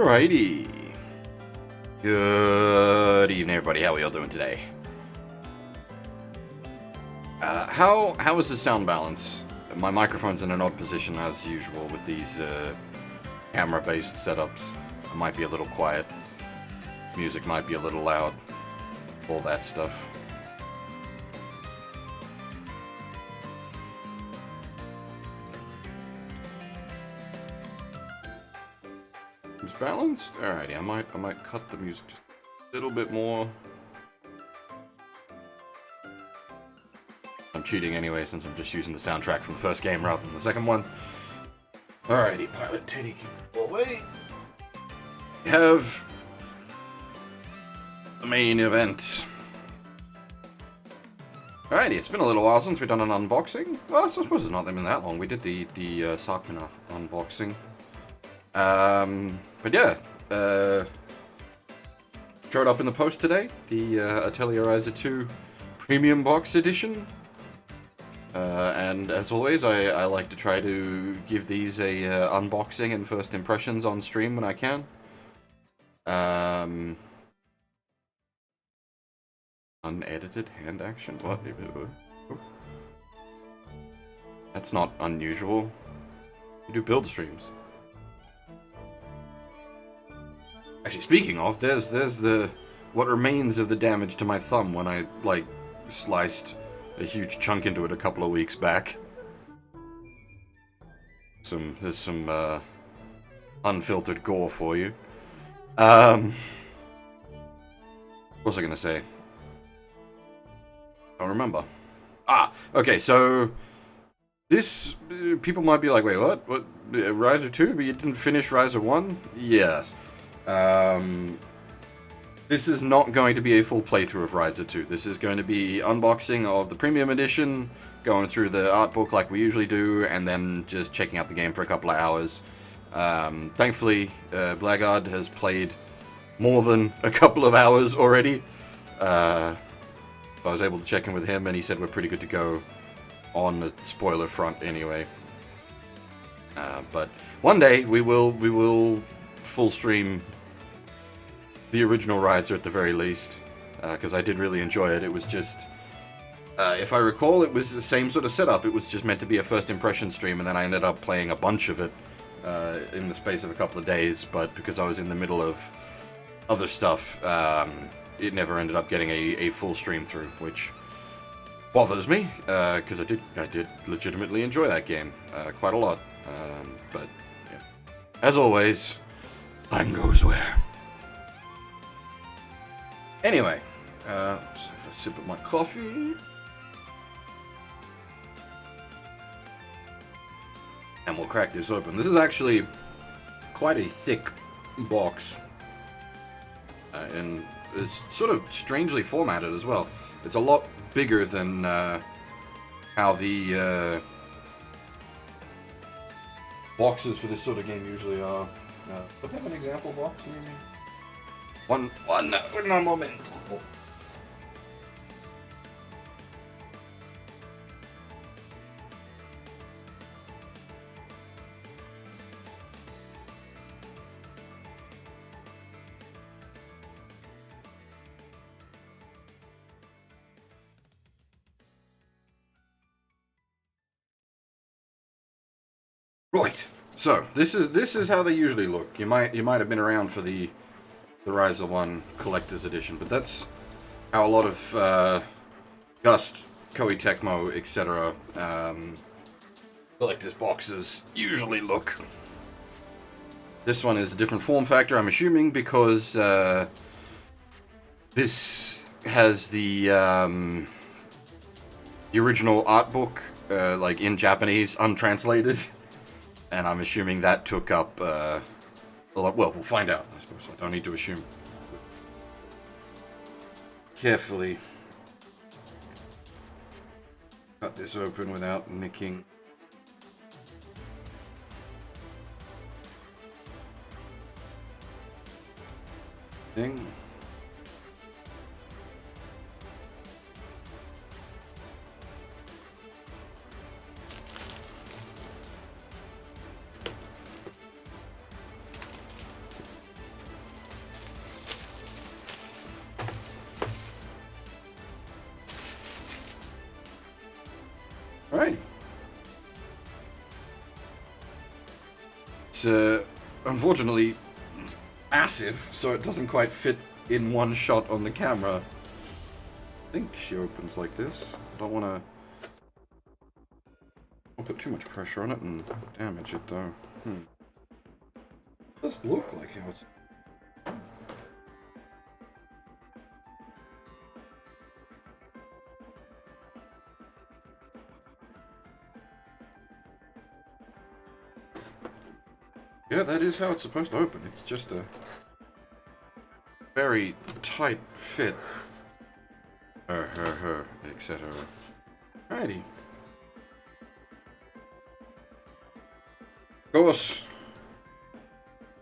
Alrighty. Good evening, everybody. How are y'all doing today? How is the sound balance? My microphone's in an odd position as usual with these camera-based setups. It might be a little quiet. Music might be a little loud. All that stuff. It's balanced? Alrighty, I might cut the music just a little bit more. I'm cheating anyway since I'm just using the soundtrack from the first game rather than the second one. Alrighty, Pilot Teddy, keep away. We have the main event. Alrighty, it's been a little while since we've done an unboxing. Well, I suppose it's not been that long. We did the Sakuna unboxing. But yeah, showed up in the post today, the Atelier Ryza 2 Premium Box Edition. And as always, I like to try to give these a unboxing and first impressions on stream when I can. Unedited hand action? What? That's not unusual. You do build streams. Actually, speaking of, there's the what remains of the damage to my thumb when I like sliced a huge chunk into it a couple of weeks back. There's some unfiltered gore for you. What was I gonna say? I don't remember. Okay, so this people might be like, wait, what? What? Ryza 2, but you didn't finish Ryza 1? Yes. This is not going to be a full playthrough of Ryza 2. This is going to be unboxing of the Premium Edition, going through the art book like we usually do, and then just checking out the game for a couple of hours. Thankfully, Blackguard has played more than a couple of hours already. I was able to check in with him, and he said we're pretty good to go on the spoiler front anyway. But one day we will full stream the original Ryza at the very least, because I did really enjoy it. It was just, if I recall, it was the same sort of setup. It was just meant to be a first impression stream, and then I ended up playing a bunch of it in the space of a couple of days, but because I was in the middle of other stuff, it never ended up getting a full stream through, which bothers me, because I did legitimately enjoy that game quite a lot. But yeah. As always, time goes where. Anyway, just have a sip of my coffee. And we'll crack this open. This is actually quite a thick box. And it's sort of strangely formatted as well. It's a lot bigger than how the boxes for this sort of game usually are. But have an example box, maybe? One moment. Right. So this is how they usually look. You might have been around for the Ryza 1 Collector's Edition, but that's how a lot of Gust, Koei Tecmo, etc. Collector's boxes usually look. This one is a different form factor, I'm assuming, because this has the original art book, like in Japanese, untranslated, and I'm assuming that took up. Well, we'll find out, I suppose. I don't need to assume. Carefully cut this open without nicking. Thing. Alrighty. It's unfortunately massive, so it doesn't quite fit in one shot on the camera. I think she opens like this. I don't want to put too much pressure on it and damage it though. It does look like how it's... Yeah, that is how it's supposed to open. It's just a very tight fit. Etc. Alrighty. Of course,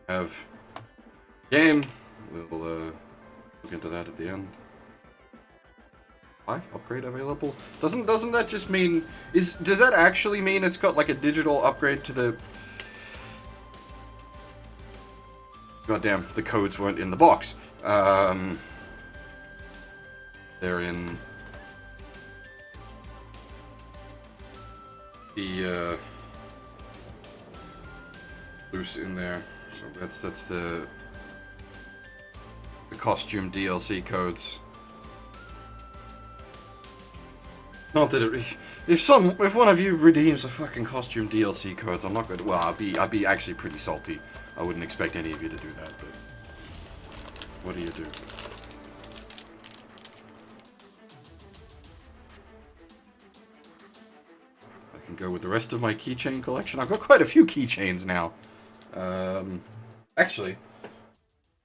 have game. We'll look into that at the end. 5 upgrade available. Doesn't that just mean does that actually mean it's got like a digital upgrade to the... Goddamn, the codes weren't in the box. They're in the loose in there. So that's the costume DLC codes. Not that if one of you redeems a fucking costume DLC codes, I'm not gonna. Well, I'd be actually pretty salty. I wouldn't expect any of you to do that, but what do you do? I can go with the rest of my keychain collection. I've got quite a few keychains now. Actually,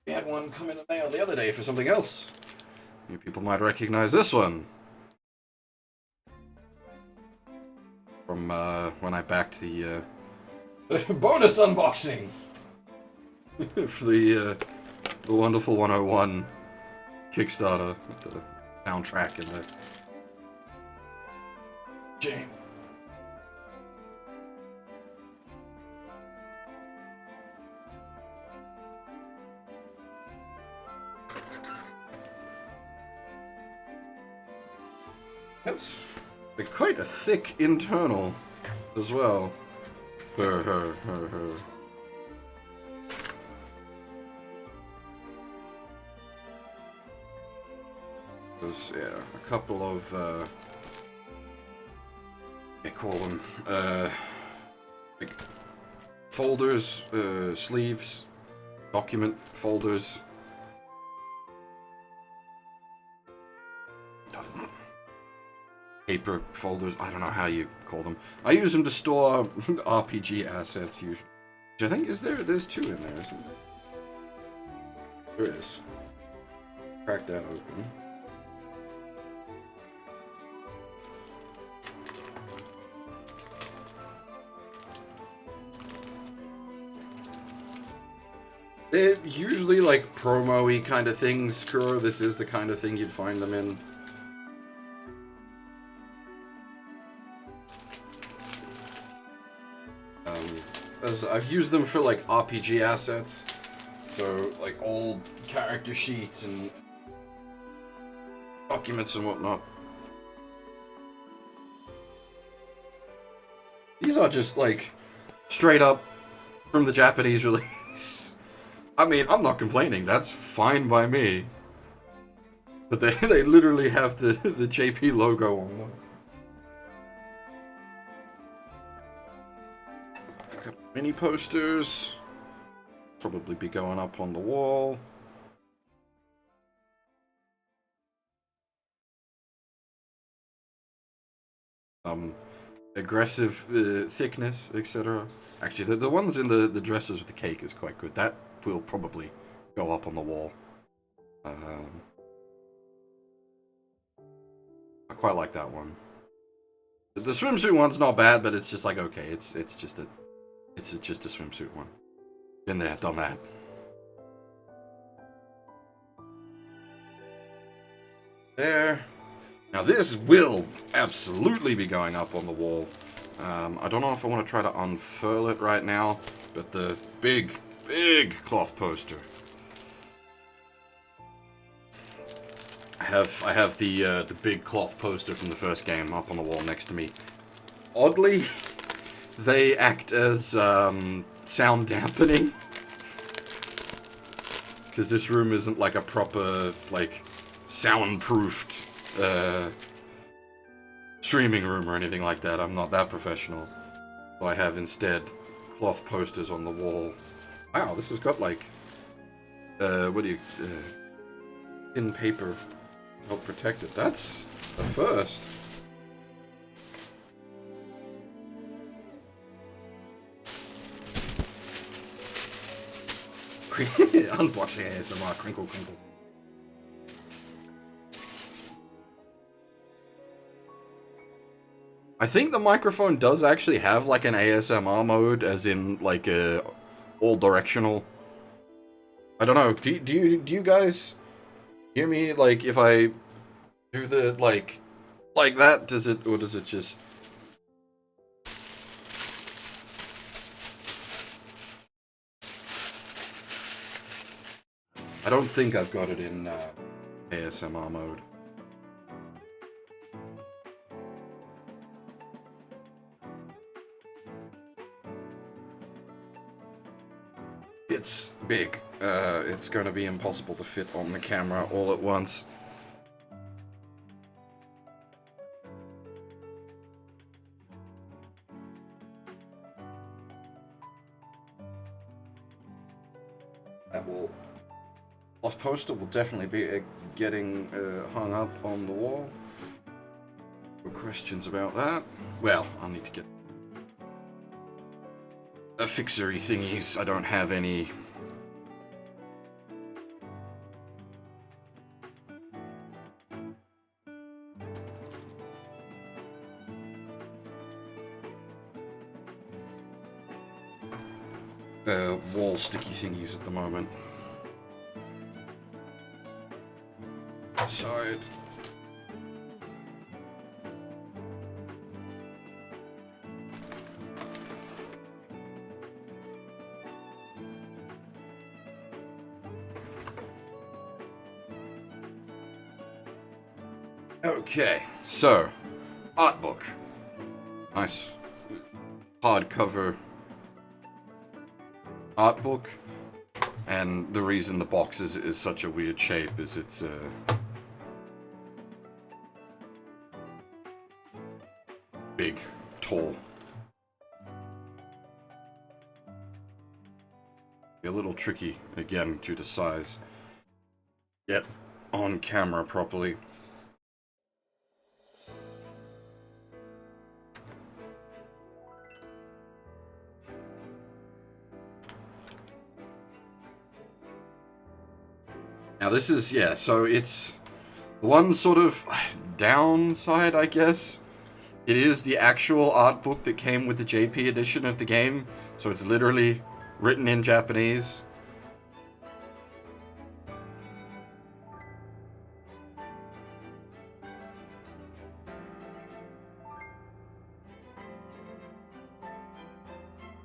we had one come in the mail the other day for something else. You people might recognize this one from when I backed the bonus unboxing for the Wonderful 101 Kickstarter with the soundtrack and the game. That's quite a thick internal as well. Her. There's, yeah, a couple of, I call them, like, folders, sleeves, document folders. Paper folders, I don't know how you call them. I use them to store RPG assets usually. Which I think, there's 2 in there, isn't there? There is. Crack that open. They're usually like promo-y kind of things, Kuro. This is the kind of thing you'd find them in. As I've used them for like RPG assets, so like old character sheets and documents and whatnot. These are just like straight up from the Japanese release. I mean, I'm not complaining. That's fine by me. But they literally have the JP logo on them. Mini posters. Probably be going up on the wall. Aggressive thickness, etc. Actually, the ones in the dresses with the cake is quite good. That will probably go up on the wall. I quite like that one. The swimsuit one's not bad, but it's just like, okay, it's just a swimsuit one. Been there, done that. There. Now this will absolutely be going up on the wall. I don't know if I want to try to unfurl it right now, but the big cloth poster. I have the big cloth poster from the first game up on the wall next to me. Oddly, they act as sound dampening, because this room isn't like a proper like soundproofed streaming room or anything like that. I'm not that professional. So I have instead cloth posters on the wall. Wow, this has got like thin paper to help protect it. That's a first. Unboxing ASMR, crinkle crinkle. I think the microphone does actually have like an ASMR mode, as in like a all directional. I don't know. Do you guys hear me? Like if I do the like that, does it, or does it just? I don't think I've got it in ASMR mode. It's big. It's going to be impossible to fit on the camera all at once. That poster will definitely be getting hung up on the wall. No questions about that. Well, I'll need to get affixery thingies. I don't have any. Wall sticky thingies at the moment. Side. Okay, so art book. Nice hardcover art book, and the reason the box is such a weird shape is it's big, tall. A little tricky again due to size. Get on camera properly. Now this is, yeah, so it's one sort of downside, I guess. It is the actual art book that came with the JP edition of the game, so it's literally written in Japanese.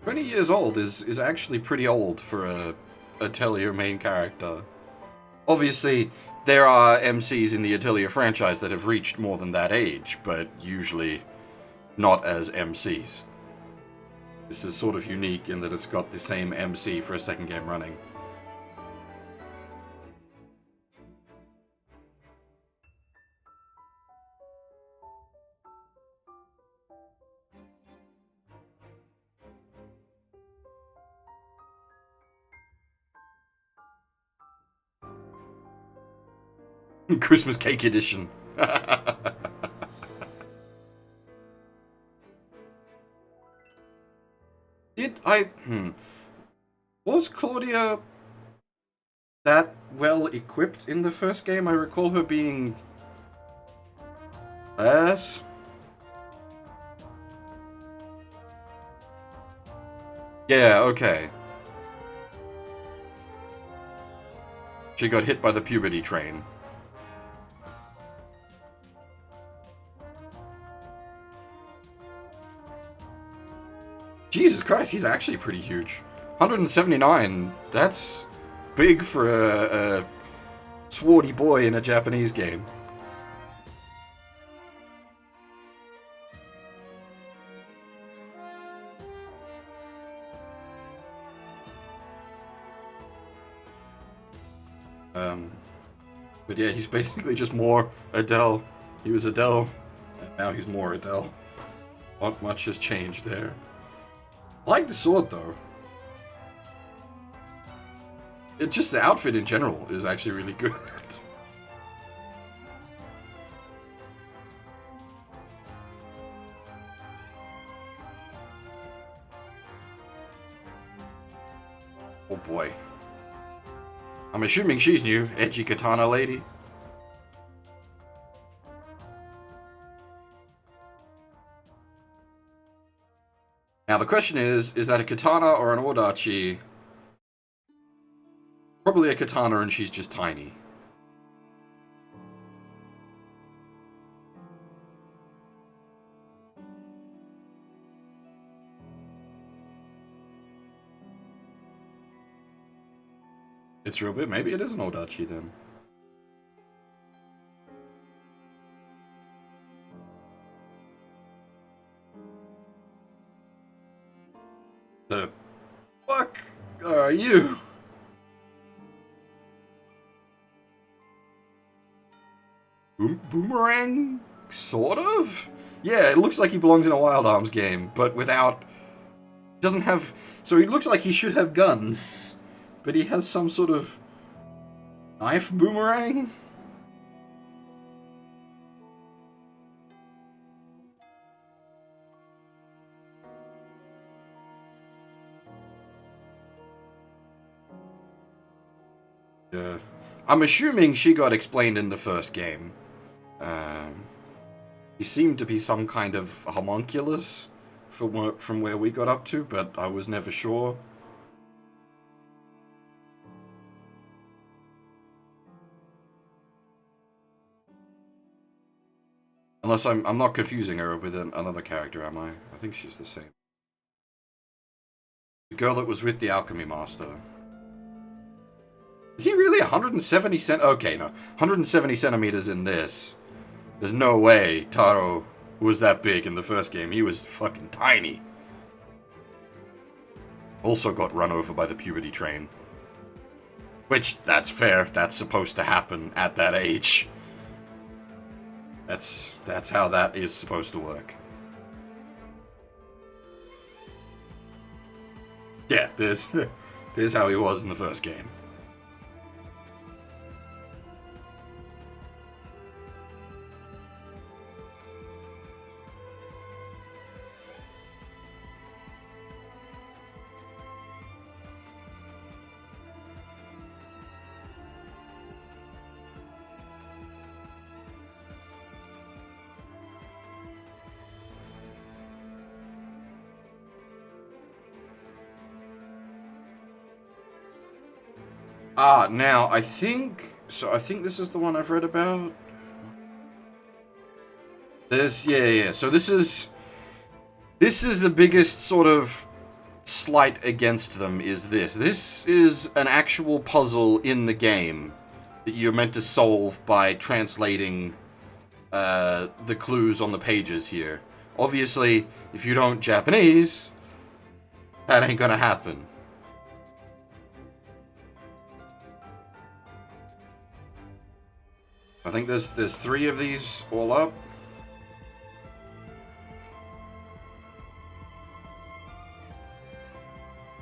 "20 years old is actually pretty old for a Atelier main character. Obviously, there are MCs in the Atelier franchise that have reached more than that age, but usually not as MCs. This is sort of unique in that it's got the same MC for a second game running. Christmas cake edition. Was Claudia that well equipped in the first game? I recall her being less. Yeah, okay. She got hit by the puberty train. Jesus Christ, he's actually pretty huge. 179, that's big for a swarty boy in a Japanese game. But yeah, he's basically just more Adele. He was Adele, and now he's more Adele. Not much has changed there. I like the sword, though. Just the outfit in general is actually really good. Oh boy. I'm assuming she's new, edgy katana lady. Now the question is that a katana or an odachi? Probably a katana and she's just tiny. It's real big. Maybe it is an odachi then. The fuck are you? Boomerang? Sort of? Yeah, it looks like he belongs in a Wild Arms game, but without... Doesn't have... So he looks like he should have guns, but he has some sort of knife boomerang? Yeah. I'm assuming she got explained in the first game. He seemed to be some kind of homunculus from where we got up to, but I was never sure. Unless I'm not confusing her with another character, am I? I think she's the same. The girl that was with the alchemy master. Is he really 170 cent? Okay, no. 170 centimeters in this. There's no way Taro was that big in the first game. He was fucking tiny. Also got run over by the puberty train. Which, that's fair. That's supposed to happen at that age. That's how that is supposed to work. Yeah, there's how he was in the first game. Now, I think this is the one I've read about. Yeah. So this is the biggest sort of slight against them is this. This is an actual puzzle in the game that you're meant to solve by translating the clues on the pages here. Obviously, if you don't Japanese, that ain't gonna happen. I think there's 3 of these all up.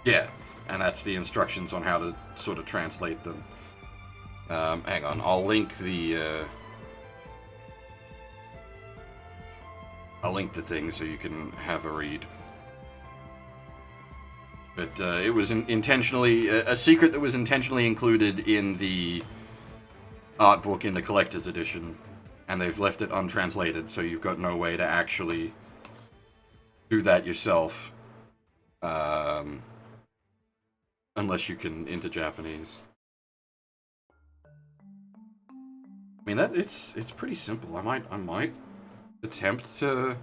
Yeah, and that's the instructions on how to sort of translate them. Hang on, I'll link the thing so you can have a read. But it was intentionally a secret that was intentionally included in the art book in the collector's edition, and they've left it untranslated, so you've got no way to actually do that yourself. unless you can into Japanese. I mean, it's pretty simple. I might attempt to.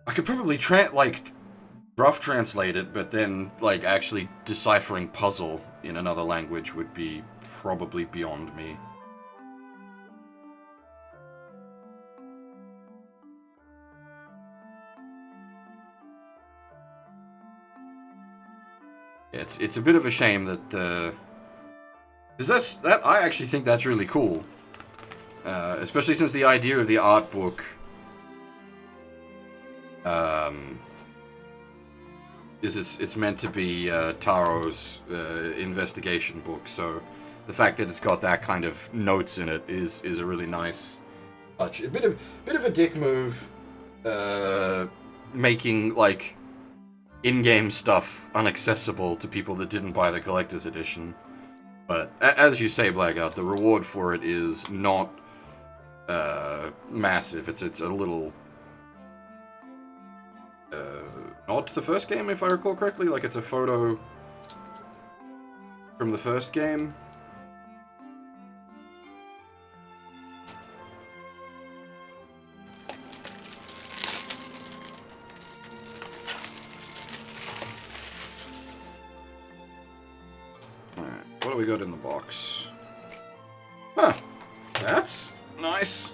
I could probably rough translate it, but then like actually deciphering puzzle in another language would be probably beyond me. It's a bit of a shame that because I actually think that's really cool, especially since the idea of the art book is it's meant to be Taro's investigation book, so the fact that it's got that kind of notes in it is a really nice touch. A bit of a dick move, making like in-game stuff unaccessible to people that didn't buy the collector's edition. But as you say, Blackout, the reward for it is not massive. It's a little nod to the first game, if I recall correctly. Like, it's a photo from the first game. Alright, what do we got in the box? Huh, that's nice.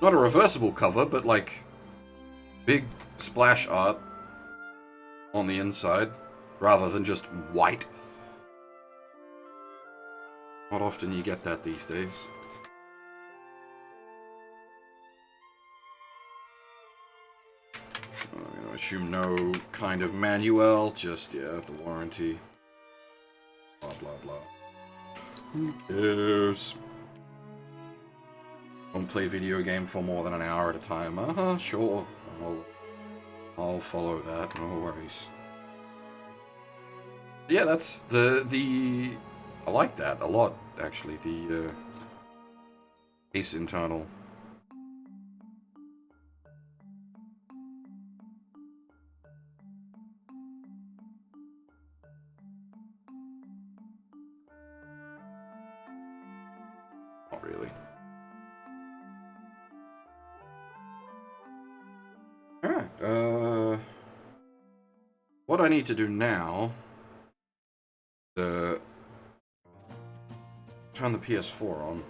Not a reversible cover, but like big splash art on the inside, rather than just white. Not often you get that these days. I'm gonna assume no kind of manual, just, yeah, the warranty. Blah, blah, blah. Who cares? Don't play video game for more than an hour at a time. Sure. I'll follow that, no worries. Yeah, that's the I like that a lot, actually, the case internal. Not really. Alright, what I need to do now, turn the PS4 on.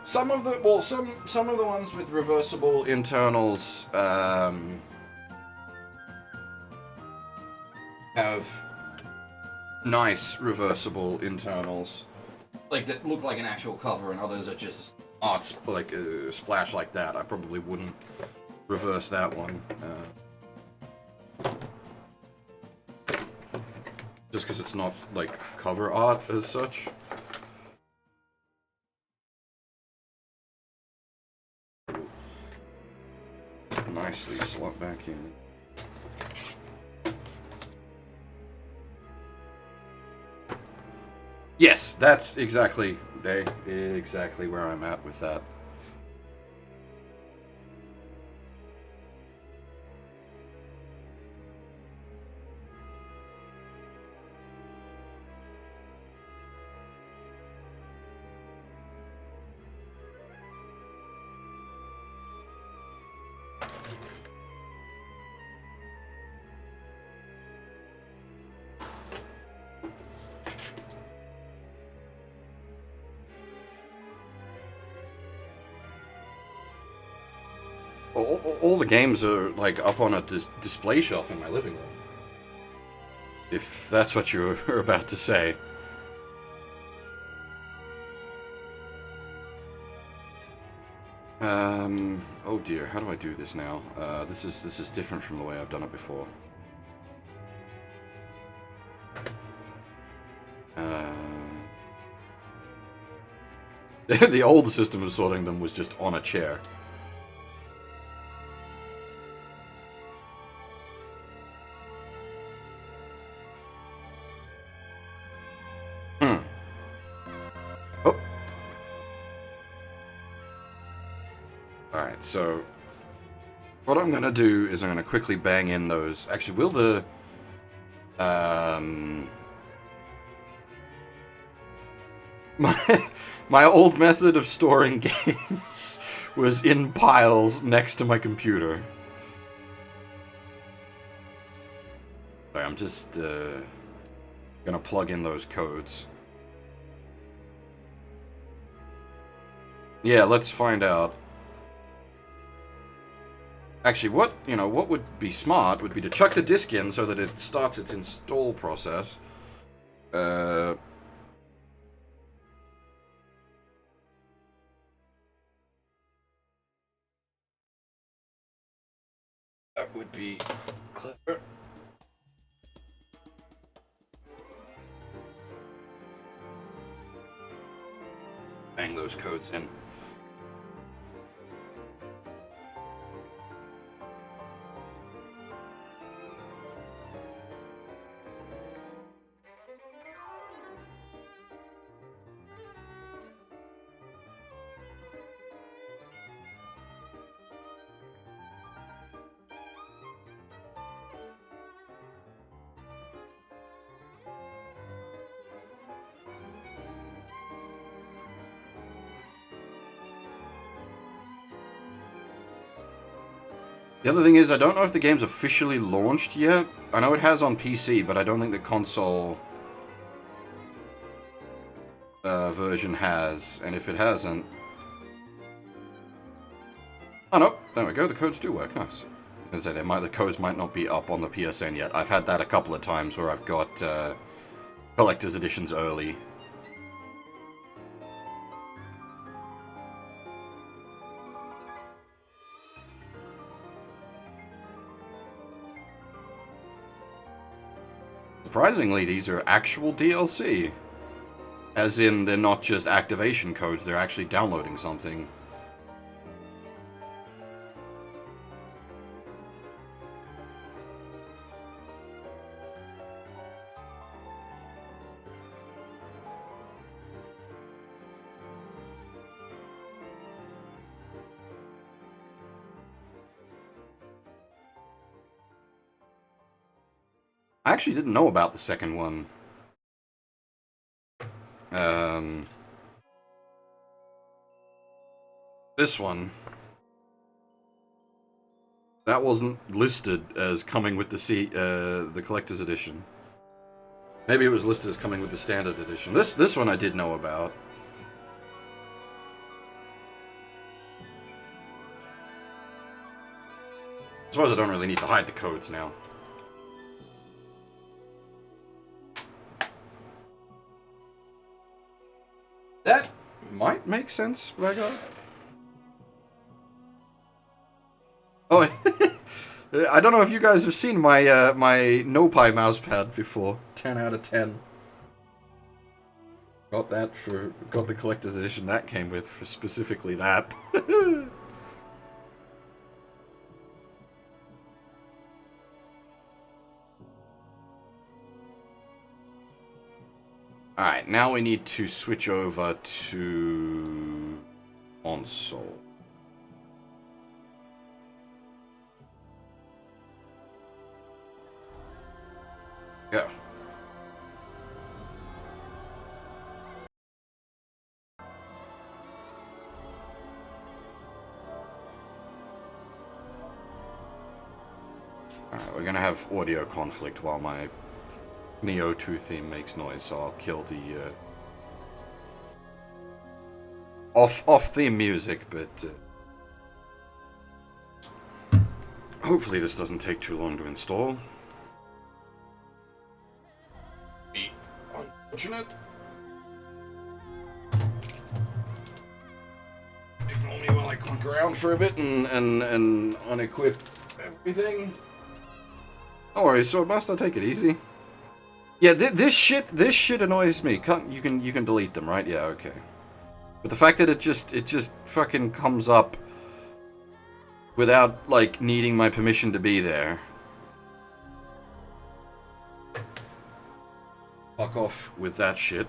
Some of the ones with reversible internals have nice reversible internals, like that look like an actual cover, and others are just arts like a splash like that. I probably wouldn't reverse that one, just because it's not like cover art as such. Nicely slot back in. Yes, that's exactly where I'm at with that. All the games are like up on a display shelf in my living room. If that's what you were about to say. Oh dear, how do I do this now? This is different from the way I've done it before. The old system of sorting them was just on a chair. Alright, so what I'm gonna do is I'm gonna quickly bang in those. Actually, will the my old method of storing games was in piles next to my computer. Sorry, I'm just gonna plug in those codes. Yeah, let's find out. Actually, what would be smart would be to chuck the disk in so that it starts its install process. That would be clever. Bang those codes in. The other thing is, I don't know if the game's officially launched yet. I know it has on PC, but I don't think the console version has. And if it hasn't... Oh, no. There we go. The codes do work. Nice. I was gonna say, the codes might not be up on the PSN yet. I've had that a couple of times where I've got collector's editions early. Surprisingly, these are actual DLC. As in, they're not just activation codes, they're actually downloading something. I actually didn't know about the second one. This one, that wasn't listed as coming with the collector's edition. Maybe it was listed as coming with the standard edition. This one I did know about. I suppose I don't really need to hide the codes now. That might make sense, Rhaegar. Oh, I don't know if you guys have seen my my NoPi mousepad before. 10 out of 10. Got the collector's edition that came with for specifically that. Alright, now we need to switch over to console. Go. Alright, we're gonna have audio conflict while my Neo 2 theme makes noise, so I'll kill the off-theme music, but hopefully this doesn't take too long to install. Be unfortunate. Ignore me while I clunk around for a bit and unequip everything. No worries, so must I take it easy? Yeah, this shit annoys me. You can delete them, right? Yeah, okay. But the fact that it just fucking comes up without like needing my permission to be there. Fuck off with that shit.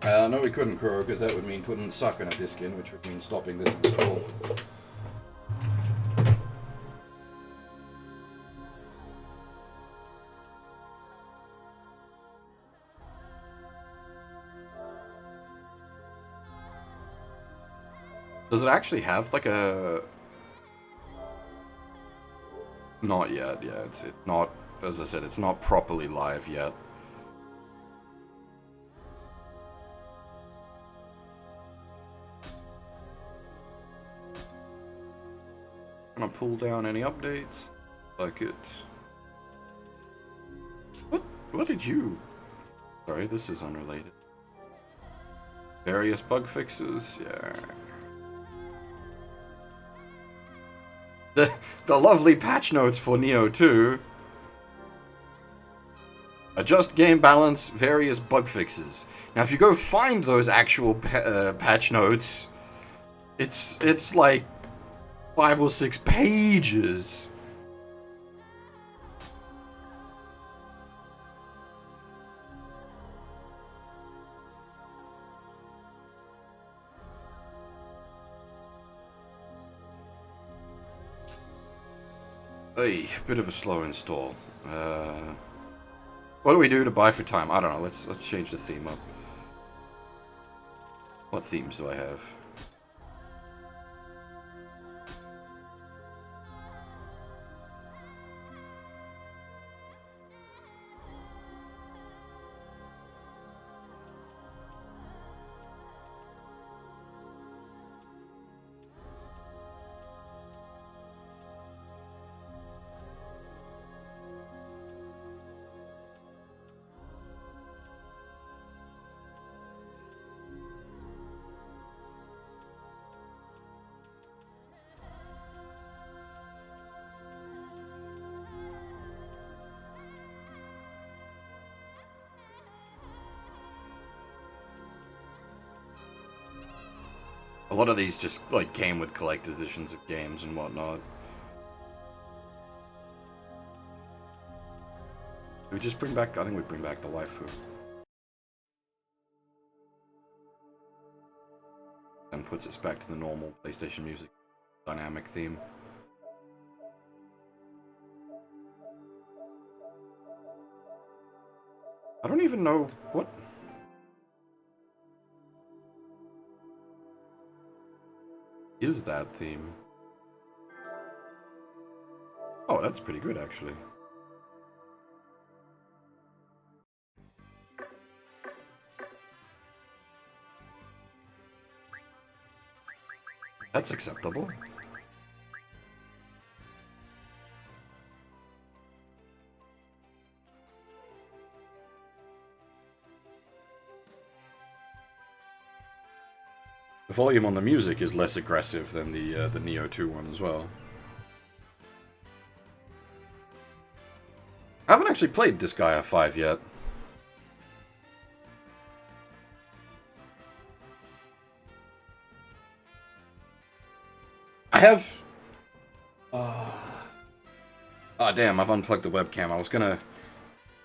No, we couldn't, Kuro, because that would mean putting suck on a disk in, which would mean stopping this install. Does it actually have like a... Not yet, yeah. It's not, as I said, it's not properly live yet. Gonna pull down any updates. Like it. What did you... Sorry, this is unrelated. Various bug fixes, yeah. The lovely patch notes for Neo 2. Adjust game balance, various bug fixes. Now, if you go find those actual patch notes, it's like 5 or 6 pages. A bit of a slow install. What do we do to buy for time? I don't know. Let's change the theme up. What themes do I have? A lot of these just like came with collector's editions of games and whatnot. We just bring back, I think we bring back the waifu. And puts us back to the normal PlayStation Music dynamic theme. I don't even know what... is that theme? Oh, that's pretty good, actually. That's acceptable. The volume on the music is less aggressive than the Neo 2 one as well. I haven't actually played Disgaea 5 yet. I have... Ah, damn, I've unplugged the webcam. I was gonna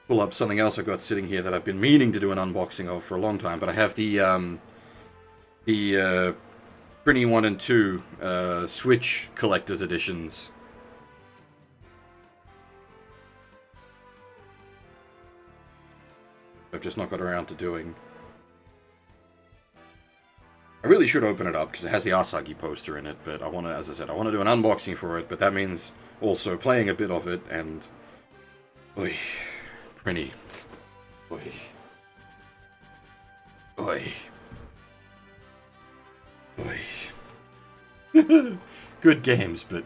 pull up something else I've got sitting here that I've been meaning to do an unboxing of for a long time, but I have the Prinny 1 and 2 Switch Collector's Editions. I've just not got around to doing. I really should open it up because it has the Asagi poster in it, but I want to, as I said, I want to do an unboxing for it, but that means also playing a bit of it, and... Oy. Prinny. Oy. Oy. Oy. Good games, but...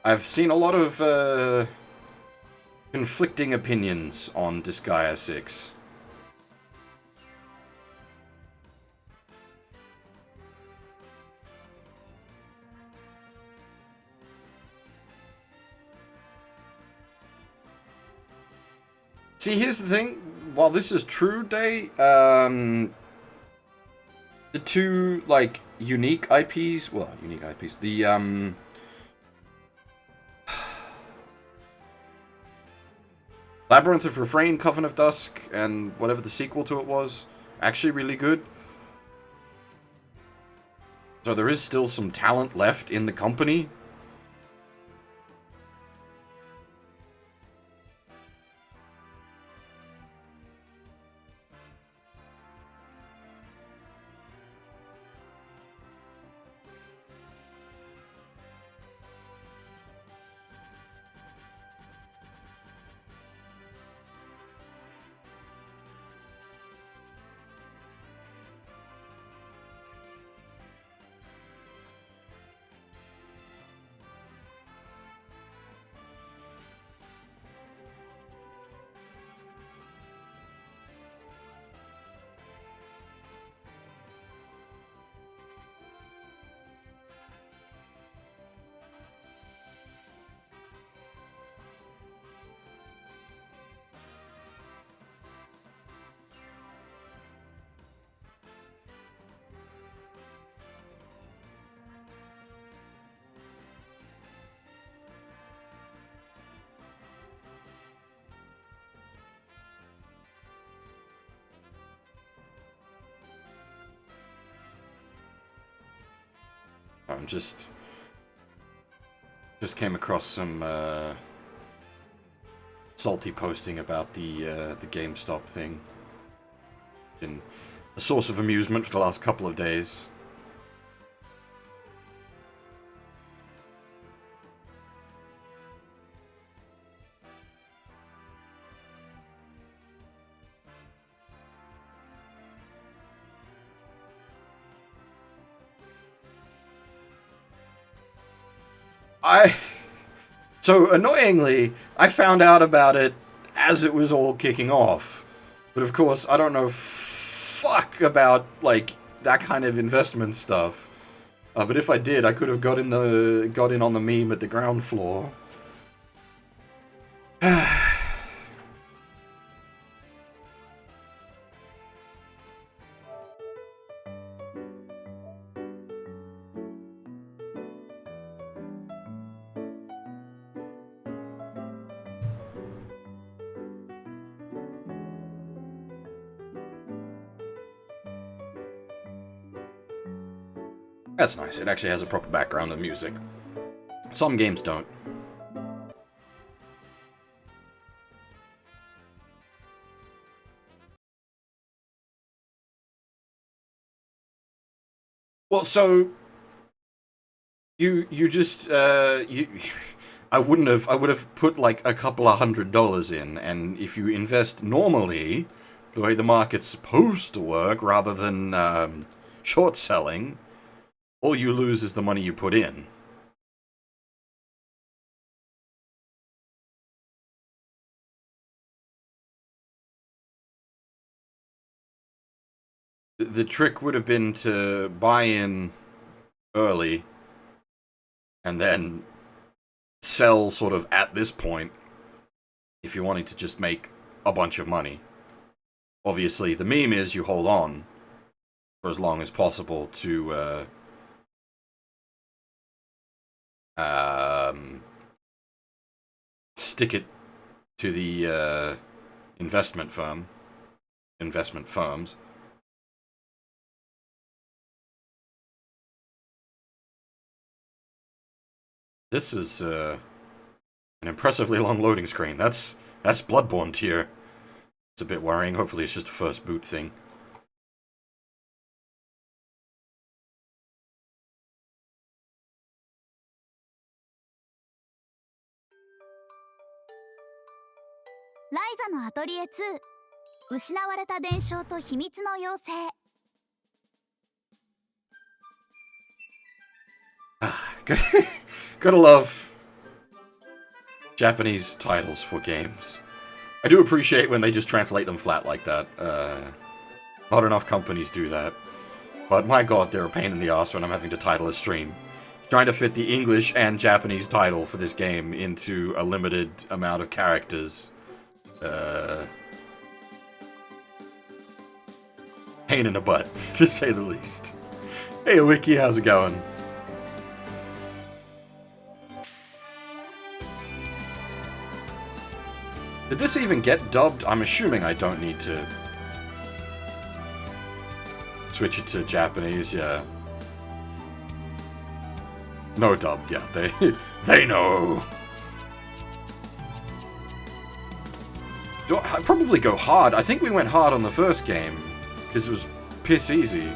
I've seen a lot of conflicting opinions on Disgaea 6. See, here's the thing. While this is true, Day, the two, like, unique IPs, well, unique IPs, the, Labyrinth of Refrain, Coven of Dusk, and whatever the sequel to it was, actually really good. So there is still some talent left in the company. I'm just came across some salty posting about the GameStop thing. Been a source of amusement for the last couple of days. So, annoyingly, I found out about it as it was all kicking off. But of course, I don't know fuck about, like, that kind of investment stuff. But if I did, I could have got in on the meme at the ground floor. That's nice. It actually has a proper background of music. Some games don't. Well, so you just I would have put like a couple of $100 in, and if you invest normally, the way the market's supposed to work, rather than short selling, all you lose is the money you put in. The trick would have been to buy in early and then sell sort of at this point if you're wanting to just make a bunch of money. Obviously, the meme is you hold on for as long as possible to stick it to the investment firms. This is an impressively long loading screen. That's Bloodborne tier. It's a bit worrying. Hopefully it's just a first boot thing. Ryza のアトリエ2失われた伝承と秘密の妖精 Gotta love Japanese titles for games. I do appreciate when they just translate them flat like that. Not enough companies do that. But my god, they're a pain in the ass when I'm having to title a stream. Trying to fit the English and Japanese title for this game into a limited amount of characters pain in the butt, to say the least. Hey, Wiki, how's it going? Did this even get dubbed? I'm assuming I don't need to switch it to Japanese, yeah. No dub, yeah, they know. I'd probably go hard. I think we went hard on the first game, because it was piss easy.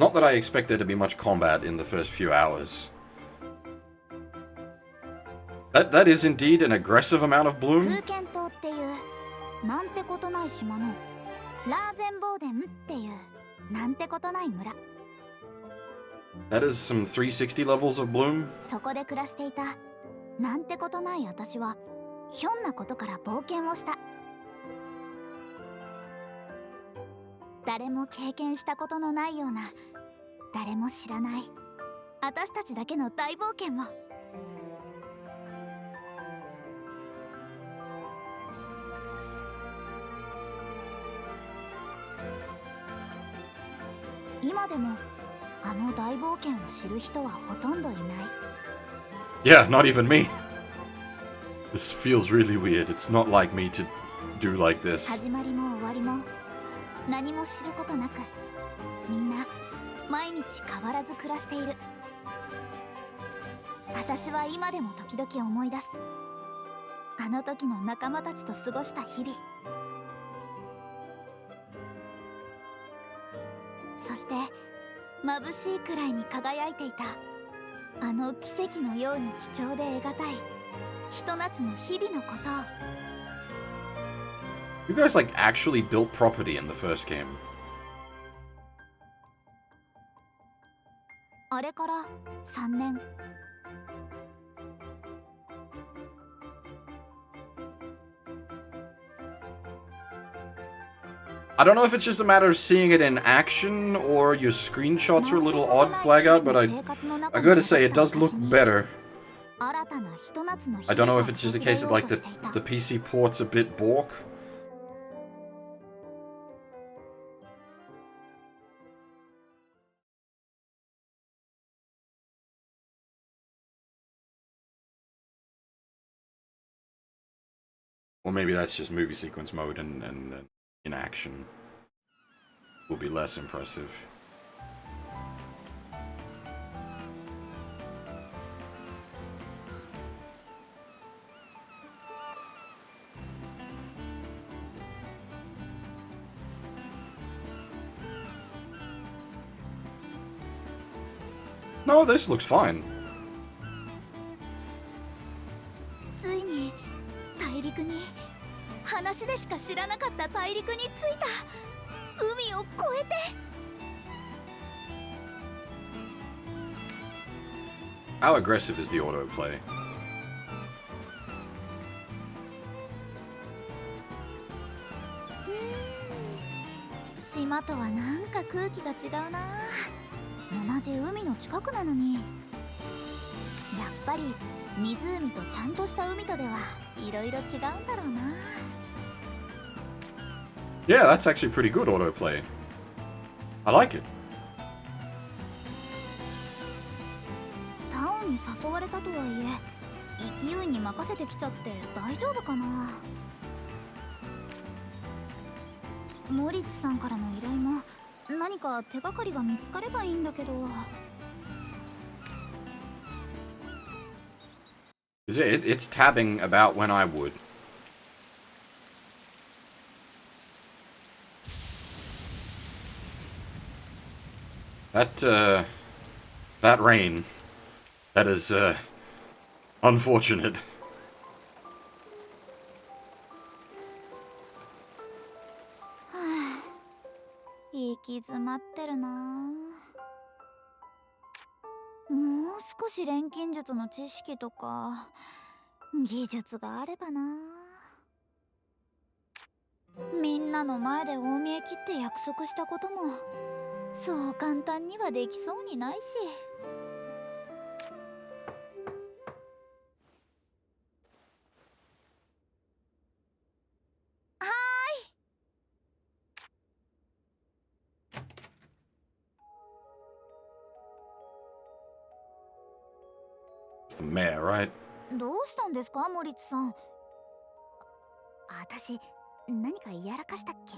Not that I expect there to be much combat in the first few hours. That is indeed an aggressive amount of bloom. That is some 360 levels of bloom. Yeah, not even me. This feels really weird. It's not like me to do like this. You guys, like, actually built property in the first game. I don't know if it's just a matter of seeing it in action or your screenshots are a little odd, Blackout, but I gotta say, it does look better. I don't know if it's just a case of, like, the PC port's a bit bork. Or maybe that's just movie sequence mode and in action will be less impressive. No, this looks fine. How aggressive is the autoplay? Yeah, that's actually pretty good autoplay. I like it. It's tabbing about when I would. That rain, that is, unfortunate. き詰まってるな。もう少し錬金術の知識とか技術があればな。みんなの前で大見え切って約束したこともそう簡単にはできそうにないし。はIt's the mayor, right? ーい。どうしたんですかモリッツさん。私何かやらかしたっけ？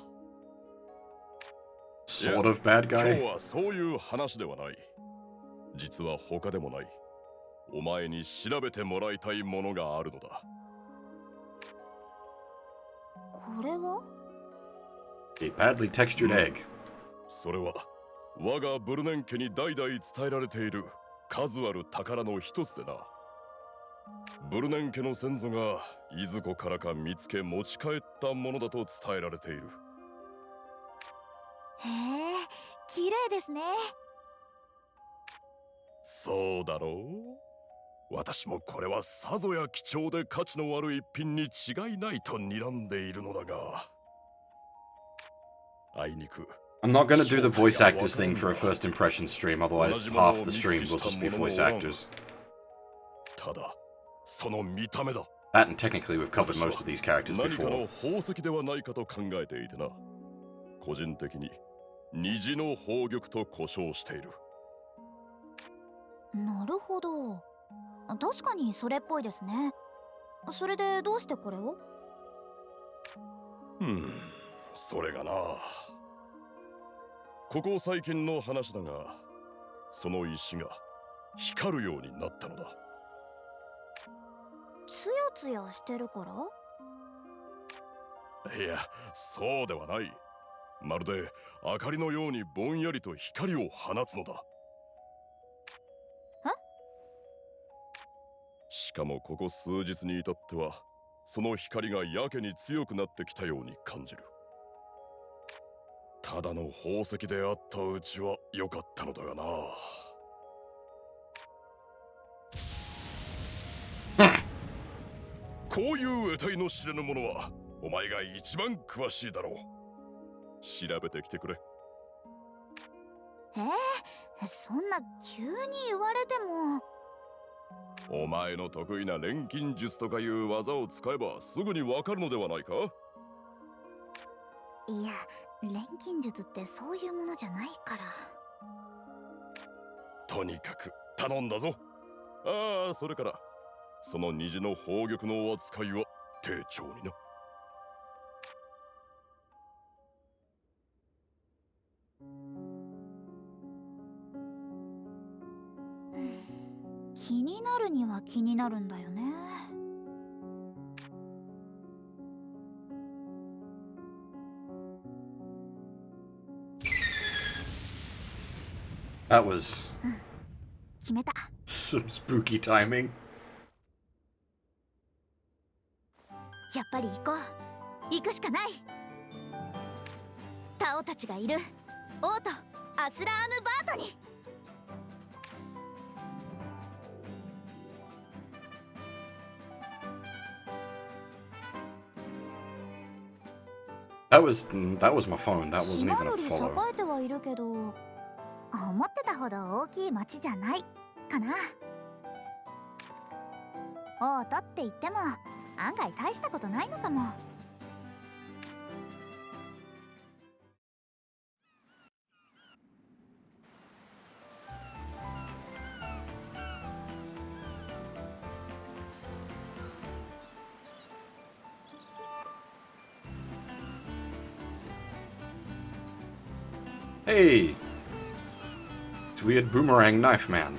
Sort of bad 今 guy. 日はそういう話ではない。実は他でもない。お前に調べてもらいたいものがあるのだ。これは？ A badly textured egg. それは我がブルネン家に代々伝えられている数ある宝の一つでな。ブルネン家の先祖がいずこからか見つけ持ち帰ったものだと伝えられている。へえ、綺麗ですね。そうだろう。私もこれはさぞや貴重で価値のある一品に違いないと睨んでいるのだが、あいにく I'm not gonna do the voice actors thing for a first impression stream, otherwise half the stream will just be voice actors. ただその見た目だ。 That and technically we've covered most of these characters 何か before. の宝石ではないかと考えていてな。個人的に虹の宝玉と呼称している。なるほど。確かにそれっぽいですね。それでどうしてこれを？それがな、ここ最近の話だが、その石が光るようになったのだ。ツヤツヤしてるから？いや、そうではない。まるで明かりのようにぼんやりと光を放つのだ。え？しかもここ数日に至っては、その光がやけに強くなってきたように感じる。ただの宝石であったうちは良かったのだがな。こういう得体の知れぬものはお前が一番詳しいだろう。調べてきてくれ。そんな急に言われても。お前の得意な錬金術とかいう技を使えばすぐにわかるのではないか？いや、錬金術ってそういうものじゃないから。とにかく頼んだぞ。ああ、それからその虹の宝玉の扱いは丁重にな。気になるには気になるんだよね。That was 決めた。 some spooky timing. やっぱり行こう。行くしかない。タオたちがいる王都アスラームバートに。That was my phone. That wasn't 島 even よ a り栄 follow. えてはいるけど、思ってたほど大きい町じゃないかな。王都って言っても案外大したことないのかも。Hey! It's weird boomerang knife man.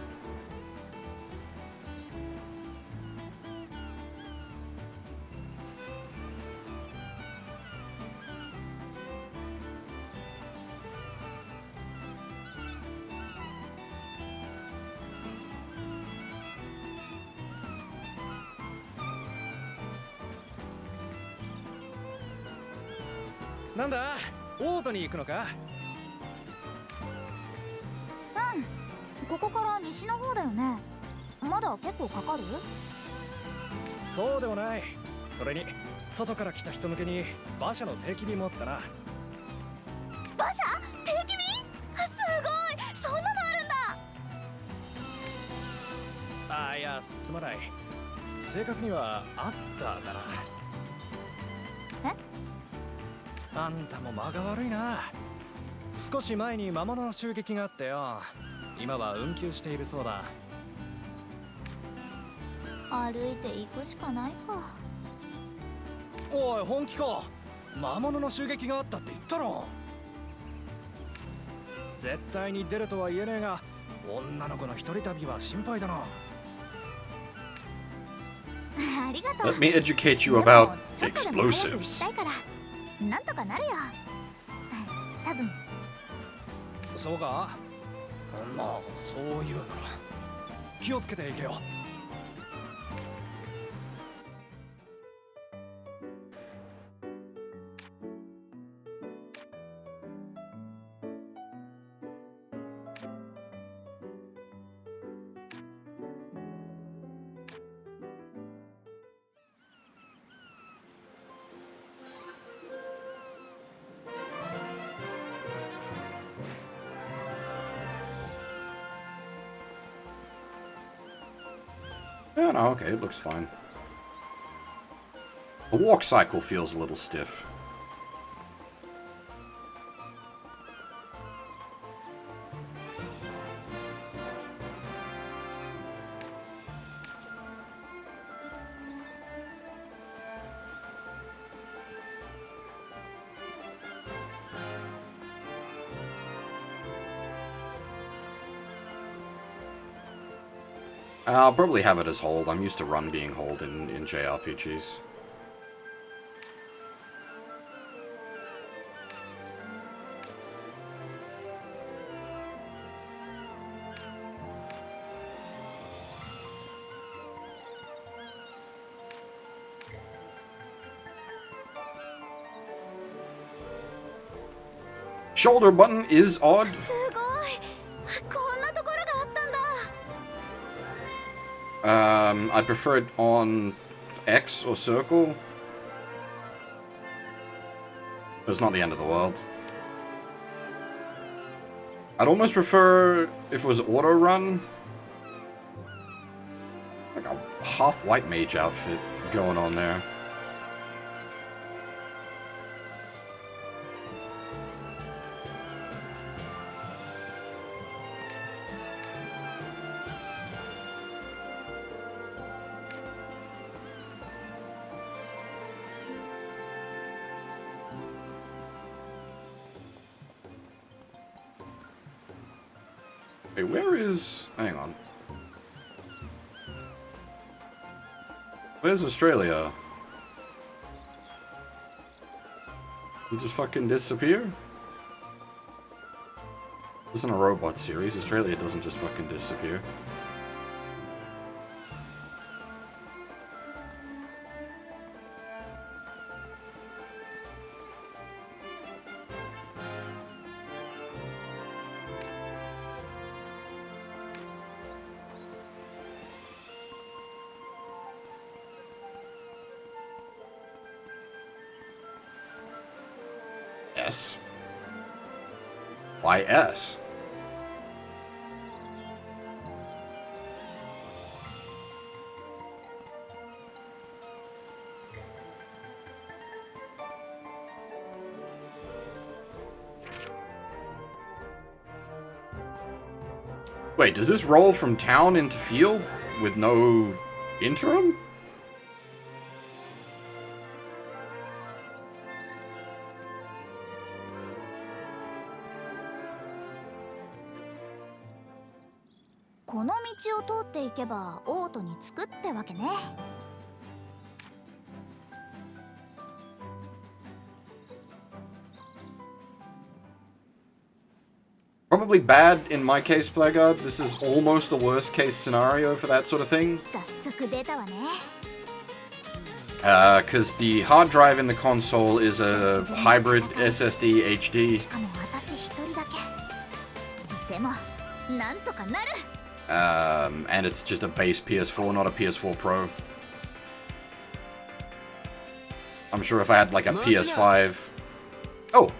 Nanda, オートに行くのか？ここから西の方だよね。まだ結構かかる？そうでもない。それに外から来た人向けに馬車の定期便もあったな。馬車？定期便？すごい、そんなのあるんだ。いや、すまない。正確にはあっただな。え？あんたも間が悪いな。少し前に魔物の襲撃があってよ。今は運休しているそうだ。歩いて行くしかないか。おい、本気か。魔物の襲撃があったって言ったろ。絶対に出るとは言えねえが、女の子の一人旅は心配だな。ありがとう。 Let me educate you でも about ちょっとでも早くし explosives. たいからなんとかなるよ。多分。そうか。まあ、そういうなら気をつけていけよ。Yeah, no, okay, it looks fine. The walk cycle feels a little stiff. I'll probably have it as hold. I'm used to run being hold in JRPGs. Shoulder button is odd. すごい、こんなところがあったんだ。I prefer it on X or circle. But it's not the end of the world. I'd almost prefer if it was auto run. Like a half white mage outfit going on there. Wait, where is... Hang on. Where's Australia? You just fucking disappear? This isn't a robot series. Australia doesn't just fucking disappear. S? Why S? Wait, does this roll from town into field with no interim?「この道を通っていけばオートに着くってわけね。Probably bad in my case, Blackguard. This is almost the worst case scenario for that sort of thing. 早速出たわね。Because the hard drive in the console is a hybrid SSD HD. しかも私一人だけ。でもなんとかなる。And it's just a base PS4, not a PS4 Pro. I'm sure if I had like a PS5... Oh!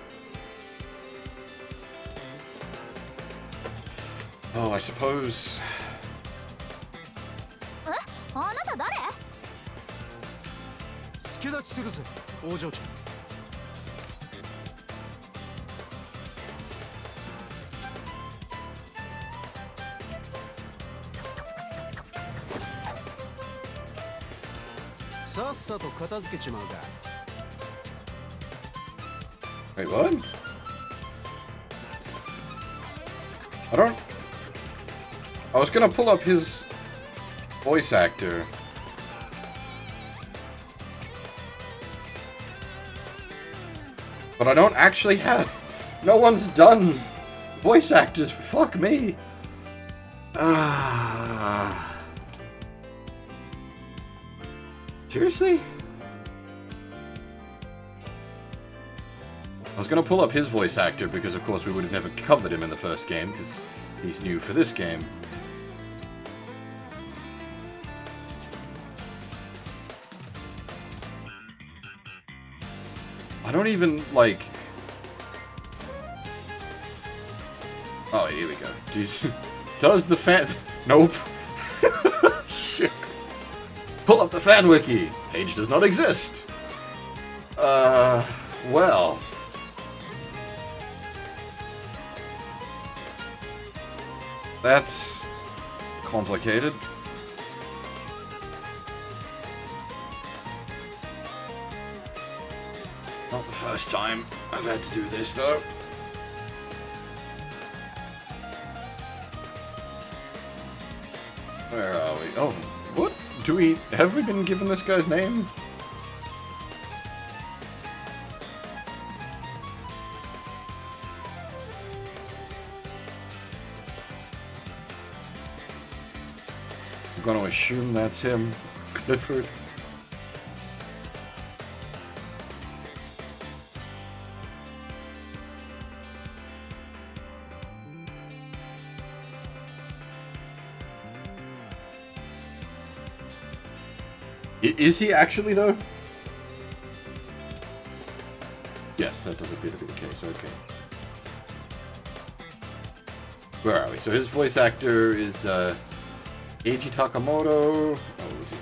Oh, I suppose... あなた誰？助立ちするぜ、王女ちゃん。さっさと片付けちまうか。Wait, what? I was gonna pull up his voice actor. But I don't actually have... No one's done voice actors, fuck me. Seriously? I was gonna pull up his voice actor because of course we would have never covered him in the first game because he's new for this game. I don't even, like... Oh, here we go. Jeez. Does the fan... Nope. Shit. Pull up the fan wiki. Page does not exist. Well... That's... complicated. Not the first time I've had to do this, though. Where are we? Oh, what? Have we been given this guy's name? I'm gonna assume that's him, Clifford. Is he actually, though? Yes, that does appear to be the case, okay. Where are we? So his voice actor is, Eiji Takamoto. Oh, is he?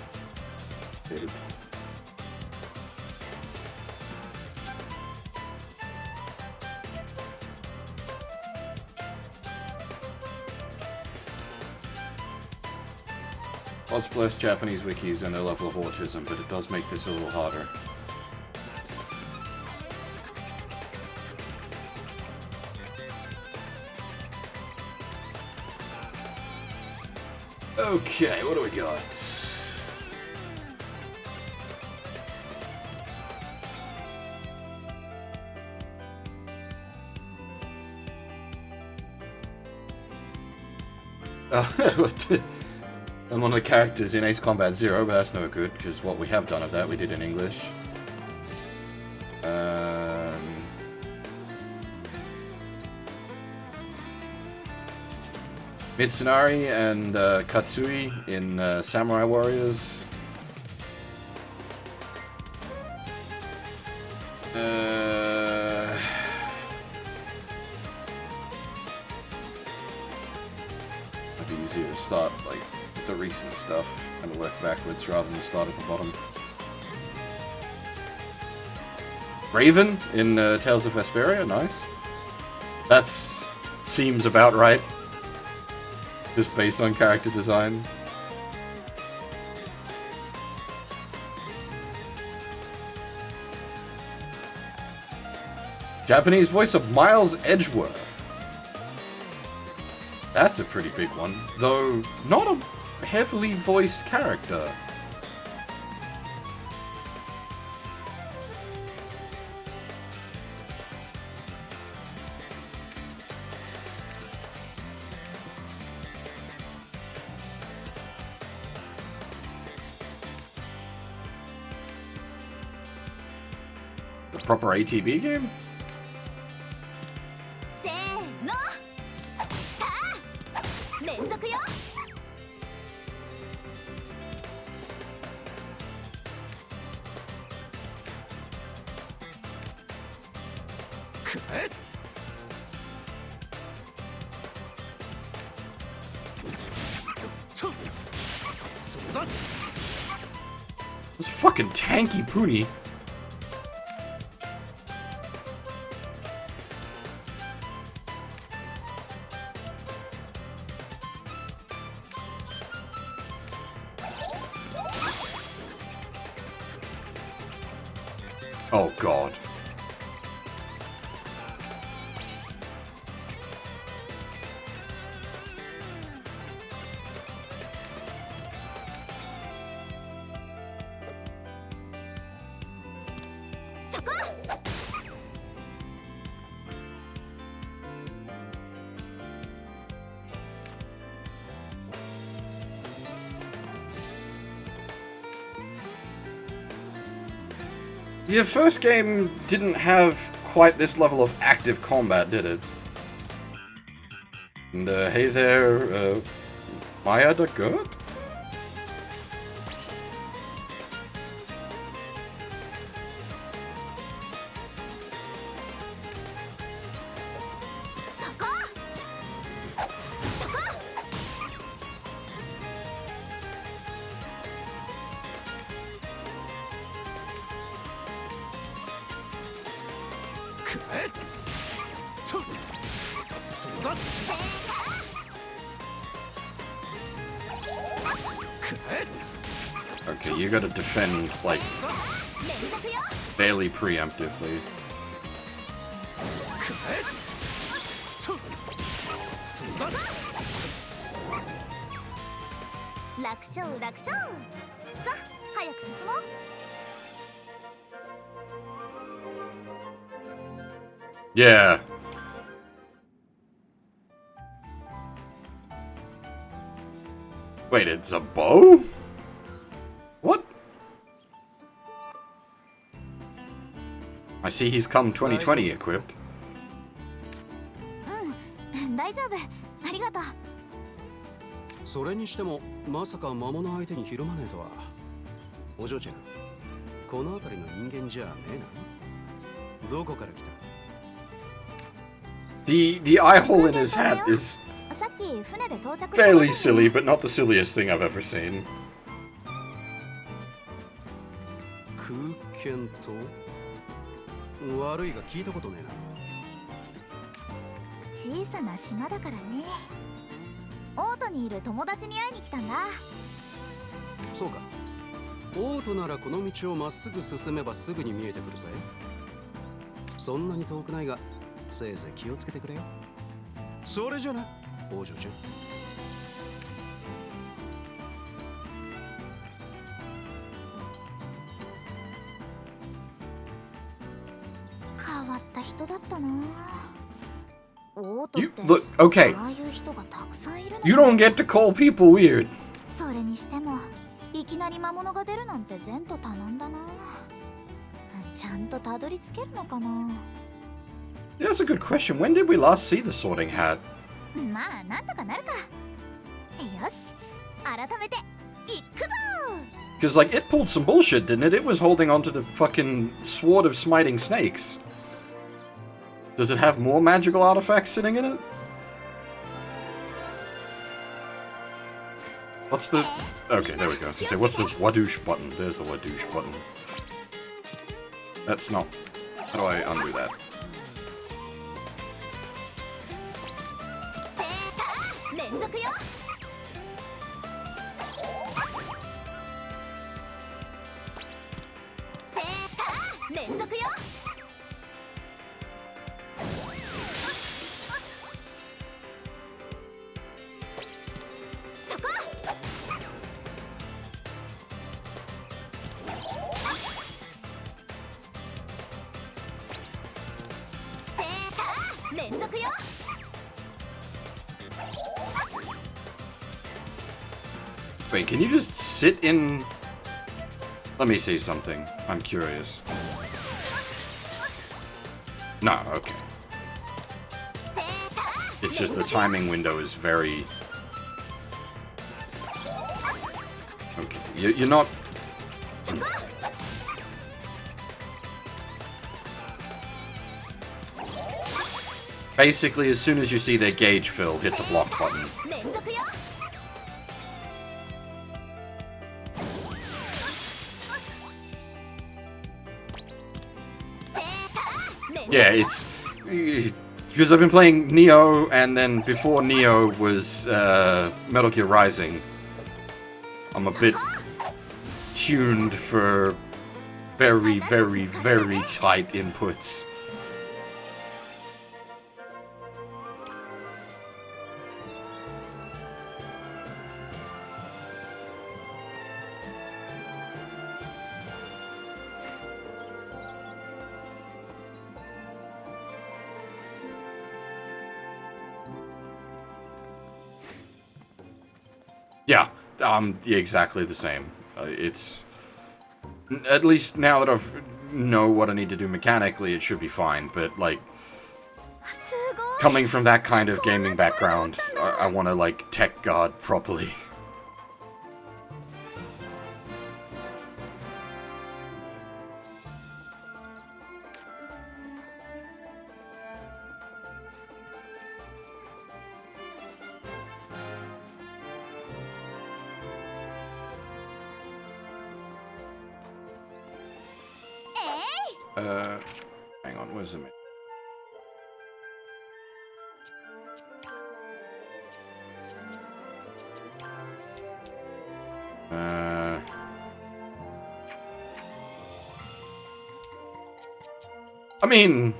Let's bless Japanese wikis and their level of autism, but it does make this a little harder. Okay, what do we got? I'm one of the characters in Ace Combat 0, but that's no good, because what we have done of that, we did in English. Mitsunari and Katsui in Samurai Warriors. Might be easier to start, like, the recent stuff and work backwards rather than start at the bottom. Raven in Tales of Vesperia, nice. That seems about right. Just based on character design. Japanese voice of Miles Edgeworth. That's a pretty big one, though not a heavily voiced character. The proper ATB game? せーの。さあ、連続よ。This fucking tanky poonie. Oh god. The first game didn't have quite this level of active combat, did it? And hey there, Maya the Good? Okay, you gotta defend, like, barely preemptively. Yeah. Wait, it's a bow? What? I see he's come 2020 equipped. 大丈夫。ありがとう。それにしてもまさか魔物相手にひるまねえとは。お嬢ちゃん、この辺りの人間じゃねえな。どこから来た？ The eye hole in his hat is さっき船で到着した。 fairly silly, but not the silliest thing I've ever seen. 空剣と悪いが聞いたことねえな。小さな島だからね。オートにいる友達に会いに来たんだ。そうか。オートならこの道をまっすぐ進めばすぐに見えてくるぜ。そんなに遠くないが、せいぜい気をつけてくれよ。それじゃな、王女ちゃん。変わった人だったな。You look okay. You don't get to call people weird. それにしてもいきなり魔物が出るなんて前途多難だな。ちゃんとたどり着けるのかな。 Yeah, that's a good question. When did we last see the sorting hat? まあなんとかなるか。よし、改めて行くぞ。 Because like it pulled some bullshit, didn't it? It was holding onto the fucking sword of smiting snakes. Does it have more magical artifacts sitting in it? What's the... Okay, there we go. I was gonna say, what's the wadoosh button? There's the wadoosh button. That's not... How do I undo that? Wait, can you just sit in... Let me see something. I'm curious. No, okay. It's just the timing window is very... Okay, you're not... Basically, as soon as you see their gauge filled, hit the block button. Yeah, it's... Because I've been playing Neo, and then before Neo was Metal Gear Rising. I'm a bit tuned for very, very, very tight inputs. Yeah, exactly the same. It's... At least now that I've know what I need to do mechanically, it should be fine, but, like... Coming from that kind of gaming background, I want to, like, tech guard properly. Hang on, where's the menu? I mean,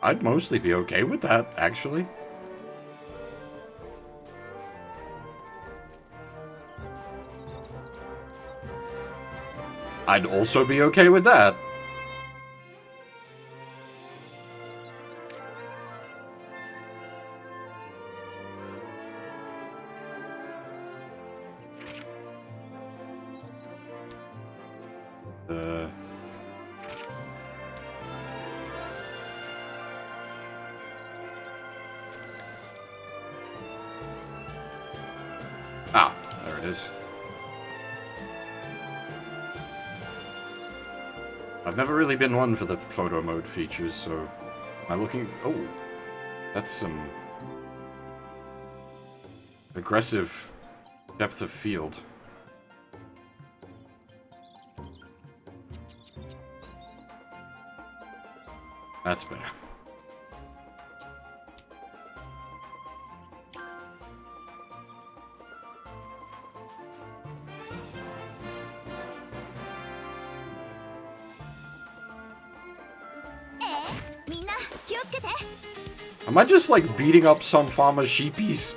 I'd mostly be okay with that, actually. I'd also be okay with that. Ah, there it is. I've never really been one for the photo mode features, so... Am I looking... Oh, that's some... aggressive depth of field. That's better. Am I just, like, beating up some farmer's sheepies?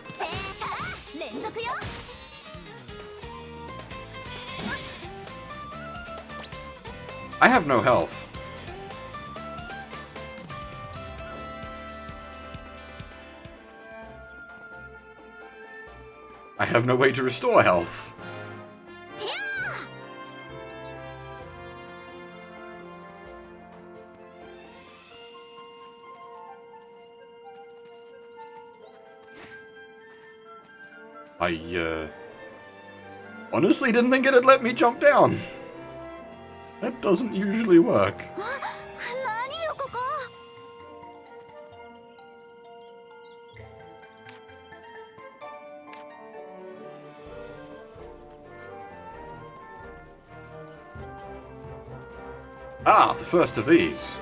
I have no health. I have no way to restore health. I, honestly didn't think it'd let me jump down. That doesn't usually work. Ah, the first of these.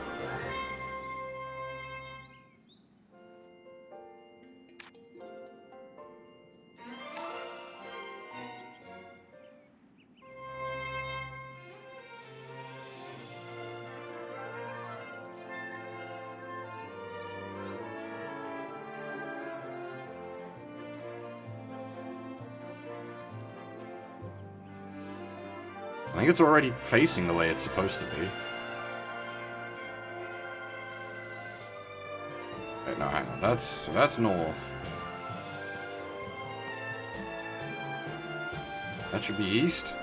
I think it's already facing the way it's supposed to be. Wait, no, hang on. That's north. That should be east.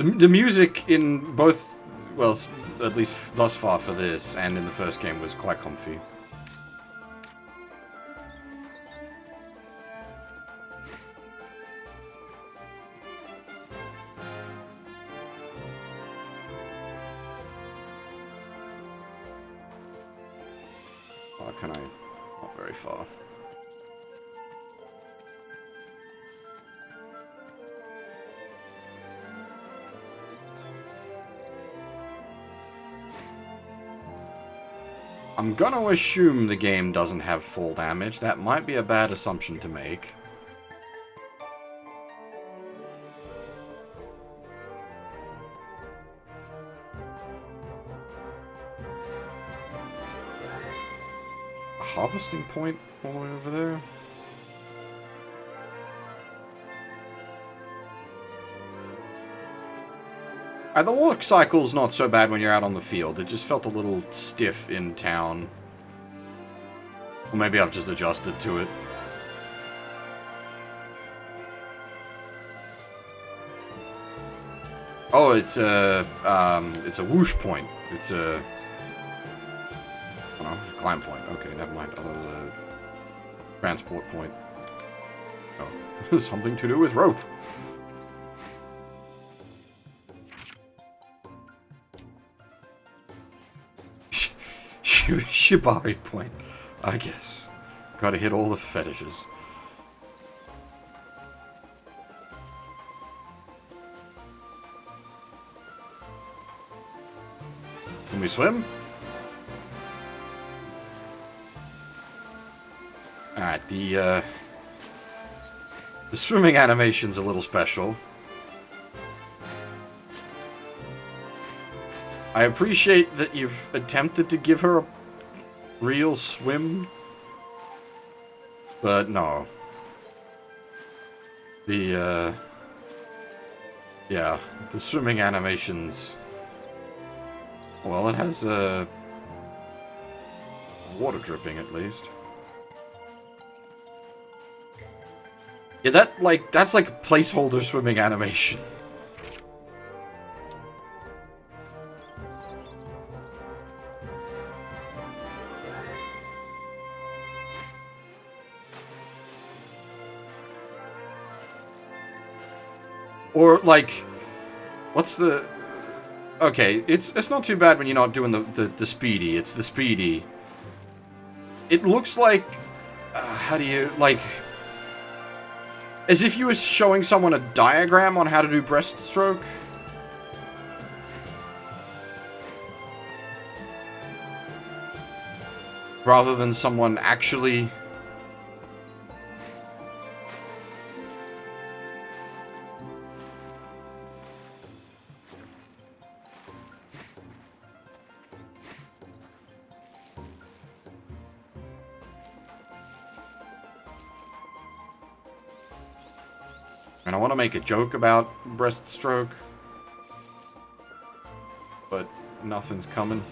The music in both, well, at least thus far for this and in the first game, was quite comfy. Oh, can I? Not very far. I'm gonna assume the game doesn't have fall damage. That might be a bad assumption to make. A harvesting point all the way over there? The walk cycle's not so bad when you're out on the field. It just felt a little stiff in town. Or maybe I've just adjusted to it. Oh, it's a whoosh point. It's a... Oh no, it's a climb point. Okay, never mind. Oh, there's a transport point. Oh, something to do with rope. Shibari point, I guess. Gotta hit all the fetishes. Can we swim? Alright, the swimming animation's a little special. I appreciate that you've attempted to give her a real swim, but no. The, yeah, the swimming animations... Well, it has, water dripping, at least. Yeah, that's like a placeholder swimming animation. Or, like, what's the... Okay, it's not too bad when you're not doing the speedy. It's the speedy. It looks like... how do you... Like... As if you were showing someone a diagram on how to do breaststroke. Rather than someone actually... And I want to make a joke about breaststroke, but nothing's coming.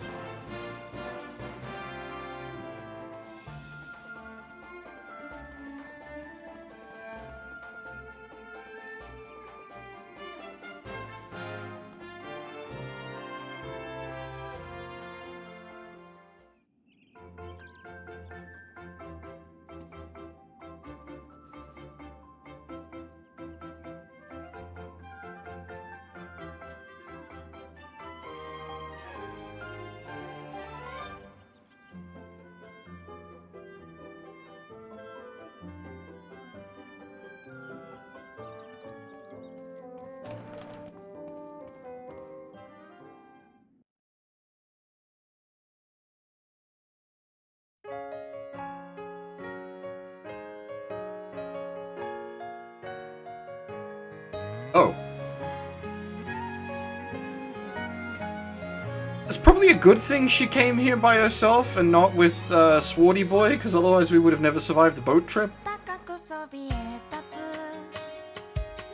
Oh. It's probably a good thing she came here by herself and not with Swarty Boy, because otherwise we would have never survived the boat trip. 高くそびえ立つ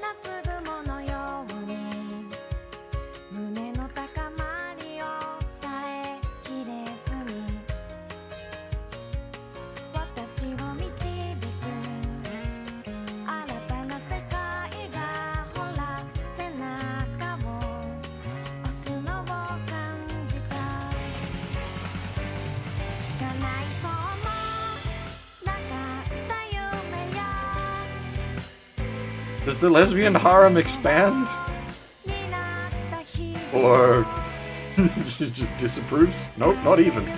夏雲のように胸の高まりをさえきれずに私を導く新たな世界がほら背中を Does the lesbian harem expand? Or she just disapproves? Nope, not even.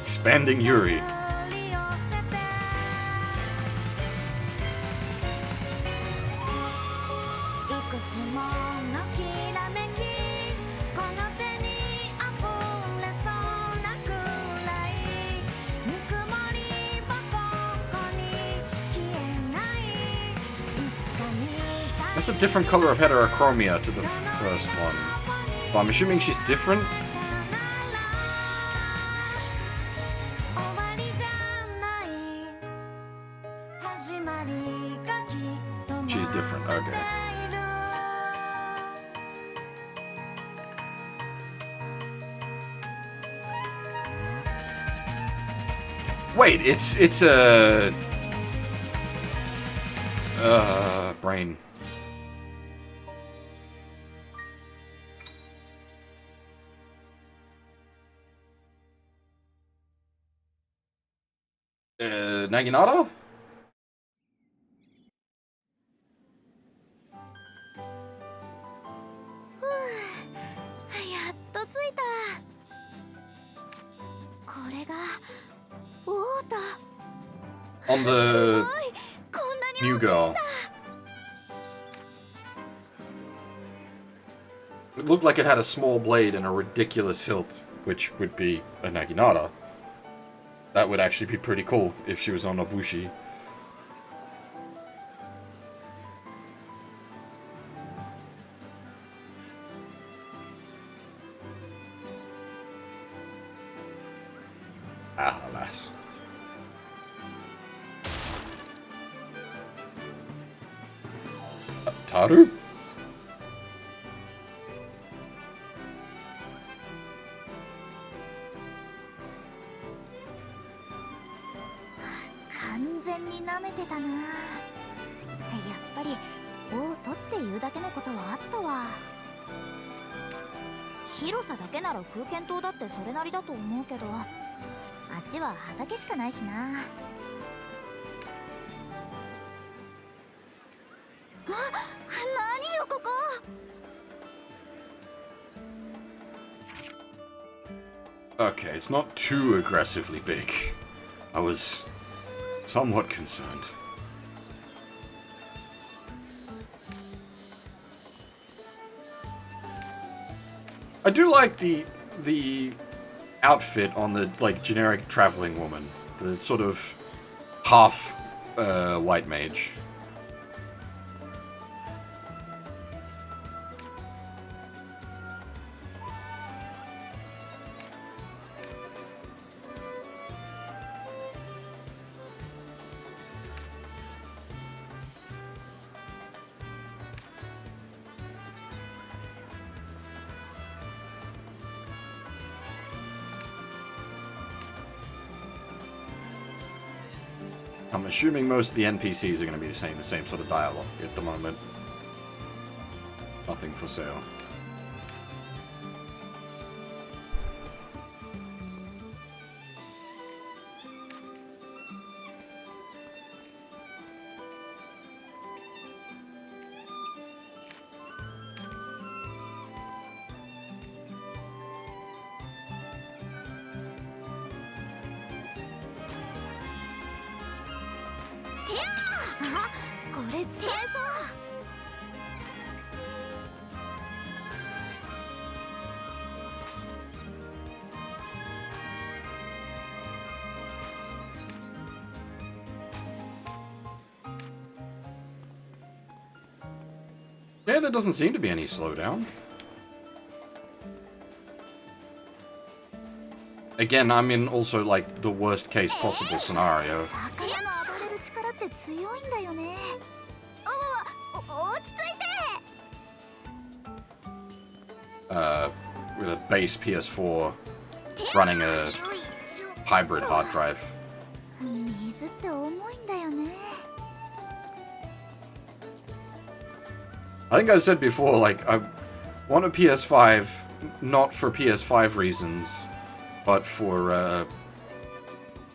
Expanding Yuri. That's a different color of heterochromia to the first one. Well, I'm assuming she's different. She's different, okay. Wait, it's a brain. Naginata? On the new girl. It looked like it had a small blade and a ridiculous hilt, which would be a Naginata. That would actually be pretty cool if she was on Nobushi. Ah, alas. Taru? Okay, it's not too aggressively big. I was somewhat concerned. I do like the outfit on the like generic traveling woman, the sort of half white mage. I'm assuming most of the NPCs are going to be saying the same sort of dialogue at the moment. Nothing for sale. Yeah, there doesn't seem to be any slowdown. Again, I'm in also like the worst case possible scenario. With a base PS4 running a hybrid hard drive. I think I said before, like, I want a PS5 not for PS5 reasons, but for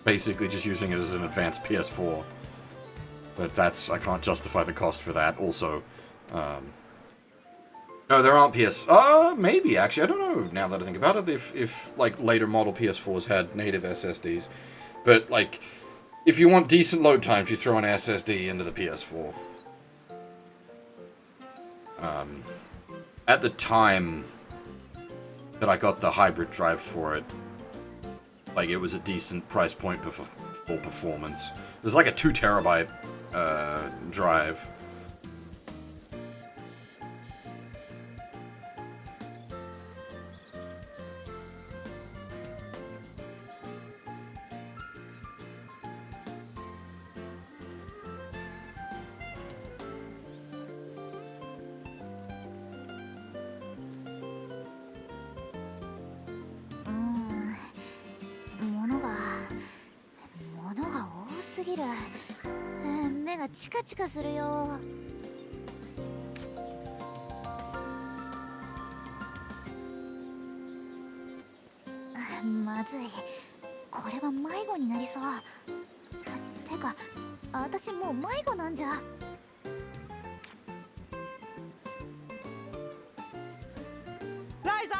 basically just using it as an advanced PS4. But I can't justify the cost for that. Also, no, there aren't maybe actually, I don't know now that I think about it, if like later model PS4s had native SSDs. But like, if you want decent load times, you throw an SSD into the PS4. At the time that I got the hybrid drive for it, like it was a decent price point for full performance. It's like a 2 terabyte drive.チカチカするよ。まずい。これは迷子になりそう。てか、私もう迷子なんじゃ。ライザ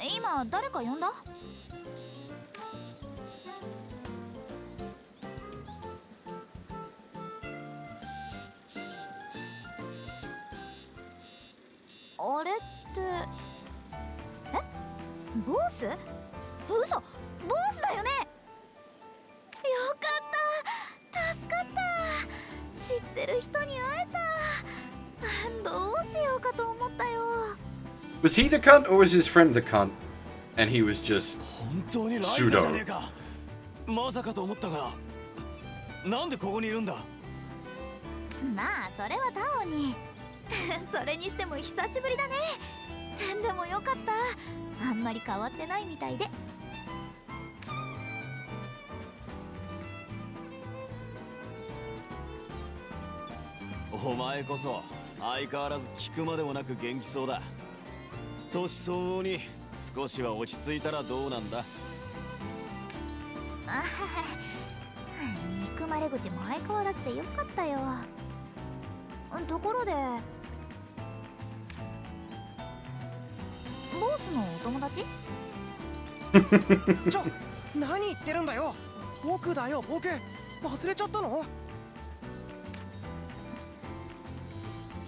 ー！今誰か呼んだ？あれってボス？嘘、ボスだよね。よかった、助かった。知ってる人に会えた。どうしようかと思ったよ。Was he the cunt or was his friend the cunt? And he was just 本当にライザじゃねえか。まさかと思ったが、なんでここにいるんだ。まあそれはタオに。それにしても久しぶりだね。でもよかった。あんまり変わってないみたいで。お前こそ相変わらず聞くまでもなく元気そうだ。年相応に少しは落ち着いたらどうなんだ。憎まれ口も相変わらずでよかったよ。ところでボスのお友達？何言ってるんだよ。僕だよ、僕。忘れちゃったの？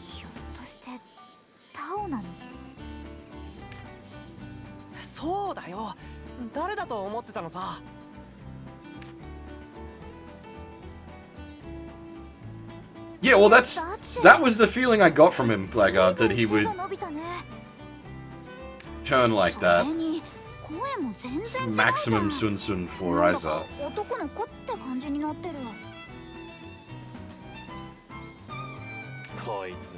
ひょっとしてタオなの？そうだよ。誰だと思ってたのさ。Yeah, well, that was the feeling I got from him, Blackguard, that he would turn like that. Maximum Sun Sun for Ryza. 男の子って感じになってる。こいつ、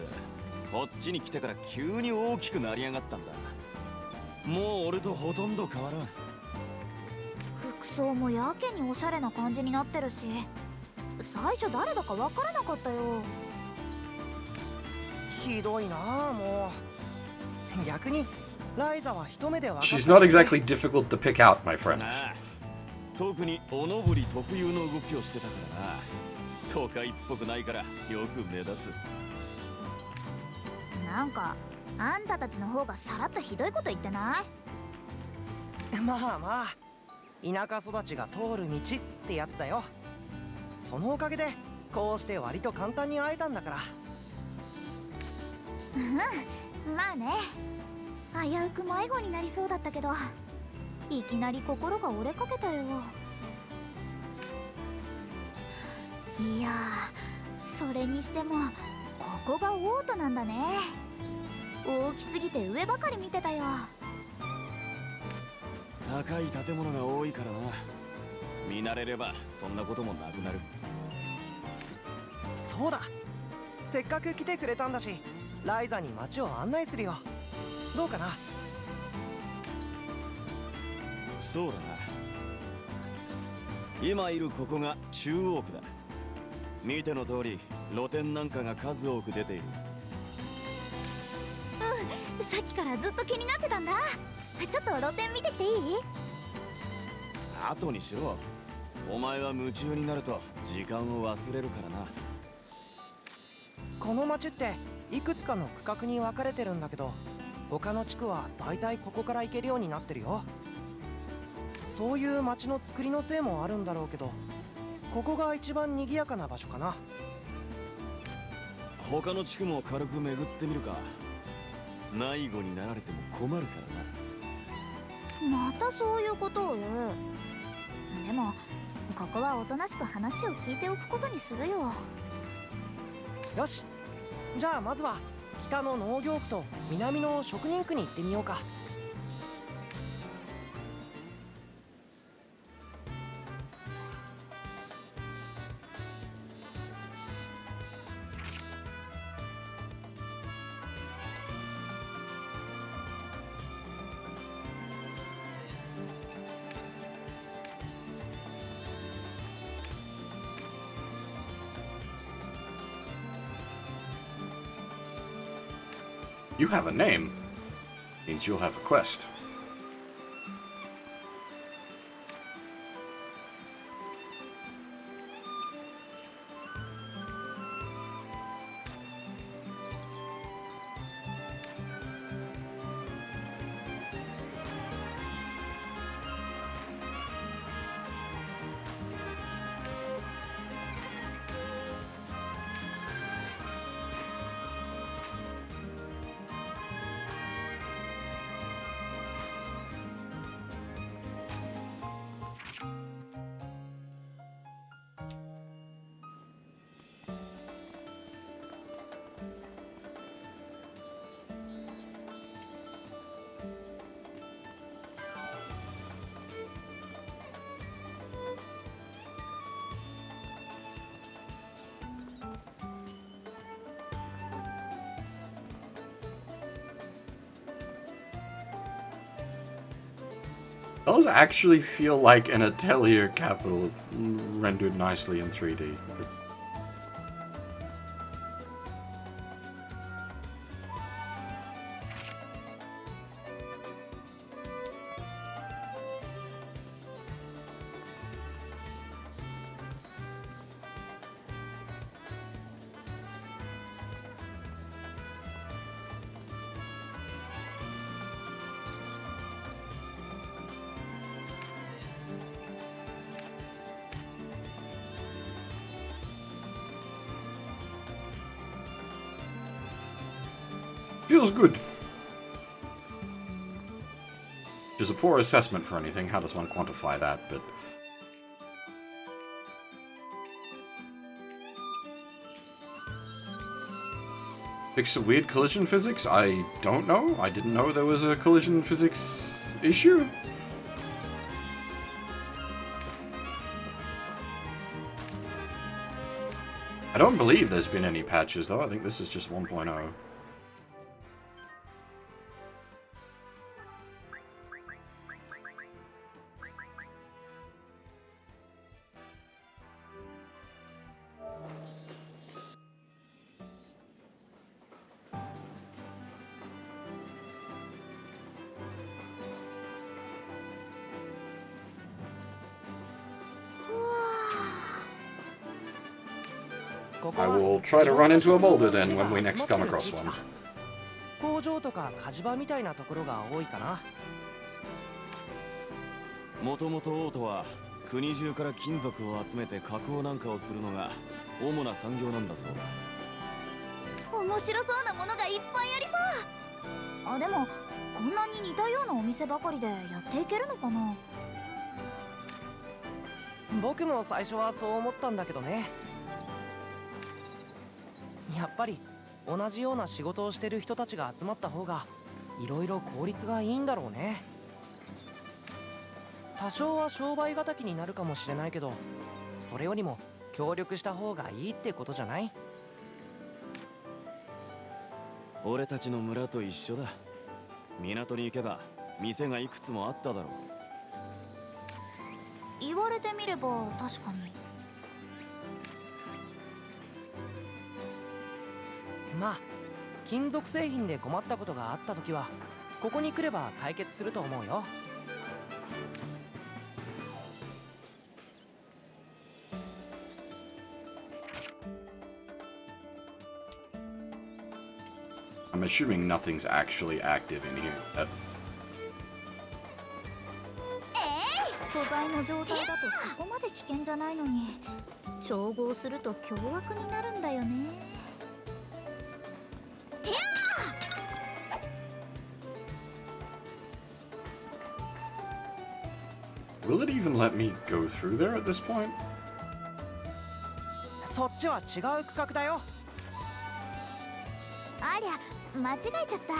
こっちに来てから急に大きくなりやがったんだ。もう俺とほとんど変わらん。服装もやけにおしゃれな感じになってるし、最初誰だかわからなかったよ。ひどいなあ、もう。逆にライザは一目でわかった。 She's not exactly difficult to pick out, my friend. 特におのぼり特有の動きをしてたからな。都会っぽくないからよく目立つ。なんかあんたたちの方がさらっとひどいこと言ってない？まあまあ、田舎育ちが通る道ってやつだよ。そのおかげでこうして割と簡単に会えたんだから。まあね。危うく迷子になりそうだったけど、いきなり心が折れかけたよ。いやー、それにしてもここがオートなんだね。大きすぎて上ばかり見てたよ。高い建物が多いからな。見慣れればそんなこともなくなる。そうだ、せっかく来てくれたんだし、ライザに街を案内するよ。どうかな？そうだな。今いるここが中央区だ。見ての通り露店なんかが数多く出ている。さっきからずっと気になってたんだ。ちょっと露店見てきていい？後にしろ。お前は夢中になると時間を忘れるからな。この町っていくつかの区画に分かれてるんだけど、他の地区はだいたいここから行けるようになってるよ。そういう町の作りのせいもあるんだろうけど、ここが一番賑やかな場所かな。他の地区も軽く巡ってみるか。迷子になられても困るからな。またそういうことを言う。でもここはおとなしく話を聞いておくことにするよ。よし、じゃあまずは北の農業区と南の職人区に行ってみようか。You have a name. Means you'll have a quest. Those actually feel like an Atelier capital rendered nicely in 3D. It's... Feels good. Which is a poor assessment for anything. How does one quantify that? But fix a weird collision physics? I don't know. I didn't know there was a collision physics issue. I don't believe there's been any patches though. I think this is just 1.0. I will try to run into a boulder then when we next come across one. 工場とか火事場みたいなところが多いかな。もともとオートは国中から金属を集めて加工なんかをするのが主な産業なんだそうだ。面白そうなものがいっぱいありそう。あ、でもこんなに似たようなお店ばかりでやっていけるのかな。僕も最初はそう思ったんだけどね。やっぱり同じような仕事をしてる人たちが集まった方がいろいろ効率がいいんだろうね。多少は商売敵になるかもしれないけど、それよりも協力した方がいいってことじゃない？俺たちの村と一緒だ。港に行けば店がいくつもあっただろう。言われてみれば確かに。まあ金属製品で困ったことがあった時はここに来れば解決すると思うよ。assuming nothing's actually active in here. 素材の状態だとそこまで危険じゃないのに調合すると凶悪になるんだよね。Will it even let me go through there at this point? そっちは違う区画だよ。ありゃ間違えちゃった。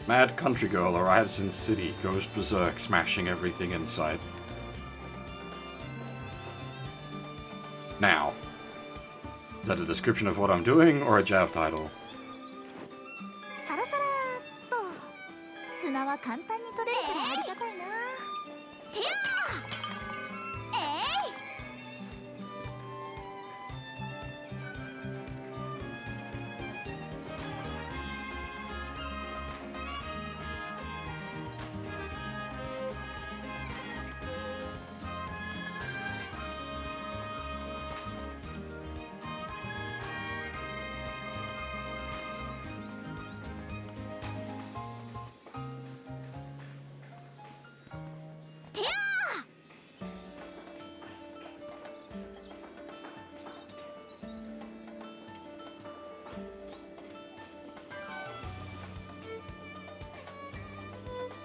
Mad country girl arrives in city, goes berserk, smashing everything in sight. Now, is that a description of what I'm doing or a Jav title? サラサラーっと砂は簡単に取れるからありがたいな。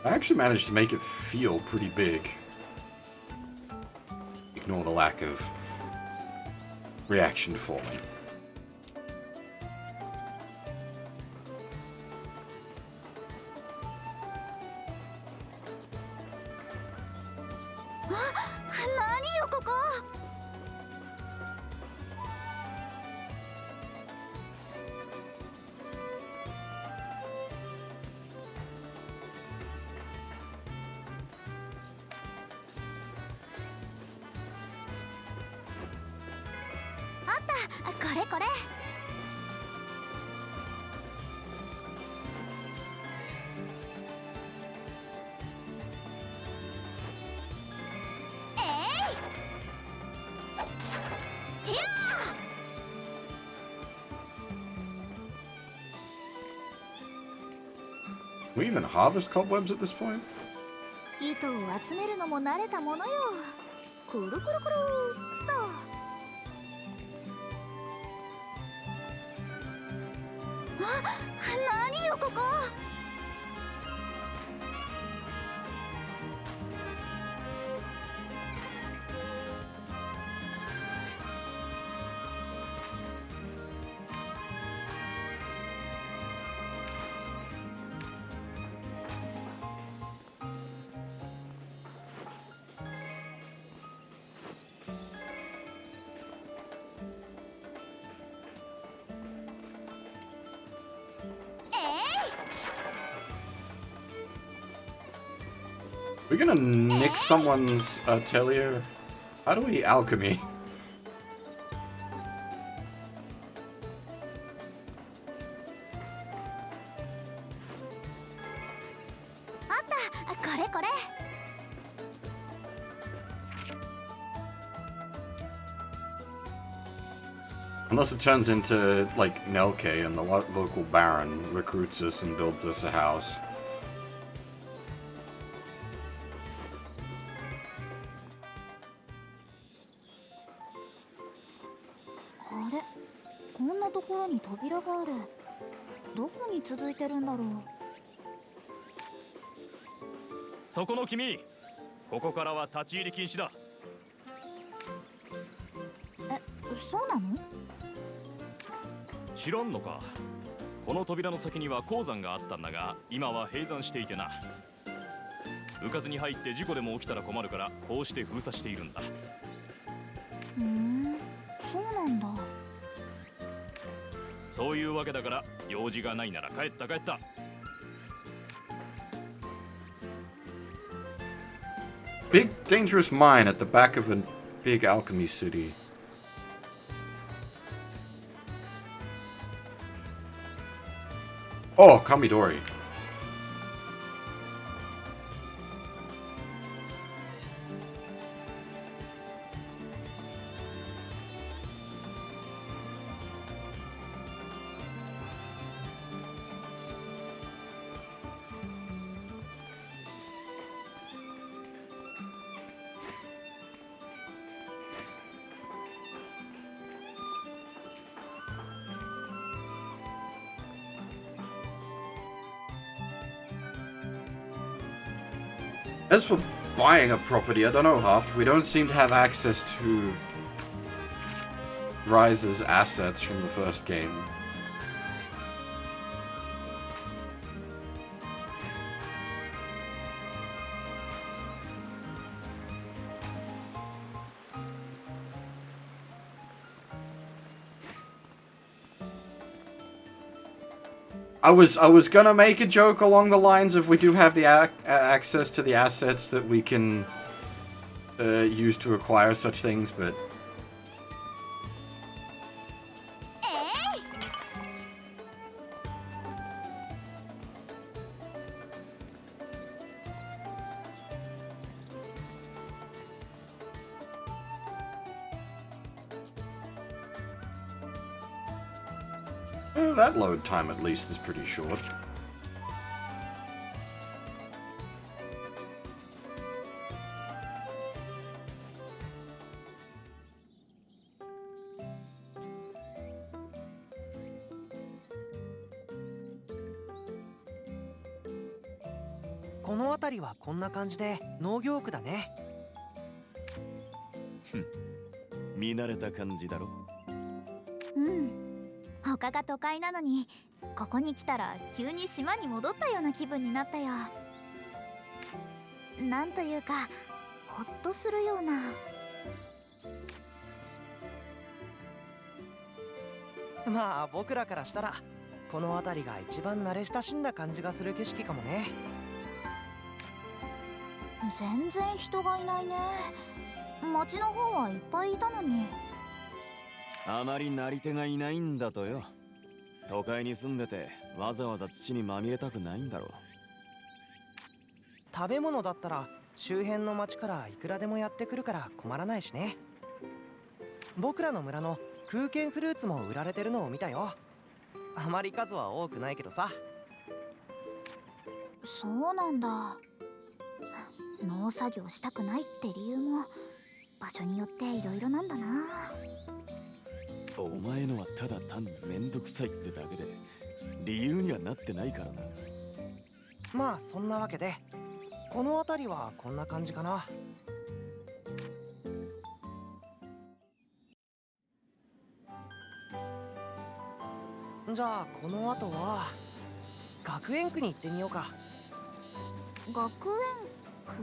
I actually managed to make it feel pretty big. Ignore the lack of reaction for me.これこれ。Can we even harvest cobwebs at this point? 糸を集めるのも慣れたものよ。くるくるくるっと。何よここ。We're gonna nick someone's atelier? How do we alchemy? あった、これこれ。Unless it turns into, like, Nelke and the local baron recruits us and builds us a house. あれ、こんなところに扉がある。どこに続いてるんだろう。そこの君、ここからは立ち入り禁止だ。え、そうなの？知らんのか。この扉の先には鉱山があったんだが、今は閉山していてな。うかつに入って事故でも起きたら困るから、こうして封鎖しているんだ。そうなんだ。そういうわけだから、用事がないなら帰った帰った。Big dangerous mine at the back of a big alchemy city. Oh, Kamidori. As for buying a property, I don't know, Huff. We don't seem to have access to Ryza's assets from the first game. I was gonna make a joke along the lines of we do have the access to the assets that we can use to acquire such things, but that load time at least is pretty short.この辺りはこんな感じで農業区だね。見慣れた感じだろ。うん。他が都会なのに、ここに来たら急に島に戻ったような気分になったよ。なんというか、ほっとするような。まあ僕らからしたらこの辺りが一番慣れ親しんだ感じがする景色かもね。全然人がいないね。町の方はいっぱいいたのに。あまりなり手がいないんだとよ。都会に住んでてわざわざ土にまみれたくないんだろう。食べ物だったら周辺の町からいくらでもやってくるから困らないしね。僕らの村の空間フルーツも売られてるのを見たよ。あまり数は多くないけどさ。そうなんだ。農作業したくないって理由も場所によっていろいろなんだな。お前のはただ単にめんどくさいってだけで理由にはなってないからな。まあそんなわけでこの辺りはこんな感じかな。じゃあこの後は学園区に行ってみようか。学園区？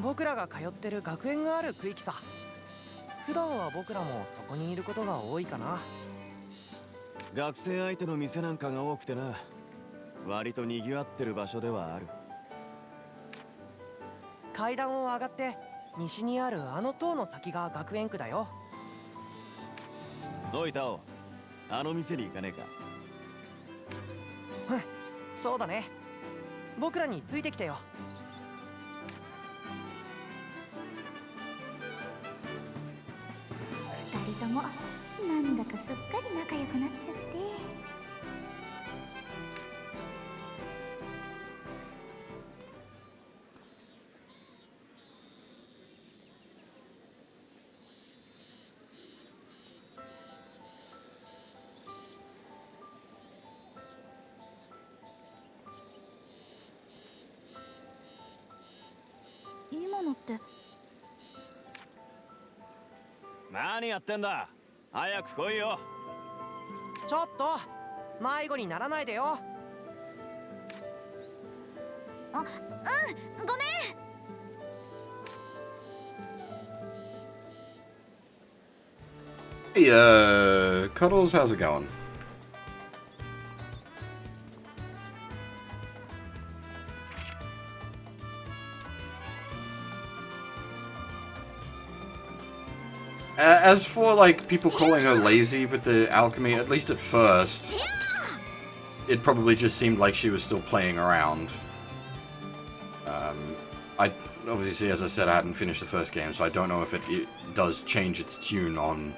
僕らが通ってる学園がある区域さ。普段は僕らもそこにいることが多いかな。学生相手の店なんかが多くてな、割と賑わってる場所ではある。階段を上がって西にあるあの塔の先が学園区だよ。おいタオ、あの店に行かねえか。そうだね。僕らについてきてよ。二人ともなんだかすっかり仲良くなっちゃって。今のって。何やってんだ、早く来いよ。ちょっと迷子にならないでよ。あ、うん、ごめん。Hey, Cuddles, how's it going? As for, like, people calling her lazy with the alchemy, at least at first, it probably just seemed like she was still playing around. I obviously, as I said, I hadn't finished the first game, so I don't know if it does change its tune on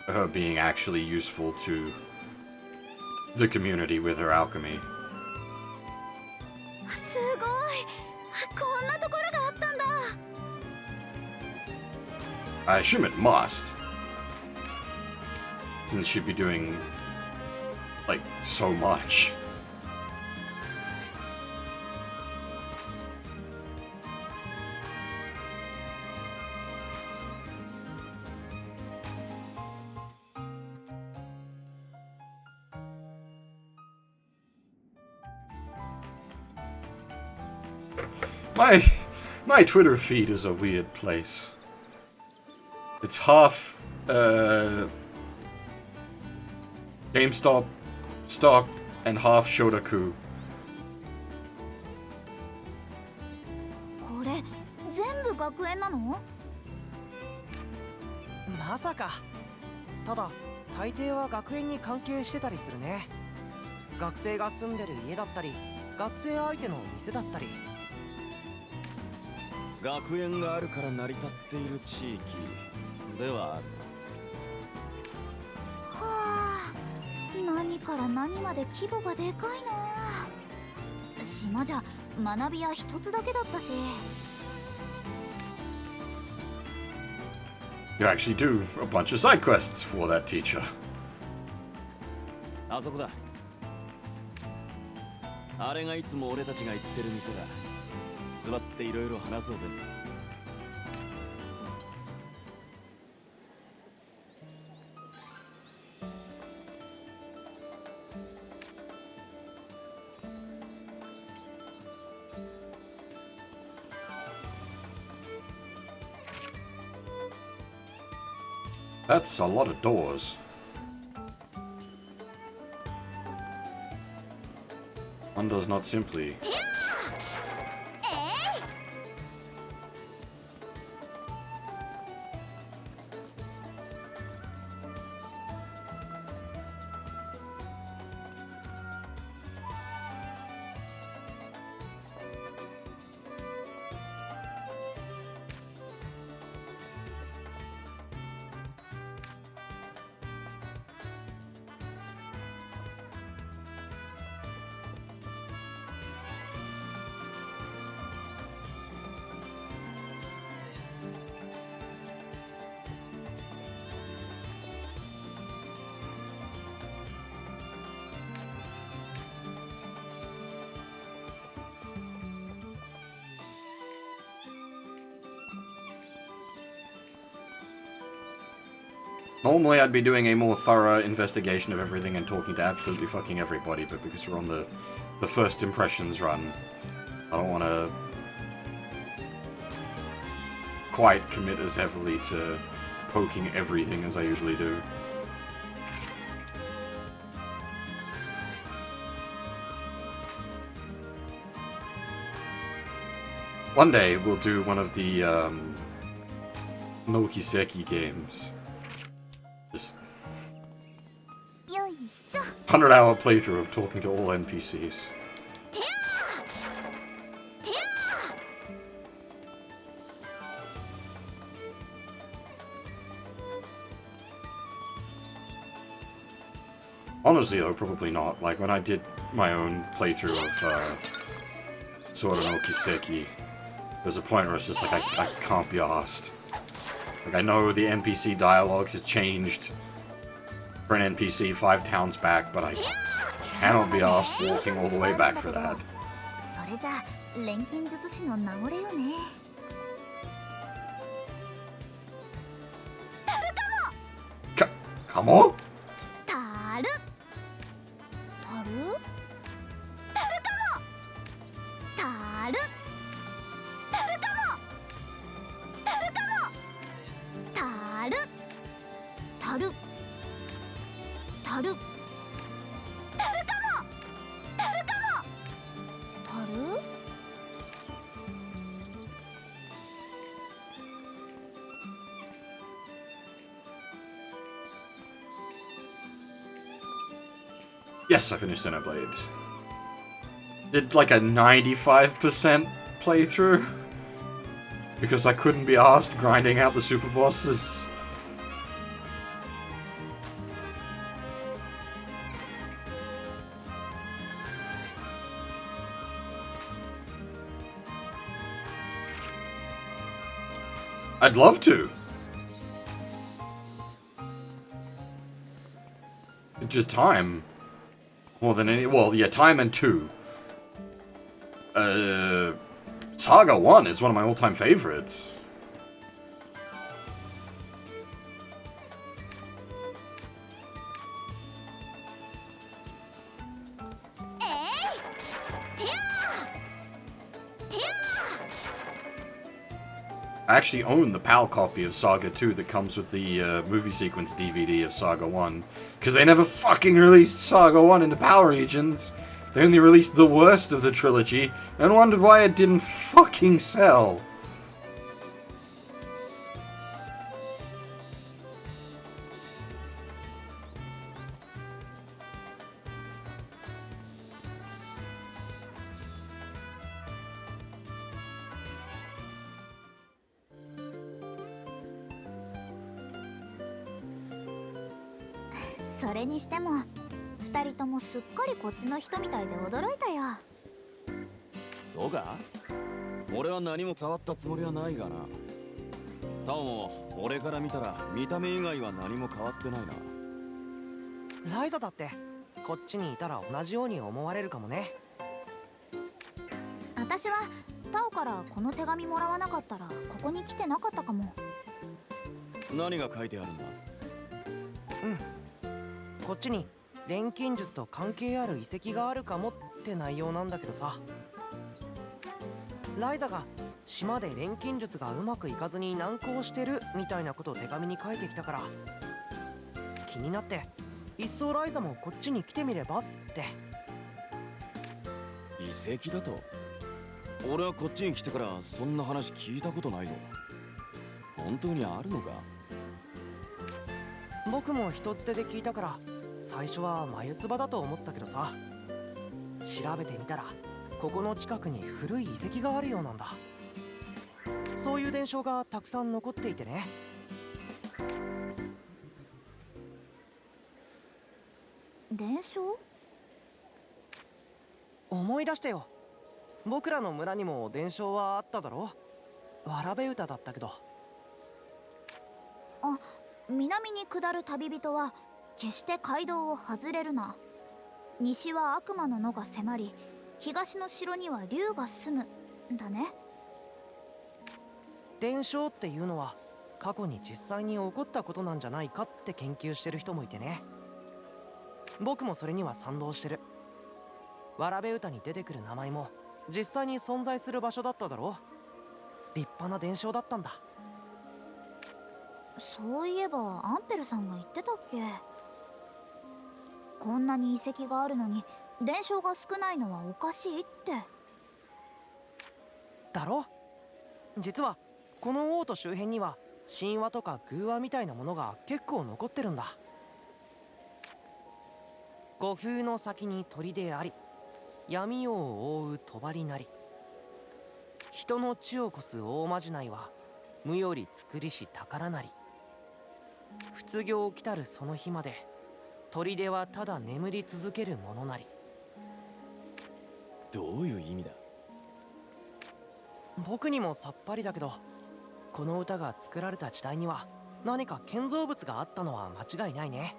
her being actually useful to the community with her alchemy. すごい、こんなところがあったんだ。 I assume it must, since she'd be doing like so much. My Twitter feed is a weird place. It's half GameStop stock and half Shodaku. これ全部学園なの？まさか。ただ大抵は学園に関係してたりするね。学生が住んでる家だったり、学生相手の店だったり。学園があるから成り立っている地域ではある。はあ、何から何まで規模がでかいな。島じゃ学び屋一つだけだったし。You actually do a bunch of side quests for that teacher. あそこだ。あれがいつも俺たちが行ってる店だ。座っていろいろ話そうぜ。That's a lot of doors. One does not simply. Normally I'd be doing a more thorough investigation of everything and talking to absolutely fucking everybody, but because we're on the first impressions run, I don't want to quite commit as heavily to poking everything as I usually do. One day we'll do one of the Nokiseki games. Just 100-hour playthrough of talking to all NPCs. Honestly though, probably not. Like when I did my own playthrough of Sword no Kiseki, there's a point where it's just like I can't be arsed. Like I know the NPC dialogue has changed for an NPC 5 towns back, but I cannot be asked walking all the way back for that. Come on? Yes, I finished Xenoblade. Did like a 95% playthrough because I couldn't be asked grinding out the super bosses. I'd love to. Just time. More than any. Well, yeah, time and 2. Saga 1 is one of my all-time favorites. I actually own the PAL copy of Saga 2 that comes with the movie sequence DVD of Saga 1. Because they never fucking released Saga 1 in the PAL regions. They only released the worst of the trilogy, and wondered why it didn't fucking sell. So それにしても2人ともすっかりこっちの人みたいで驚いたよ。そうか？俺は何も変わったつもりはないがな。タオも俺から見たら見た目以外は何も変わってないな。ライザだってこっちにいたら同じように思われるかもね。私はタオからこの手紙もらわなかったらここに来てなかったかも。何が書いてあるんだ？こっちに錬金術と関係ある遺跡があるかもって内容なんだけどさ、ライザが島で錬金術がうまくいかずに難航してるみたいなことを手紙に書いてきたから気になって、いっそライザもこっちに来てみればって。遺跡だと？俺はこっちに来てからそんな話聞いたことないぞ。本当にあるのか？僕も人づてで聞いたから最初は眉唾だと思ったけどさ、調べてみたらここの近くに古い遺跡があるようなんだ。そういう伝承がたくさん残っていてね。伝承？思い出してよ。僕らの村にも伝承はあっただろ。わらべ歌だったけど。あ、南に下る旅人は決して街道を外れるな。西は悪魔の野が迫り、東の城には竜が住むだね。伝承っていうのは過去に実際に起こったことなんじゃないかって研究してる人もいてね。僕もそれには賛同してる。わらべ歌に出てくる名前も実際に存在する場所だっただろ。立派な伝承だったんだ。そういえばアンペルさんが言ってたっけ。こんなに遺跡があるのに伝承が少ないのはおかしいって。だろ。実はこの王都周辺には神話とか偶話みたいなものが結構残ってるんだ。五風の先に鳥であり、闇を覆う帳なり、人の血をこす大まじないは無より作りし宝なり。不行来たるその日まで砦はただ眠り続けるものなり。どういう意味だ？僕にもさっぱりだけど、この歌が作られた時代には何か建造物があったのは間違いないね。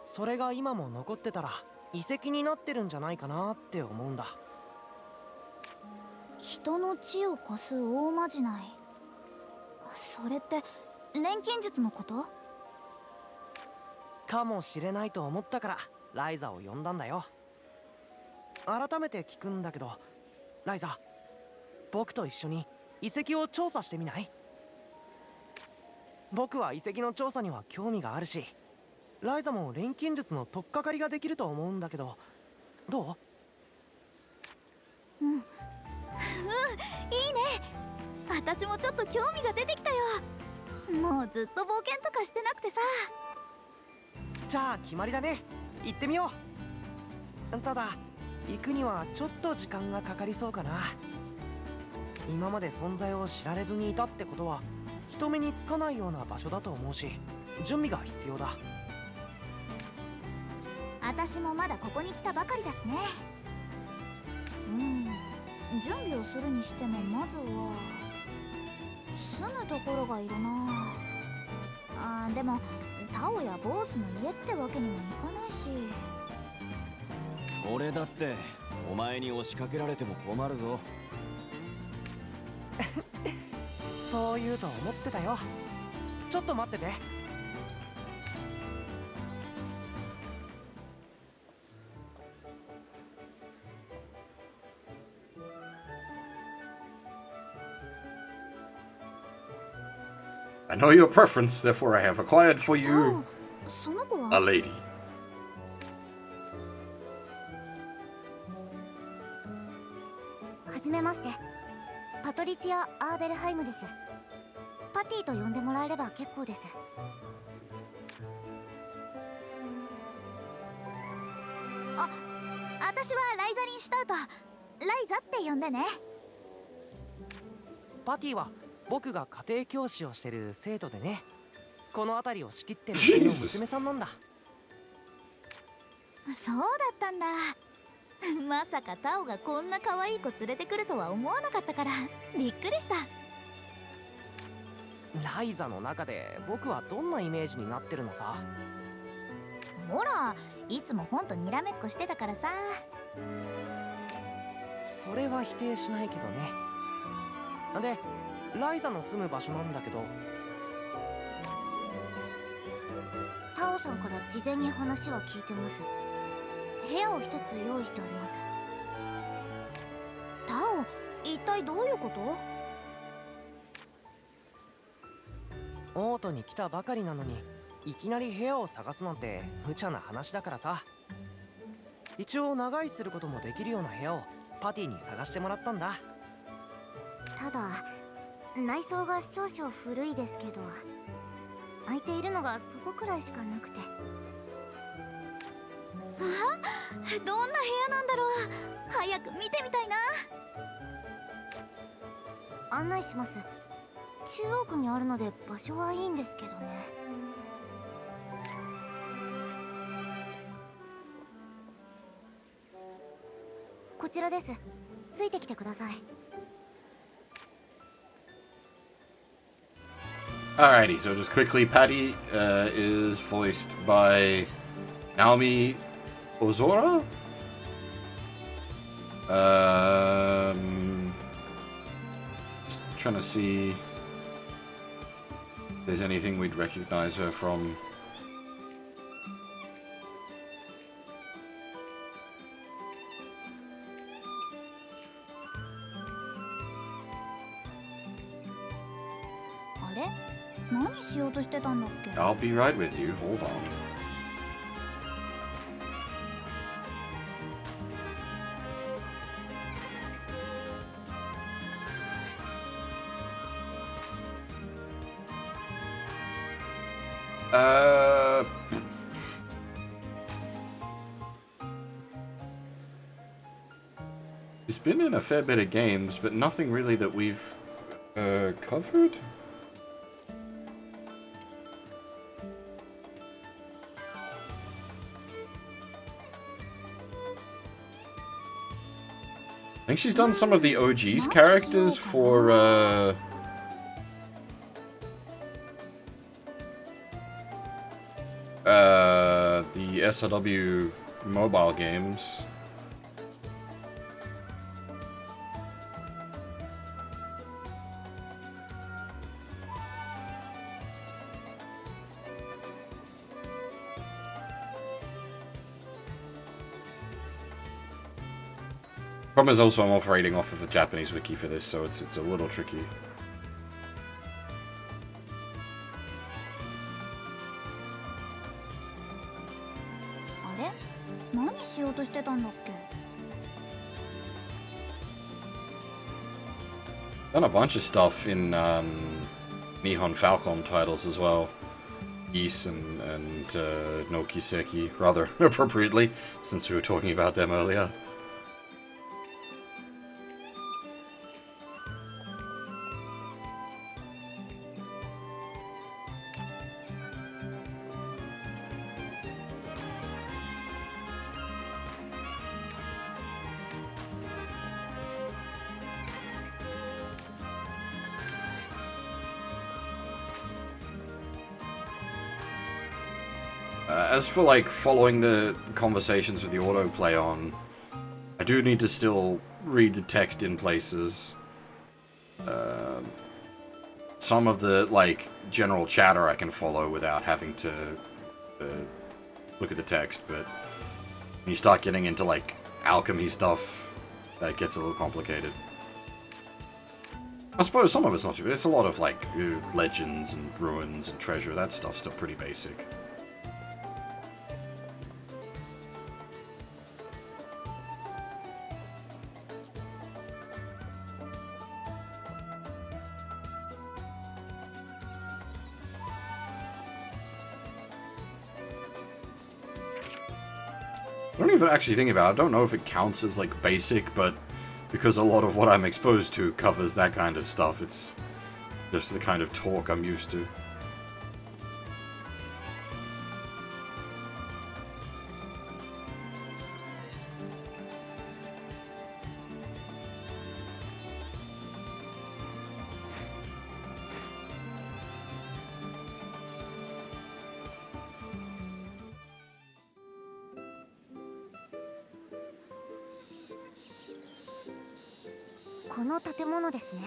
それが今も残ってたら遺跡になってるんじゃないかなって思うんだ。人の血をこす大まじない、それって錬金術のこと？かもしれないと思ったからライザを呼んだんだよ。改めて聞くんだけど、ライザ、僕と一緒に遺跡を調査してみない？僕は遺跡の調査には興味があるし、ライザも錬金術の取っかかりができると思うんだけど、どう？いいね。私もちょっと興味が出てきたよ。もうずっと冒険とかしてなくてさ。じゃあ決まりだね。行ってみよう。ただ行くにはちょっと時間がかかりそうかな。今まで存在を知られずにいたってことは人目につかないような場所だと思うし、準備が必要だ。私もまだここに来たばかりだしね。準備をするにしてもまずは住むところがいるな。でもタオやボースの家ってわけにもいかないし。俺だってお前に押しかけられても困るぞ。そう言うと思ってたよ。ちょっと待ってて。I know your preference, therefore I have acquired for タ you オ、その子 a は lady. はじめまして。パトリツィア・アーベルハイムです。パティと呼んでもらえれば結構です。私はライザリン・シュタウト。ライザって呼んでね。パティは僕が家庭教師をしてる生徒でね、この辺りを仕切ってる家の娘さんなんだ。そうだったんだ。まさかタオがこんな可愛い子連れてくるとは思わなかったからびっくりした。ライザの中で僕はどんなイメージになってるのさ。ほら、いつもほんとにらめっこしてたからさ。それは否定しないけどね。で、ライザの住む場所なんだけど。タオさんから事前に話は聞いてます。部屋を一つ用意しております。タオ、一体どういうこと？オートに来たばかりなのにいきなり部屋を探すなんて無茶な話だからさ。一応長居することもできるような部屋をパティに探してもらったんだ。ただ内装が少々古いですけど、空いているのがそこくらいしかなくて。どんな部屋なんだろう。早く見てみたいな。案内します。中央区にあるので場所はいいんですけどね。こちらです。ついてきてください。Alrighty, so just quickly, Patty is voiced by Naomi Ozora? Just trying to see if there's anything we'd recognize her from. I'll be right with you. Hold on. She's been in a fair bit of games, but nothing really that we've covered. I think she's done some of the OG's characters for the SLW mobile games. Problem is also I'm operating off of a Japanese wiki for this, so it's a little tricky. Done a bunch of stuff in Nihon Falcom titles as well. Geese and Nokiseki, rather appropriately, since we were talking about them earlier. As for, like, following the conversations with the autoplay on, I do need to still read the text in places. Some of the, like, general chatter I can follow without having to look at the text, but when you start getting into, like, alchemy stuff, that gets a little complicated. I suppose some of it's not too bad. It's a lot of, like, legends and ruins and treasure. That stuff's still pretty basic. I don't even actually think about it. I don't know if it counts as, like, basic, but because a lot of what I'm exposed to covers that kind of stuff, it's just the kind of talk I'm used to.この建物ですね。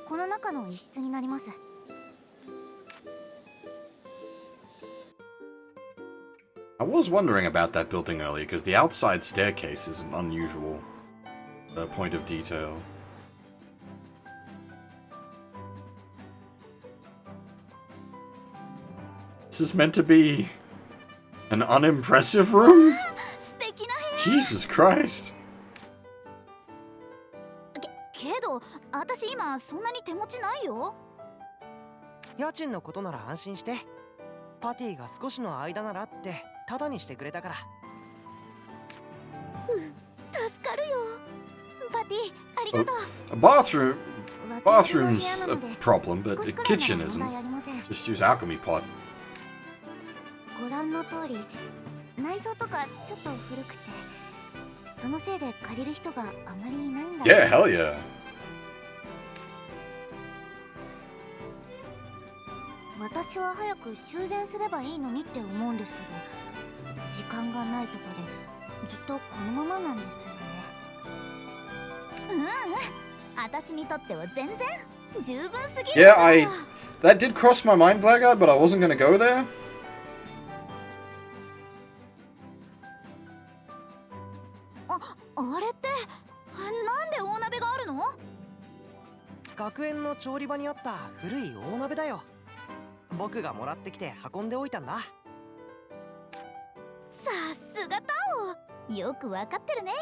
この中の一室になります。I was wondering about that building earlier, because the outside staircase is an unusual point of detail. This is meant to be an unimpressive room? Jesus Christ. けど、私今そんなに手持ちないよ。家賃のことなら安心して。パティが少しの間ならってタダにしてくれたから。助かるよ。パティ、ありがとう。A bathroom's a problem, but the kitchen isn't. Just use alchemy pot. ご覧の通り、内装とかちょっと古くて、そのせいで借りる人があまりいないんだ。Yeah, hell yeah. 私は早く修繕すればいいのにって思うんですけど、時間がないとかでずっとこのままなんですよね。私にとっては全然十分すぎる。Yeah, that did cross my mind, Blackguard, but I wasn't gonna go there. あれってなんで大鍋があるの？学園の調理場にあった古い大鍋だよ。僕がもらってきて運んでおいたんだ。さすがタオ、よくわかってるね。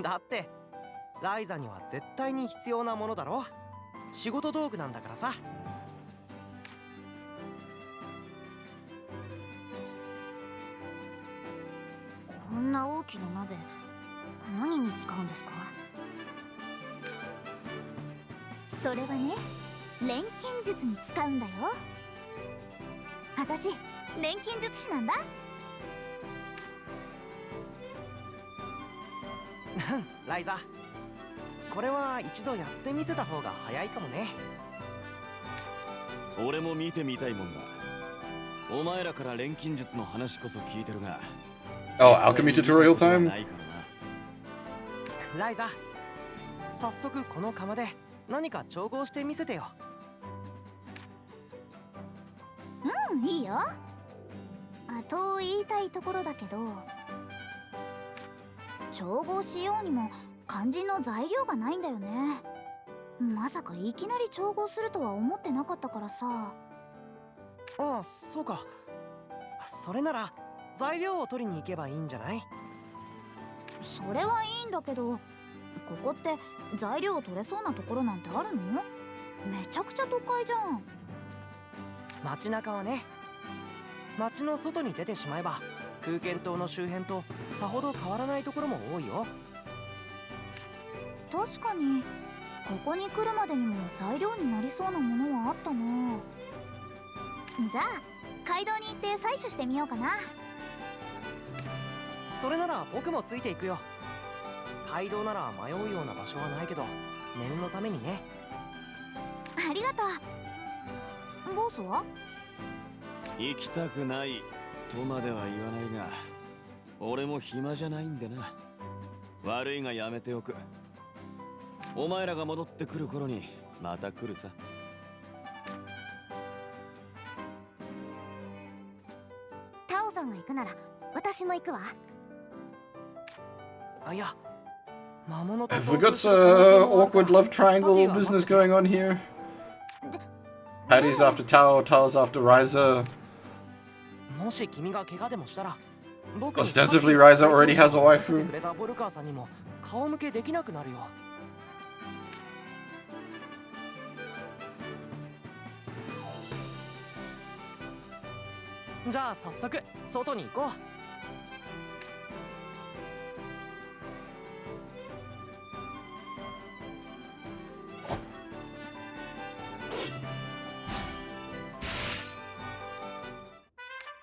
だってライザには絶対に必要なものだろ。仕事道具なんだからさ。こんな大きな鍋、何に使うんですか？それはね、錬金術に使うんだよ。私、錬金術師なんだ。ライザ、これは一度やってみせた方が早いかもね。俺も見てみたいもんだ。お前らから錬金術の話こそ聞いてるが。Oh, alchemy tutorial time? ライザ、早速この釜で何か調合してみせてよ。いいよ。と言いたいところだけど、調合しようにも肝心の材料がないんだよね。まさかいきなり調合するとは思ってなかったからさ。ああ、そうか。それなら材料を取りに行けばいいんじゃない？それはいいんだけど、ここって材料を取れそうなところなんてあるの？めちゃくちゃ都会じゃん。街中はね、街の外に出てしまえば空間島の周辺とさほど変わらないところも多いよ。確かにここに来るまでにも材料になりそうなものはあったな。じゃあ街道に行って採取してみようかな。それなら僕もついていくよ。街道なら迷うような場所はないけど念のためにね。ありがとう。ボスは？行きたくないとまでは言わないが、俺も暇じゃないんでな。悪いがやめておく。お前らが戻ってくる頃にまた来るさ。タオさんが行くなら私も行くわ。あ、いや、魔物と Have we got awkward love triangle business going on here? Patty's after Tao, Tao's after Ryza. もし君が怪我でもしたら、 Ostensibly, Ryza already has a waifu. くれたボルカーさんにも顔向けできなくなるよ。じゃあ早速外に行こう。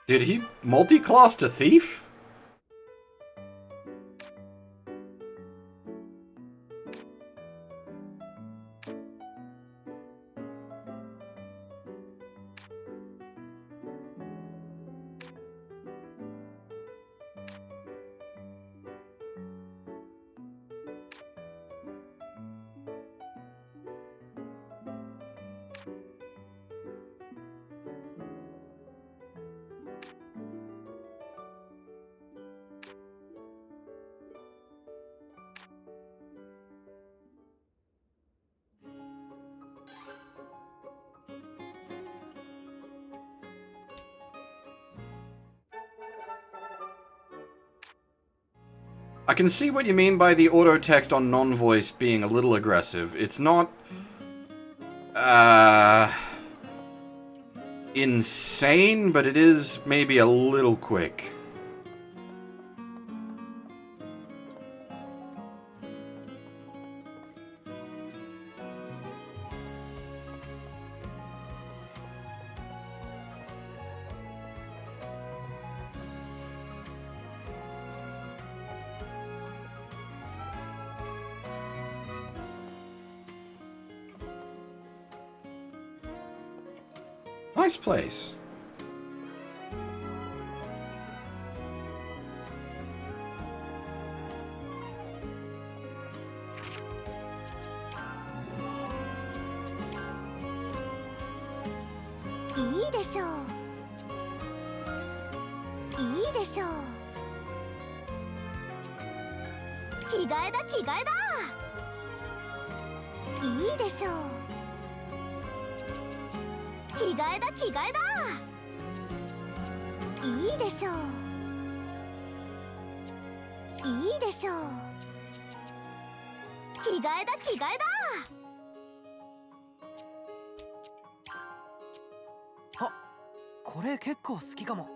Did he multi-class to Thief? I can see what you mean by the auto text on non-voice being a little aggressive. It's not insane, but it is maybe a little quick. Nice place.いいでしょう。いいでしょう。着替えだ着替えだ。いいでしょう。着替えだ着替えだ。いいでしょう。いいでしょう。着替えだ着替えだ。あ、これ結構好きかも。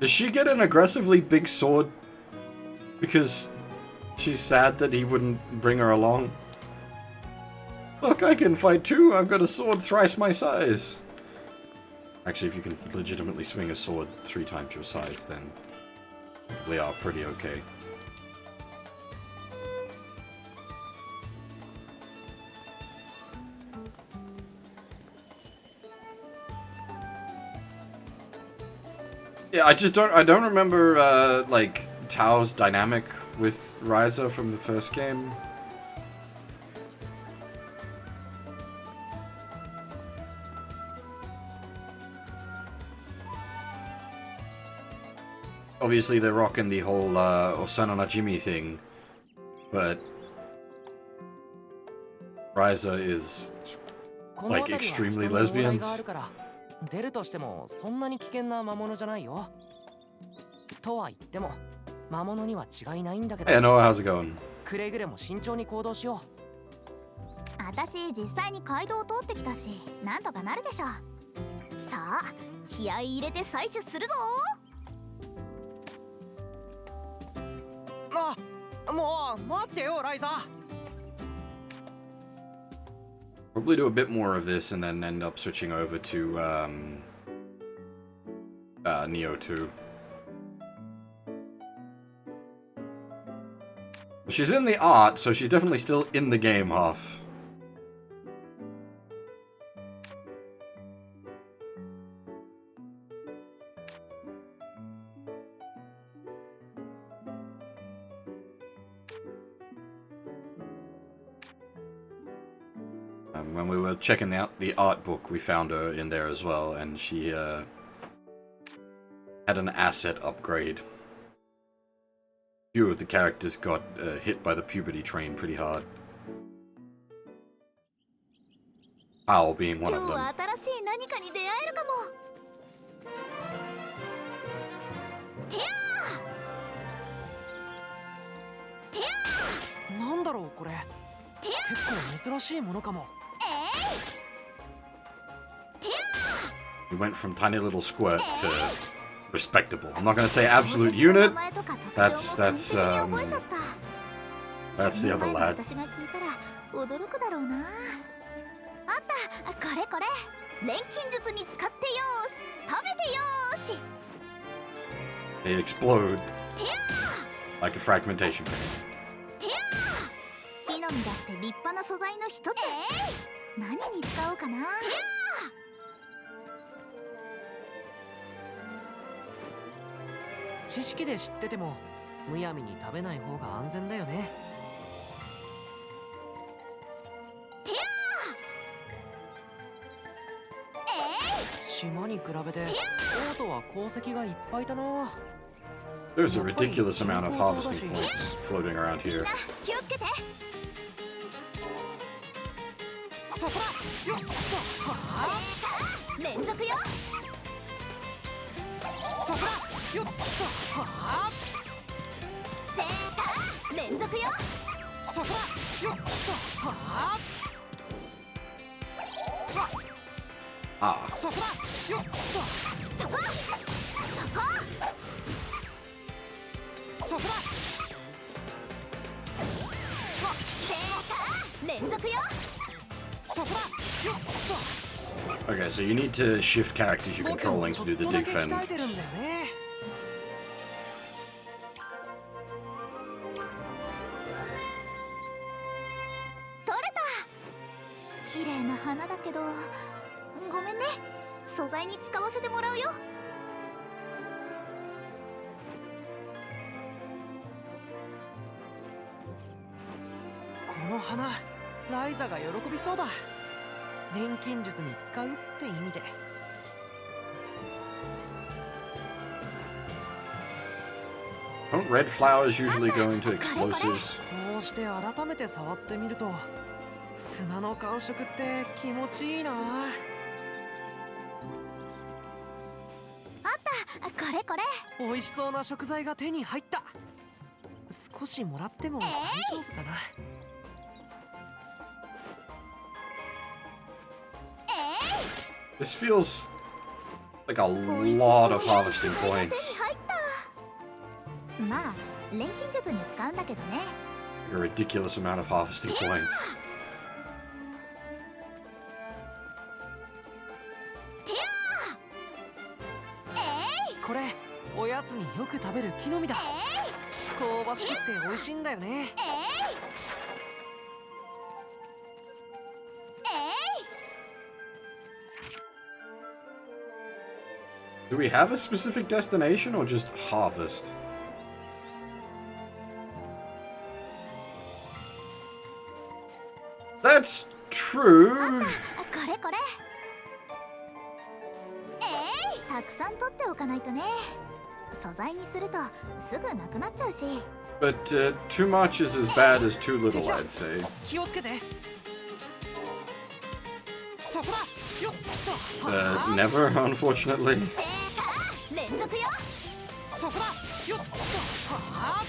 Does she get an aggressively big sword because she's sad that he wouldn't bring her along? Look, I can fight too. I've got a sword thrice my size. Actually, if you can legitimately swing a sword 3 times your size, then we are pretty okay. Yeah, I don't remember, like, Tao's dynamic with Ryza from the first game. Obviously, they're rocking the whole, Osano Najimi thing, but Ryza is この Like 辺りは extremely 人の往来 lesbians? があるから出るとしてもそんなに危険な魔物じゃないよ。とは言っても魔物には違いないんだけど、 Hey, Noah, how's it going? くれぐれも慎重に行動しよ私実際に街道を通ってきたしなんとかなるでしょ。さあ気合い入れて採取するぞ。う。もう待ってよライザ。 Probably do a bit more of this and then end up switching over to Neo 2. She's in the art, so she's definitely still in the game half. When we were checking out the art book, we found her in there as well, and she had an asset upgrade. Few of the characters got hit by the puberty train pretty hard. Owl being one 今 of 日 them. は新しい何かに出会えるかも。てやーてやなんだろうこれ。ーてや結構珍しいものかも。We went from tiny little squirt to respectable. I'm not gonna say ー absolute 名 unit. 前とか特徴も That's 完璧に覚えちゃった that's the other そんな前 lad. に私が聞いたら驚くだろうな。あったこれこれ錬金術に使ってよーし食べてよーし They explode てや like a fragmentation paint. ーてやー木の実だって立派な素材の一つ、何に使おうかな。てや知識で知っててもむやみに食べない方が安全だよね。てや島に比べてオートは鉱石がいっぱいだな。 There's a ridiculous amount of harvesting points floating around みん here. な気をつけて。そこだよっとは連続よ。そこだよっとはせーか連続よ。そこだよっとは Ah, そこだよっとそこそこそこだせーか連続よ。そこだよっと okay, so you need to shift characters you're controlling to do the dig ちょっと fen. だけ鍛えてるんだよね。取れた。綺麗な花だけどごめんね、素材に使わせてもらうよ。この花ライザが喜びそうだ。錬金術に使うって意味で。 Don't red flowers usually go into explosives? こうして改めて触ってみると砂の感触って気持ちいいな。これこれ。美味しそうな食材が手に入った。少しもらっても大丈夫かな。 This feels like a lot of harvesting points. 入った。まあ錬金術に使うんだけどね。 A ridiculous amount of harvesting points. てやーこれおやつによく食べる木の実だ。香ばしくて美味しいんだよね。 Do we have a specific destination or just harvest? That's true. これこれ。たくさん取っておかないとね。素材にするとすぐなくなっちゃうし。 But too much is as bad as too little, I'd say. 気をつけて。そ Never, unfortunately. 連続よ。そこだ。よっと。はあ。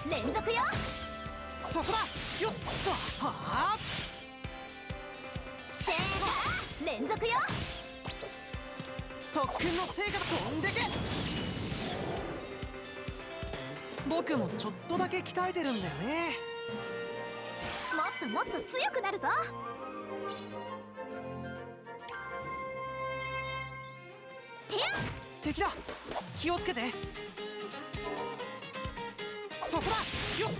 連続よ。そこだ。よっと。はあ。連続よ。特訓の成果が飛んでけ。僕もちょっとだけ鍛えてるんだよね。もっと強くなるぞ。敵だ。気をつけて。そこだ。よっと。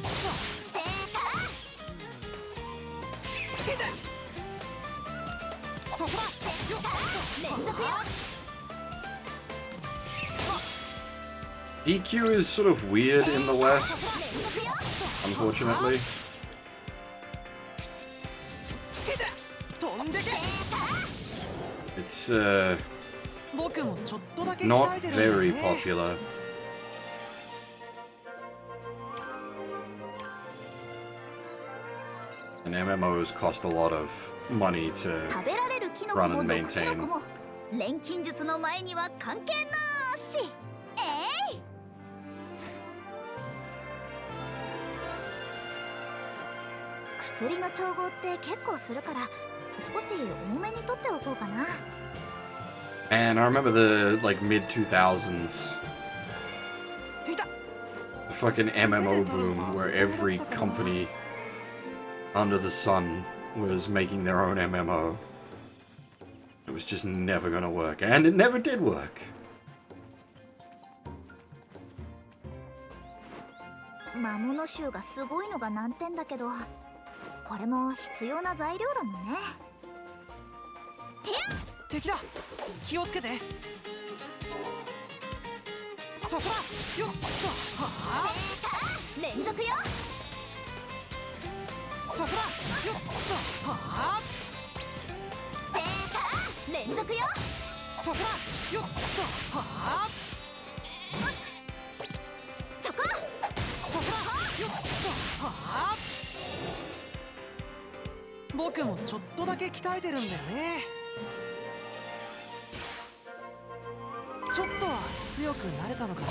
そこだ。よっと。連続よ。DQ is sort of weird in the West, unfortunately. It's not very popular. And MMOs cost a lot of money to run and maintain. 錬金術の前には関係なし。薬の調合って結構するから少し多めに取っておこうかな。And I remember the mid 2000s, the fucking MMO boom where every company under the sun was making their own MMO. It was just never gonna work, and it never did work. 魔物臭がすごいのが難点だけど、これも必要な材料だもんね。敵だ。気をつけて。そこだ。よっと。はあ。連続よ。そこだ。よっと。はあ。連続よ。そこだ。よっと。はあ。そこ。そこだ。よっと。はあ。僕もちょっとだけ鍛えてるんだよね。ちょっとは強くなれたのかな。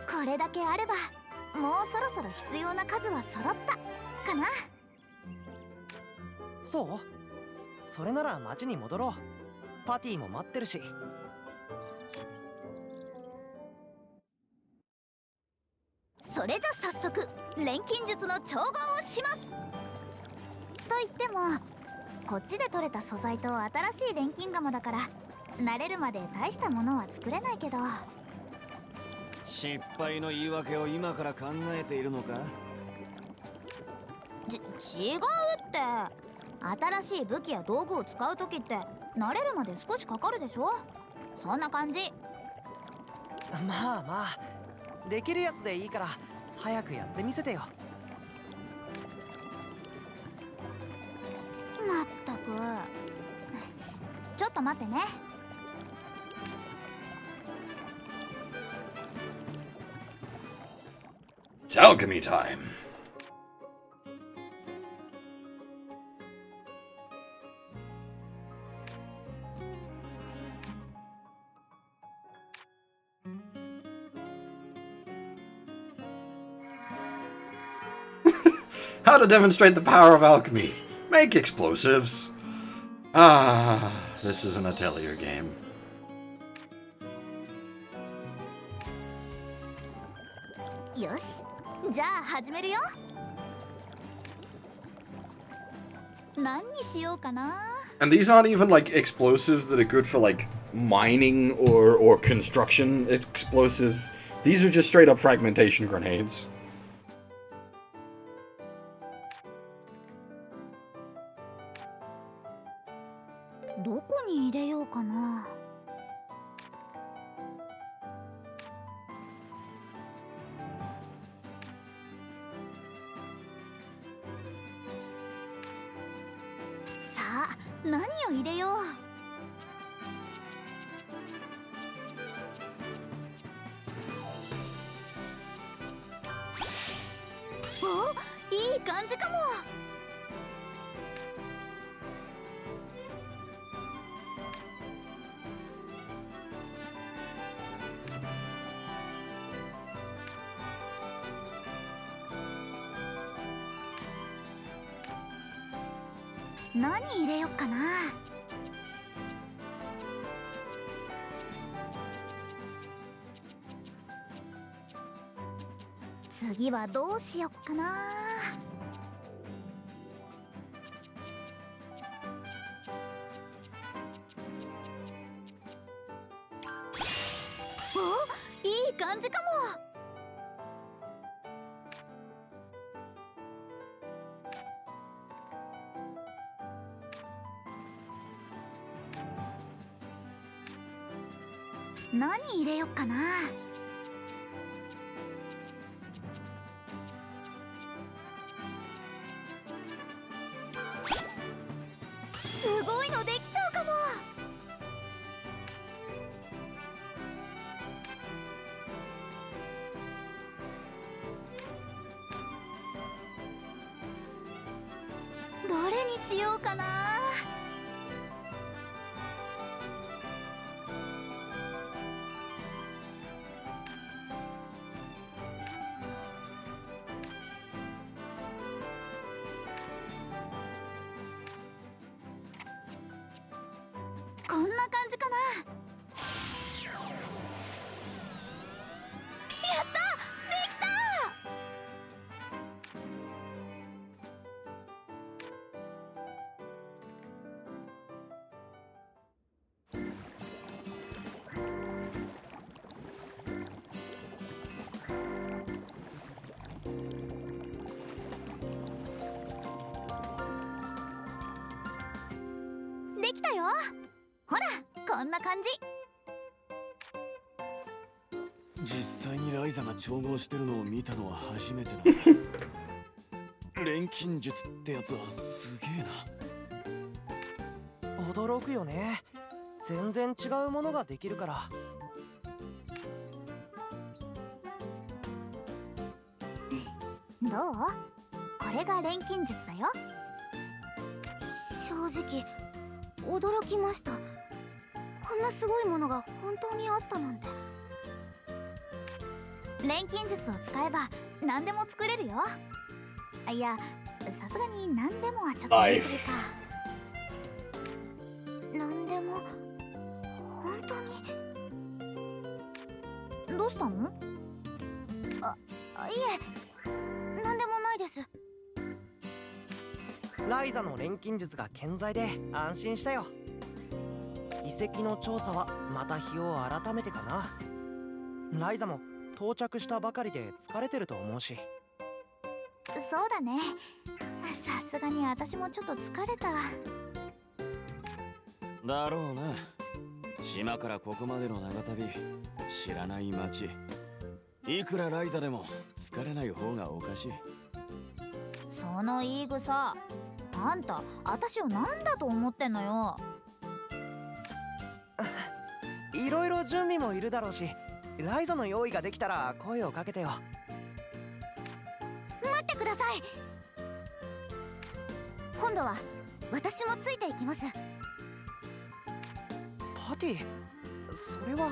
これだけあればもうそろそろ必要な数は揃ったかな。そう？それなら町に戻ろう。パティも待ってるし。それじゃ早速錬金術の調合をします。と言ってもこっちで採れた素材と新しい錬金釜だから慣れるまで大したものは作れないけど。失敗の言い訳を今から考えているのか？違うって。新しい武器や道具を使う時って慣れるまで少しかかるでしょ。そんな感じ。まあまあできるやつでいいから早くやってみせてよ。まったく。ちょっと待ってね。It's alchemy time. How to demonstrate the power of alchemy. Make explosives. Ah, this is an Atelier game. よし、じゃあ始めるよ。何にしようかな。 And these aren't even explosives that are good for mining or construction explosives. These are just straight up fragmentation grenades. どこに入れようかな。さあ、何を入れよう。お、いい感じかも。何入れよっかな。次はどうしよっかな。お、いい感じかも。何入れよっかな。すごいのできちゃうかも。どれにしようかな。こんな感じかな。やった、できた。できたよ。ほら、こんな感じ。実際にライザが調合してるのを見たのは初めてだ。錬金術ってやつはすげえな。驚くよね。全然違うものができるから。どう？これが錬金術だよ。正直驚きました。こんなすごいものが本当にあったなんて。錬金術を使えば何でも作れるよ。いや、さすがに何でもはちょっと言い過ぎか。何でも本当に。どうしたの？いえ、何でもないです。ライザの錬金術が健在で安心したよ。遺跡の調査はまた日を改めてかな。ライザも到着したばかりで疲れてると思うし。そうだね。さすがに私もちょっと疲れた。だろうな。島からここまでの長旅、知らない街、いくらライザでも疲れない方がおかしい。その言い草、あんた私を何だと思ってんのよ。いろいろ準備もいるだろうし、ライザの用意ができたら声をかけてよ。待ってください。今度は私もついていきます。パティ、それは。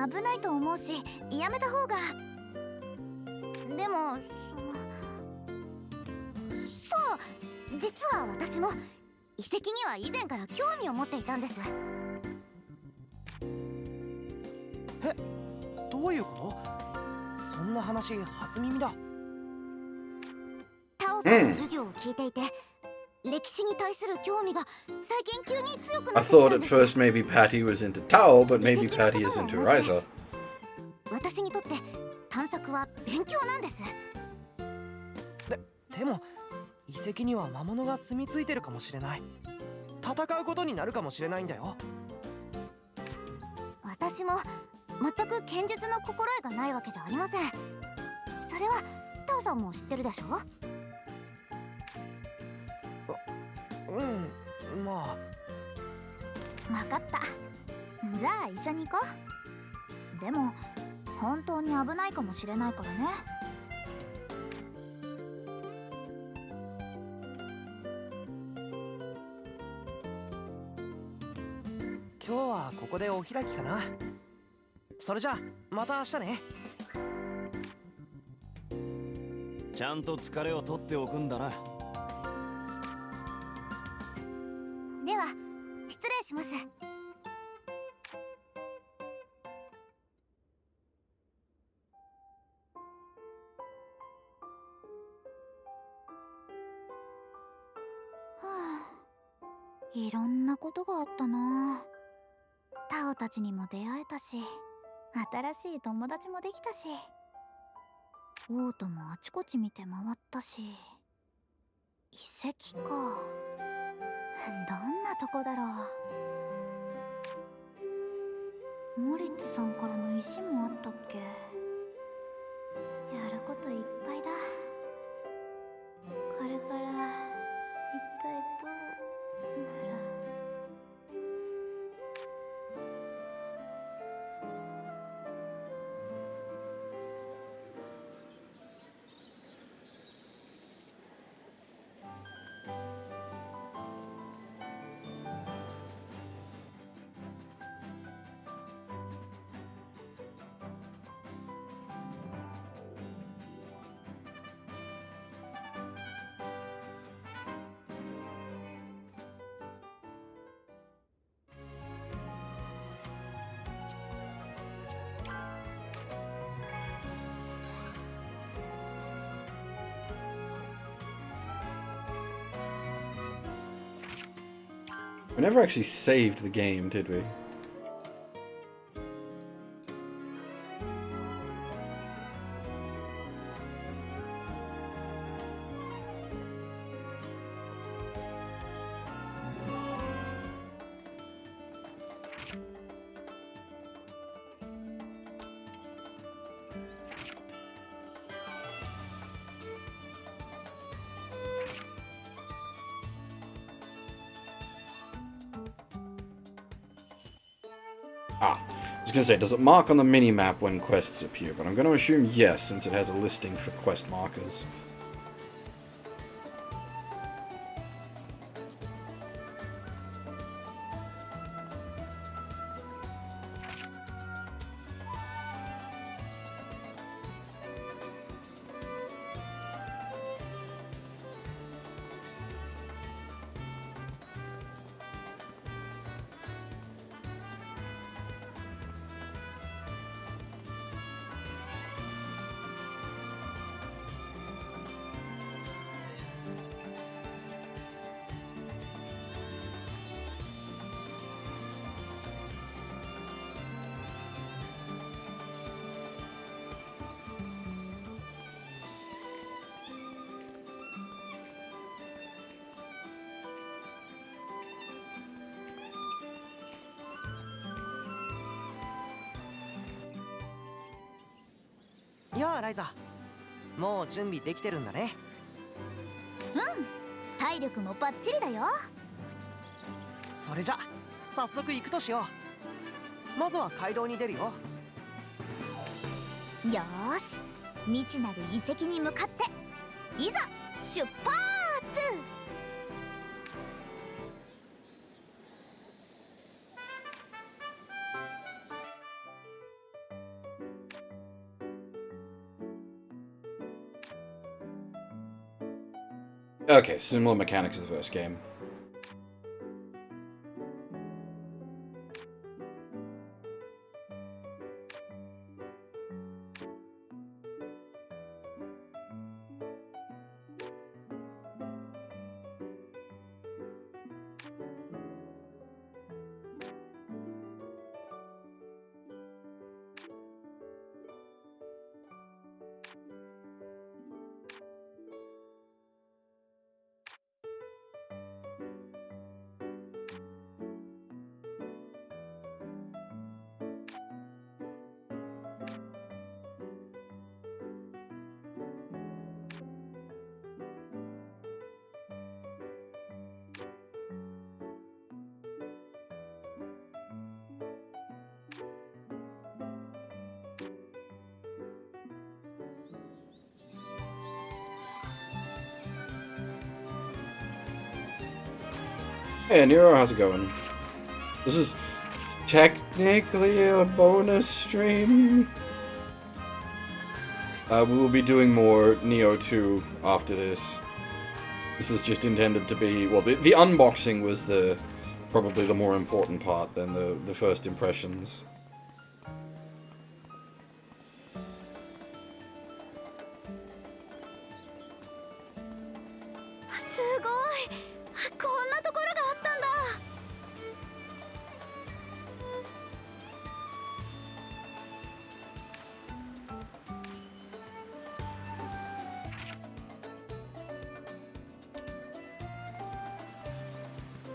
危ないと思うし、やめた方が。でもそう実は私も遺跡には以前から興味を持っていたんです。え、どういうこと？そんな話初耳だ。タオさんの授業を聞いていて、歴史に対する興味が最近急に強くな I ってき thought たん at です。 first maybe Patty was into Tao, but maybe Patty is into Ryza. 私にとって探索は勉強なんです。でも遺跡には魔物が住み着いてるかもしれない。戦うことになるかもしれないんだよ。私も全く剣術の心得がないわけじゃありません。それはタオさんも知ってるでしょ。まあ。分かった。じゃあ一緒に行こう。でも本当に危ないかもしれないからね。今日はここでお開きかな。それじゃあまた明日ね。ちゃんと疲れを取っておくんだな。では失礼します。いろんなことがあったな。タオたちにも出会えたし、新しい友達もできたし、オートもあちこち見て回ったし、遺跡か。どんなとこだろう。モリッツさんからの石もあったっけ。やることいっぱいだ。これから一体どうなる。We never actually saved the game, did we? Ah, I was gonna say, does it mark on the mini-map when quests appear? But I'm gonna assume yes, since it has a listing for quest markers.やあライザ、もう準備できてるんだね。体力もバッチリだよ。それじゃ早速行くとしよう。まずは街道に出るよ。よーし、未知なる遺跡に向かっていざ出発。Okay, similar mechanics as the first game. Hey, Nero, how's it going? This is technically a bonus stream. We will be doing more Neo 2 after this. This is just intended to be, well, the unboxing was probably the more important part than the first impressions. すごい、こんなところがあったんだ。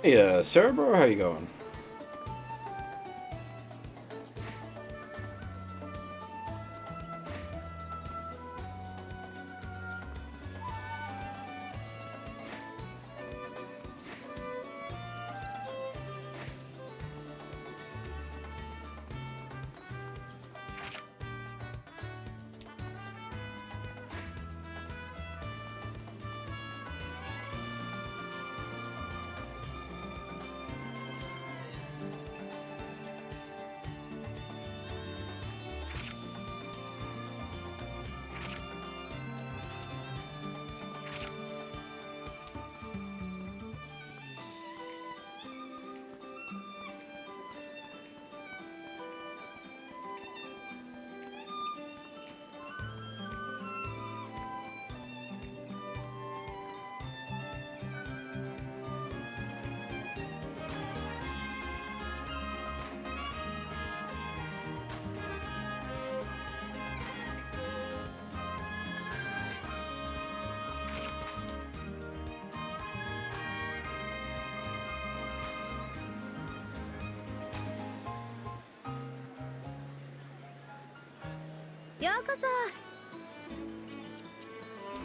Hey, Cerebro, how you going?ようこそ。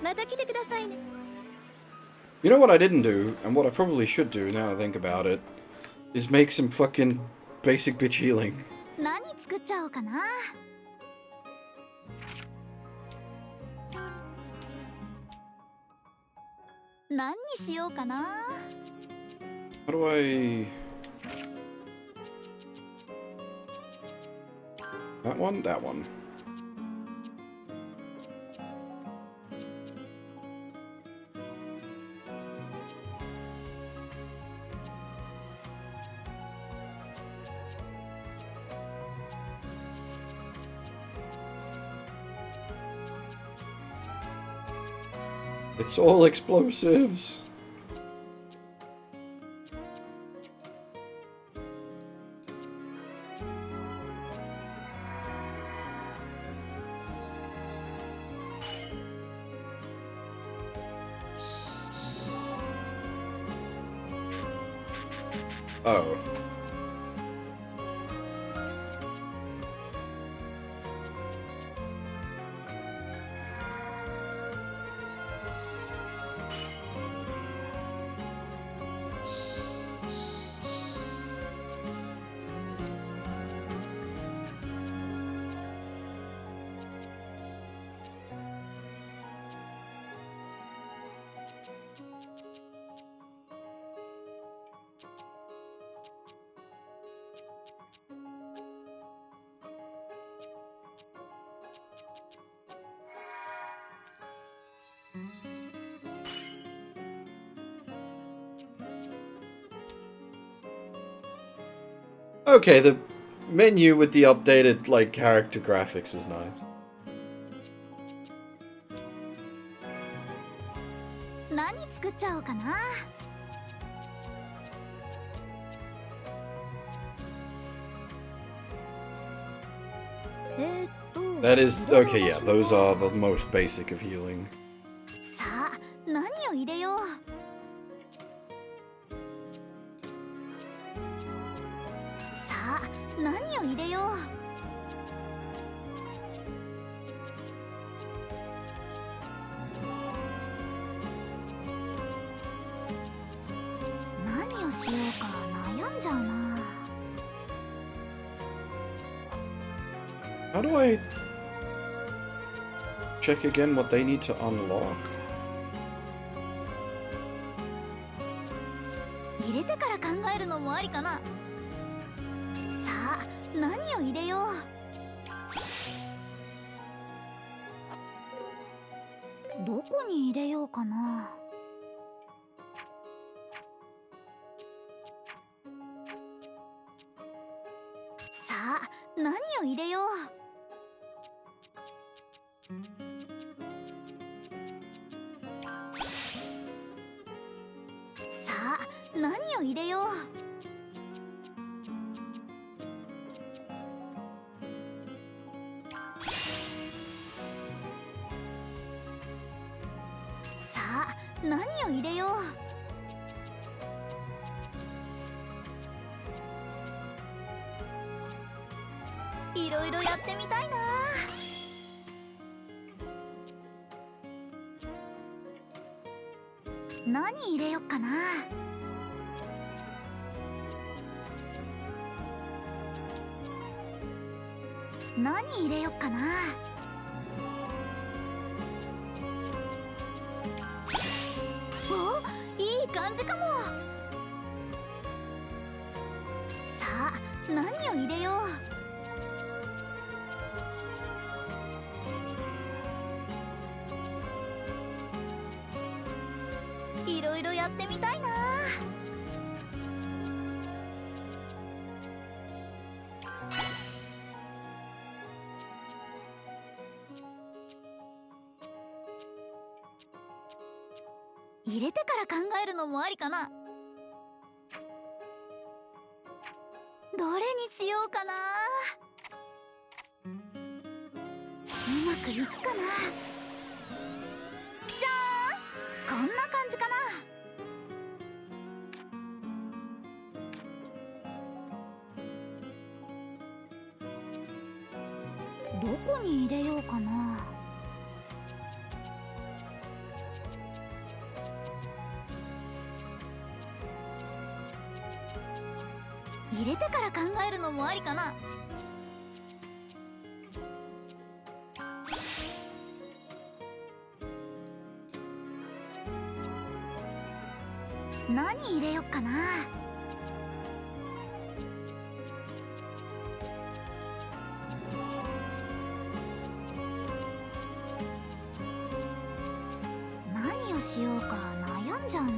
また来てくださいね。You know what I didn't do, and what I probably should do now I think about it, is make some fucking basic bitch healing. 何作っちゃおうかな。何にしようかな。How do I... That one? That one. It's all explosives. Oh. Okay, the menu with the updated, like, character graphics is nice. 何作っちゃおうかな。That is, okay, yeah, those are the most basic of healing. さあ、何を入れよう。さあ、何を入れよう。何をしようか悩んじゃうな。How do I check again what they need to unlock? 入れてから考ありかな。さあ何を入れよう。どこに入れようかな。さあ何を入れよう。さあ何を入れよう。さあ何を入れよう。いろいろやってみたいな。何入れよっかな。何入れよっかな。お、いい感じかも。さあ何を入れよう。いろいろやってみたいな。入れてから考えるのもありかな。どれにしようかな。うまくいくかな。じゃーん、こんな感じかな。どこに入れようかな。入れてから考えるのもありかな。何入れよっかな。何をしようか悩んじゃうな。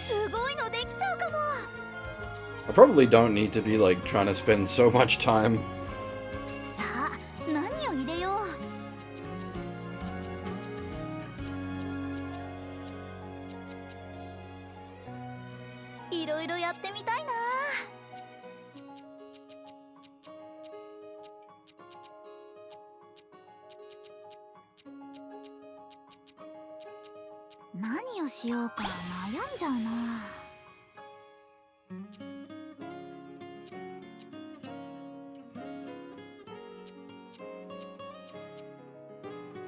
すごいのできちゃうかも。 I probably don't need to be like trying to spend so much time. さあ何を入れよう。いろいろやってみたいな。何をしようか悩んじゃうな。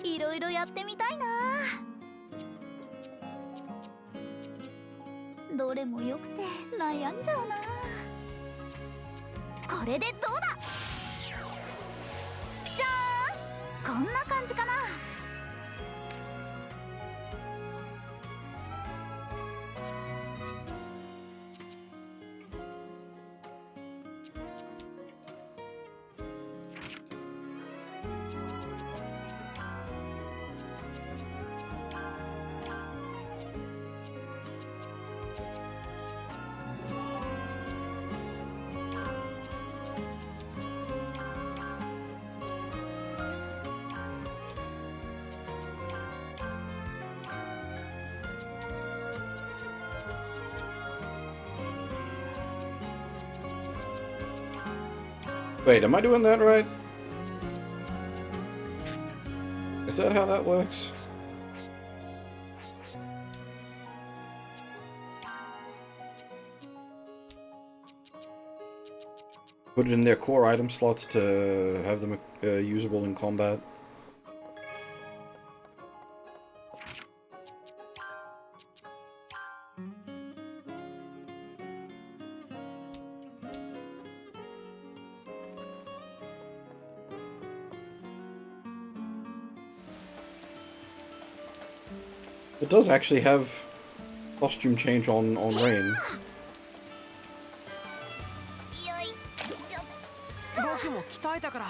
いろいろやってみたいな。どれもよくて悩んじゃうな。これでどうだ。じゃーん、こんな感じかな。Wait, am I doing that right? Is that how that works? Put it in their core item slots to have them usable in combat. It does actually have costume change on Rain. 僕も鍛えたから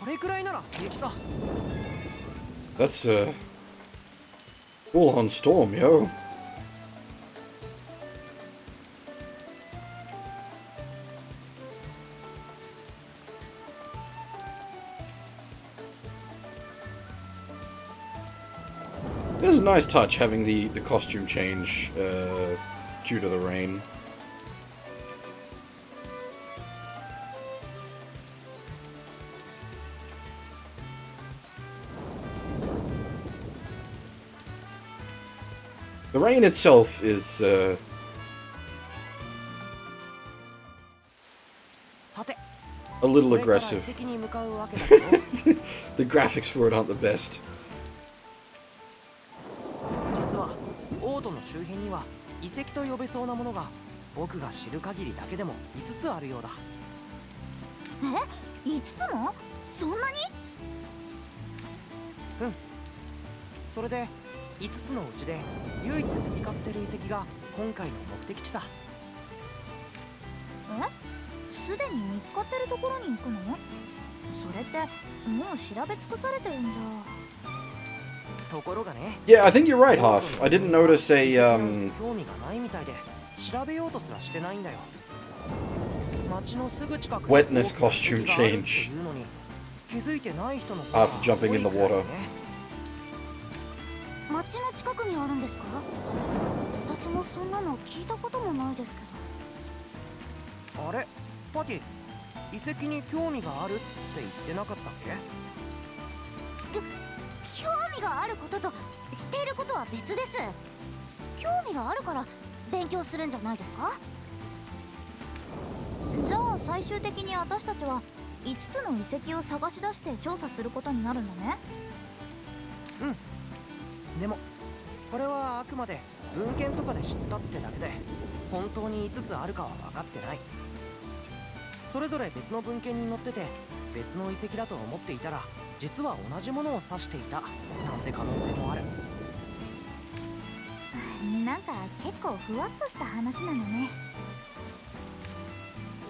これくらいなら平気さ。 That's full on Storm, yo. It is a nice touch having the costume change due to the rain. The rain itself is さて a little これから aggressive. 遺跡に向かうわけだけど The graphics for it aren't the best. 実はオートの周辺には遺跡と呼べそうなものが僕が知る限りだけでも5つあるようだ。え、5つも？そんなに？うん。それで5つのうちで唯一見つかってる遺跡が今回の目的地さ。え？すでに見つかってるところに行くの？それってもう調べ尽くされてるんじゃ。ところがね。 Yeah, I think you're right, Half. I didn't notice a 興味がないみたいで調べようとすらしてないんだよ。街のすぐ近く wetness costume change 気づいてない人の after jumping in the water. 町の近くにあるんですか？私もそんなの聞いたこともないですけど。あれ、パティ、遺跡に興味があるって言ってなかったっけ？興味があることと知っていることは別です。興味があるから勉強するんじゃないですか？じゃあ最終的に私たちは5つの遺跡を探し出して調査することになるんだね。うん。でもこれはあくまで文献とかで知ったってだけで本当に5つあるかは分かってない。それぞれ別の文献に載ってて別の遺跡だと思っていたら実は同じものを指していたなんて可能性もある。なんか結構ふわっとした話なのね。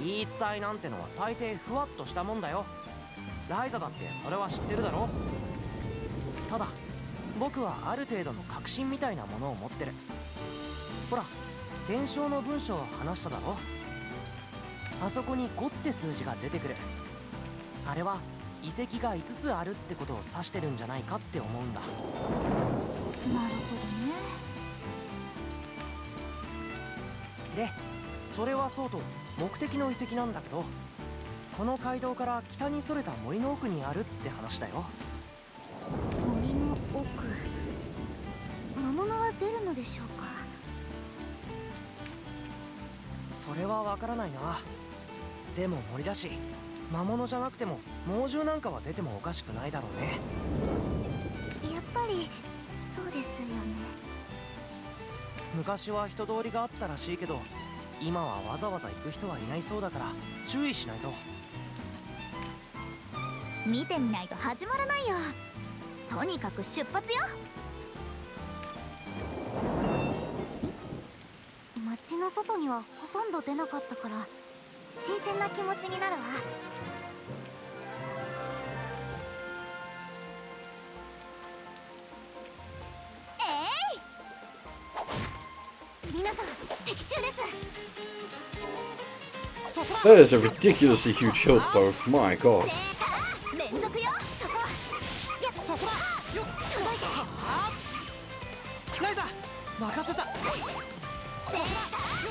言い伝えなんてのは大抵ふわっとしたもんだよ。ライザだってそれは知ってるだろ。ただ僕はある程度の確信みたいなものを持ってる。ほら、伝承の文章を話しただろ。あそこに5って数字が出てくる。あれは遺跡が5つあるってことを指してるんじゃないかって思うんだ。なるほどね。で、それはそうと目的の遺跡なんだけど、この街道から北にそれた森の奥にあるって話だよ。森の奥、魔物は出るのでしょうか？それはわからないな。でも森だし魔物じゃなくても猛獣なんかは出てもおかしくないだろうね。やっぱりそうですよね。昔は人通りがあったらしいけど今はわざわざ行く人はいないそうだから注意しないと。見てみないと始まらないよ。とにかく出発よ。街の外にはほとんど出なかったから新鮮な気持ちになるわ。皆さん敵襲です。 That is a ridiculously huge hilt, though. My god. 連続よ。そこだよ。届いて。ライザ任せた。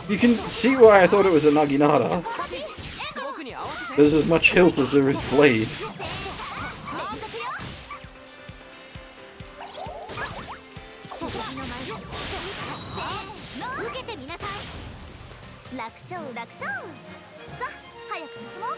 You can see why I thought it was a Naginata. 僕に合わせて。 There's as much hilt as there is blade. 受けてみなさい。楽勝楽勝。さあ早く進もう。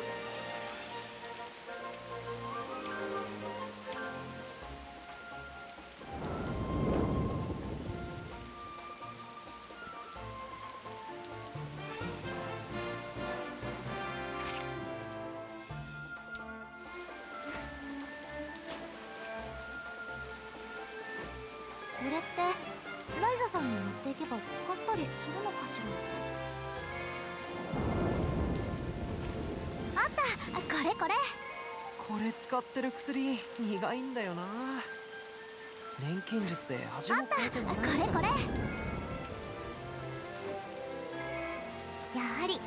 これってライザさんに持っていけけば使ったりするのかしら。あった、これこれ。これ使ってる薬苦いんだよな。錬金術で味も変えてもらえるんだ。これこれ。やはり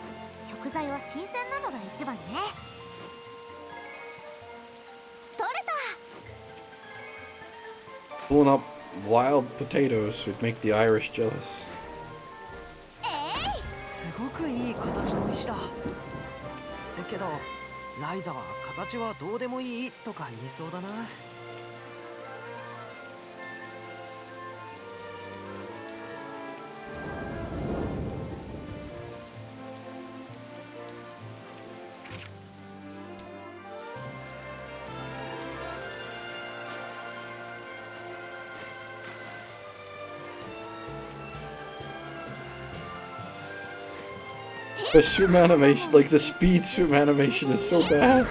食材は新鮮なのが一番ね。取れた。 Pulling up wild potatoes would make the Irish jealous. すごくいい形の石だ。けどライザは形はどうでもいいとか言いそうだな。The swim animation, like the speed swim animation is so bad.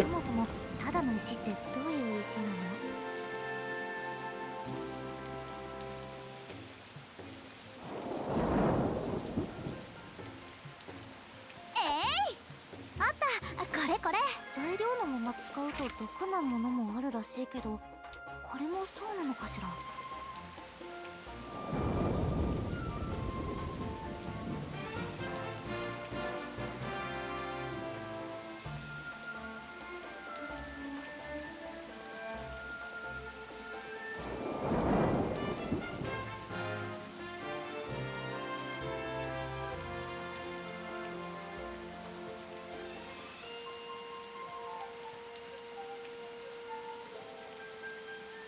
そもそもただの石ってどういう石なの？あった、これこれ。材料のまま使うと毒なものもあるらしいけど、これもそうなのかしら。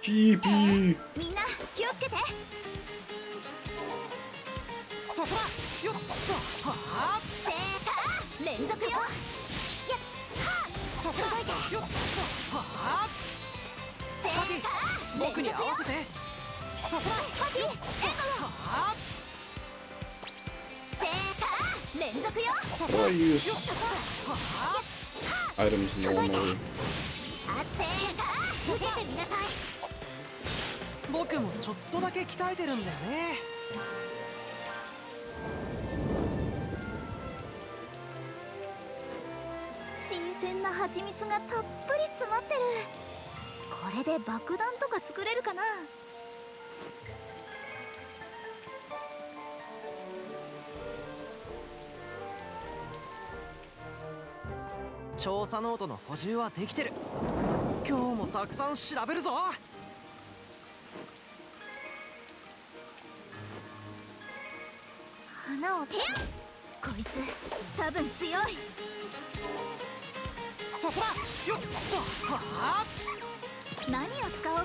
GB. みんな気をつけて。そこだ。よっと。はあ。せーか連続よ。そこだ。よっと。はあ。せーか僕に合わせて。そこだ。パティエンドよ。はあ。せーか連続よ。そ How こ do だ。 I use よっと。はあ。 items normally? せーか受けてみなさい。僕もちょっとだけ鍛えてるんだよね。新鮮な蜂蜜がたっぷり詰まってる。これで爆弾とか作れるかな。調査ノートの補充はできてる。今日もたくさん調べるぞ。花をてん、こいつ多分強い。そこだ。よっと。はあ。何を使おうか。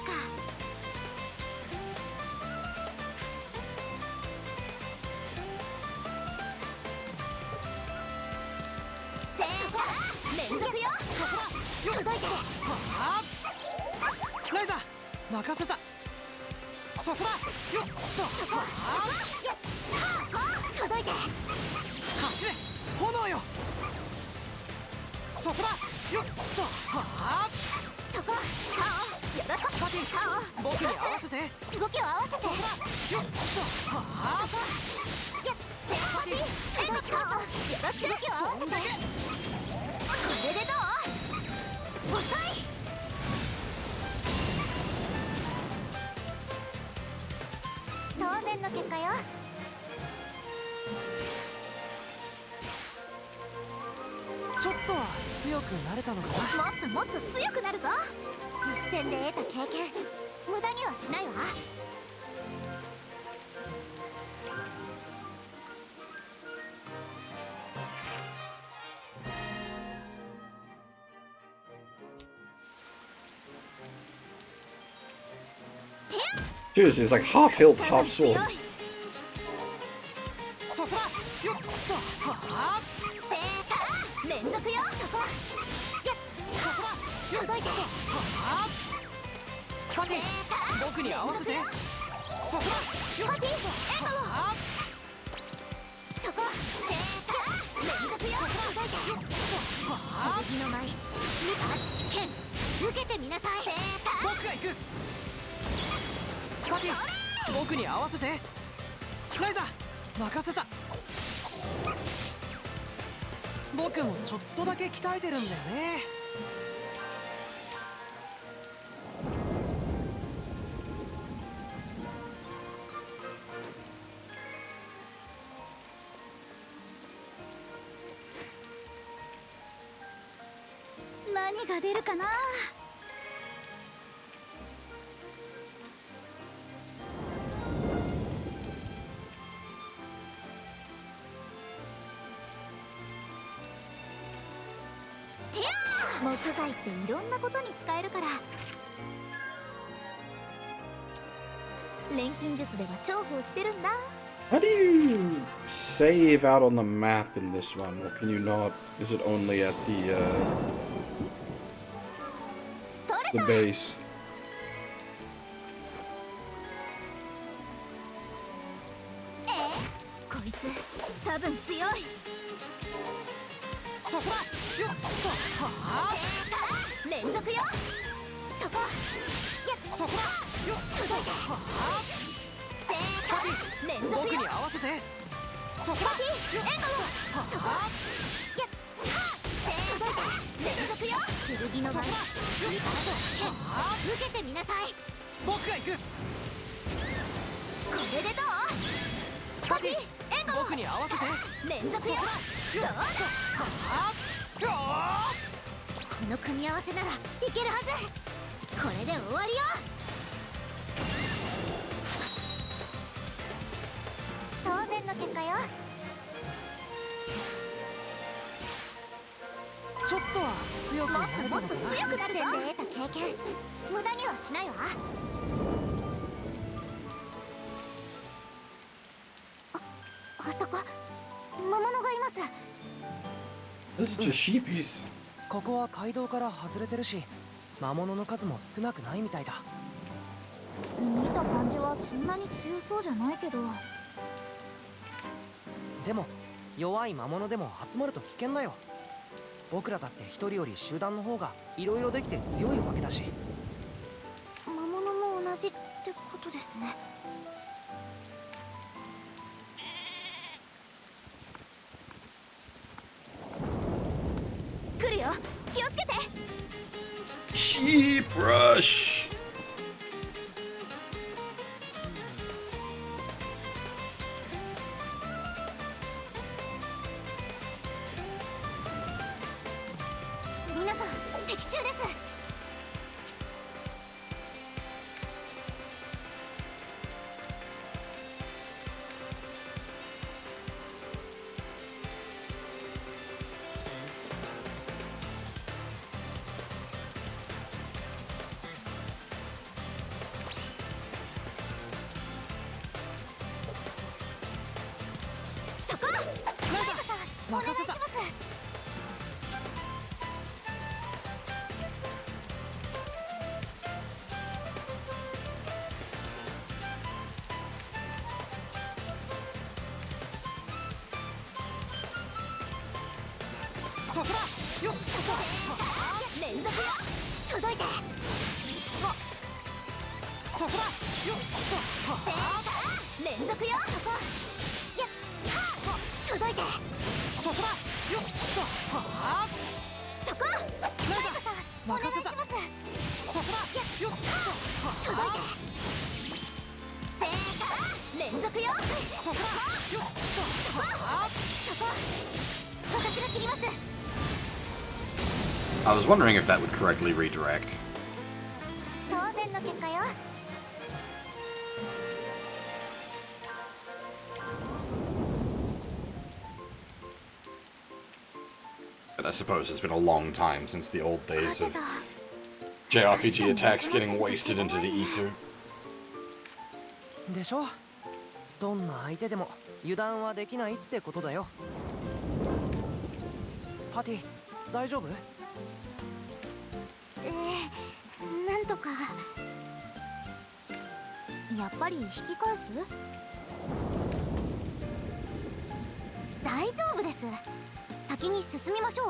せーか連続よ。よっと。はあ。ライザ任せた。そこだ。よっと。はあ。届いて。走れ炎よ。そこだ。よっと。はあ。そこ。よろしく。パティ僕に合わせて。動きを合わせて。よっと。はあ。パティエンドよろしく。動きを合わせて。これでどう？遅い。当然の結果よ。ちょっとは強くなれたのかな。もっともっと強くなるぞ。実践で得た経験無駄にはしないわ。Jeez, he's like half health, half sword. そこだ。よっと。はあ。せーか連続よ。そこ。そこだ。届いて。はあ。パティ僕に合わせて。そこだ。よっと。はあ。そこ。連続よ。届いて。よっと。はあ。次の舞。熱き剣受けてみなさい。僕が行く。パティ僕に合わせて。ライザ任せた。僕もちょっとだけ鍛えてるんだよね。何が出るかな。木材っていろんなことに使えるから。錬金術では重宝してるんだ。 How do you save out on the map in this one? Or can you not? Is it only at the base? こいつ多分強い。そこだよっと。はあ連続よ。そこ。そこだよっと。はあ連続よ。僕に合わせて。そこだよっと。はあ連続よ。剣の前。受けてみなさい。僕が行く。これでどう？パティ僕に合わせて。連続よ。どうだ？この組み合わせならいけるはず。これで終わりよ。当然の結果よ。ちょっとは強くなれたのかな。強くなるぞ。実践で得た経験無駄にはしないわ。あそこ魔物がいます。 Those are just sheepies. ここは街道から外れてるし、魔物の数も少なくないみたいだ。見た感じはそんなに強そうじゃないけど。でも弱い魔物でも集まると危険だよ。僕らだって一人より集団の方がいろいろできて強いわけだし。魔物も同じってことですね。来るよ。気をつけて。 Sheep rush. 皆さん敵襲です。そこ。お願いします。そこだよっ。連続よ。届いて。そこだよっ。連続よ。そこ。届いて。そこだよっ。はあそこ。ライザお願いし任せた。ます。そこだよっ。届いて。連続よ。そこだよっ。はあそこ。私が切ります。 I was wondering if that would correctly redirect. 当然の結果よ。 But I suppose it's been a long time since the old days of JRPG attacks getting wasted into the ether. でしょ。どんな相手でも油断はできないってことだよ。パティ大丈夫？なんとか。やっぱり引き返す？大丈夫です。先に進みましょう。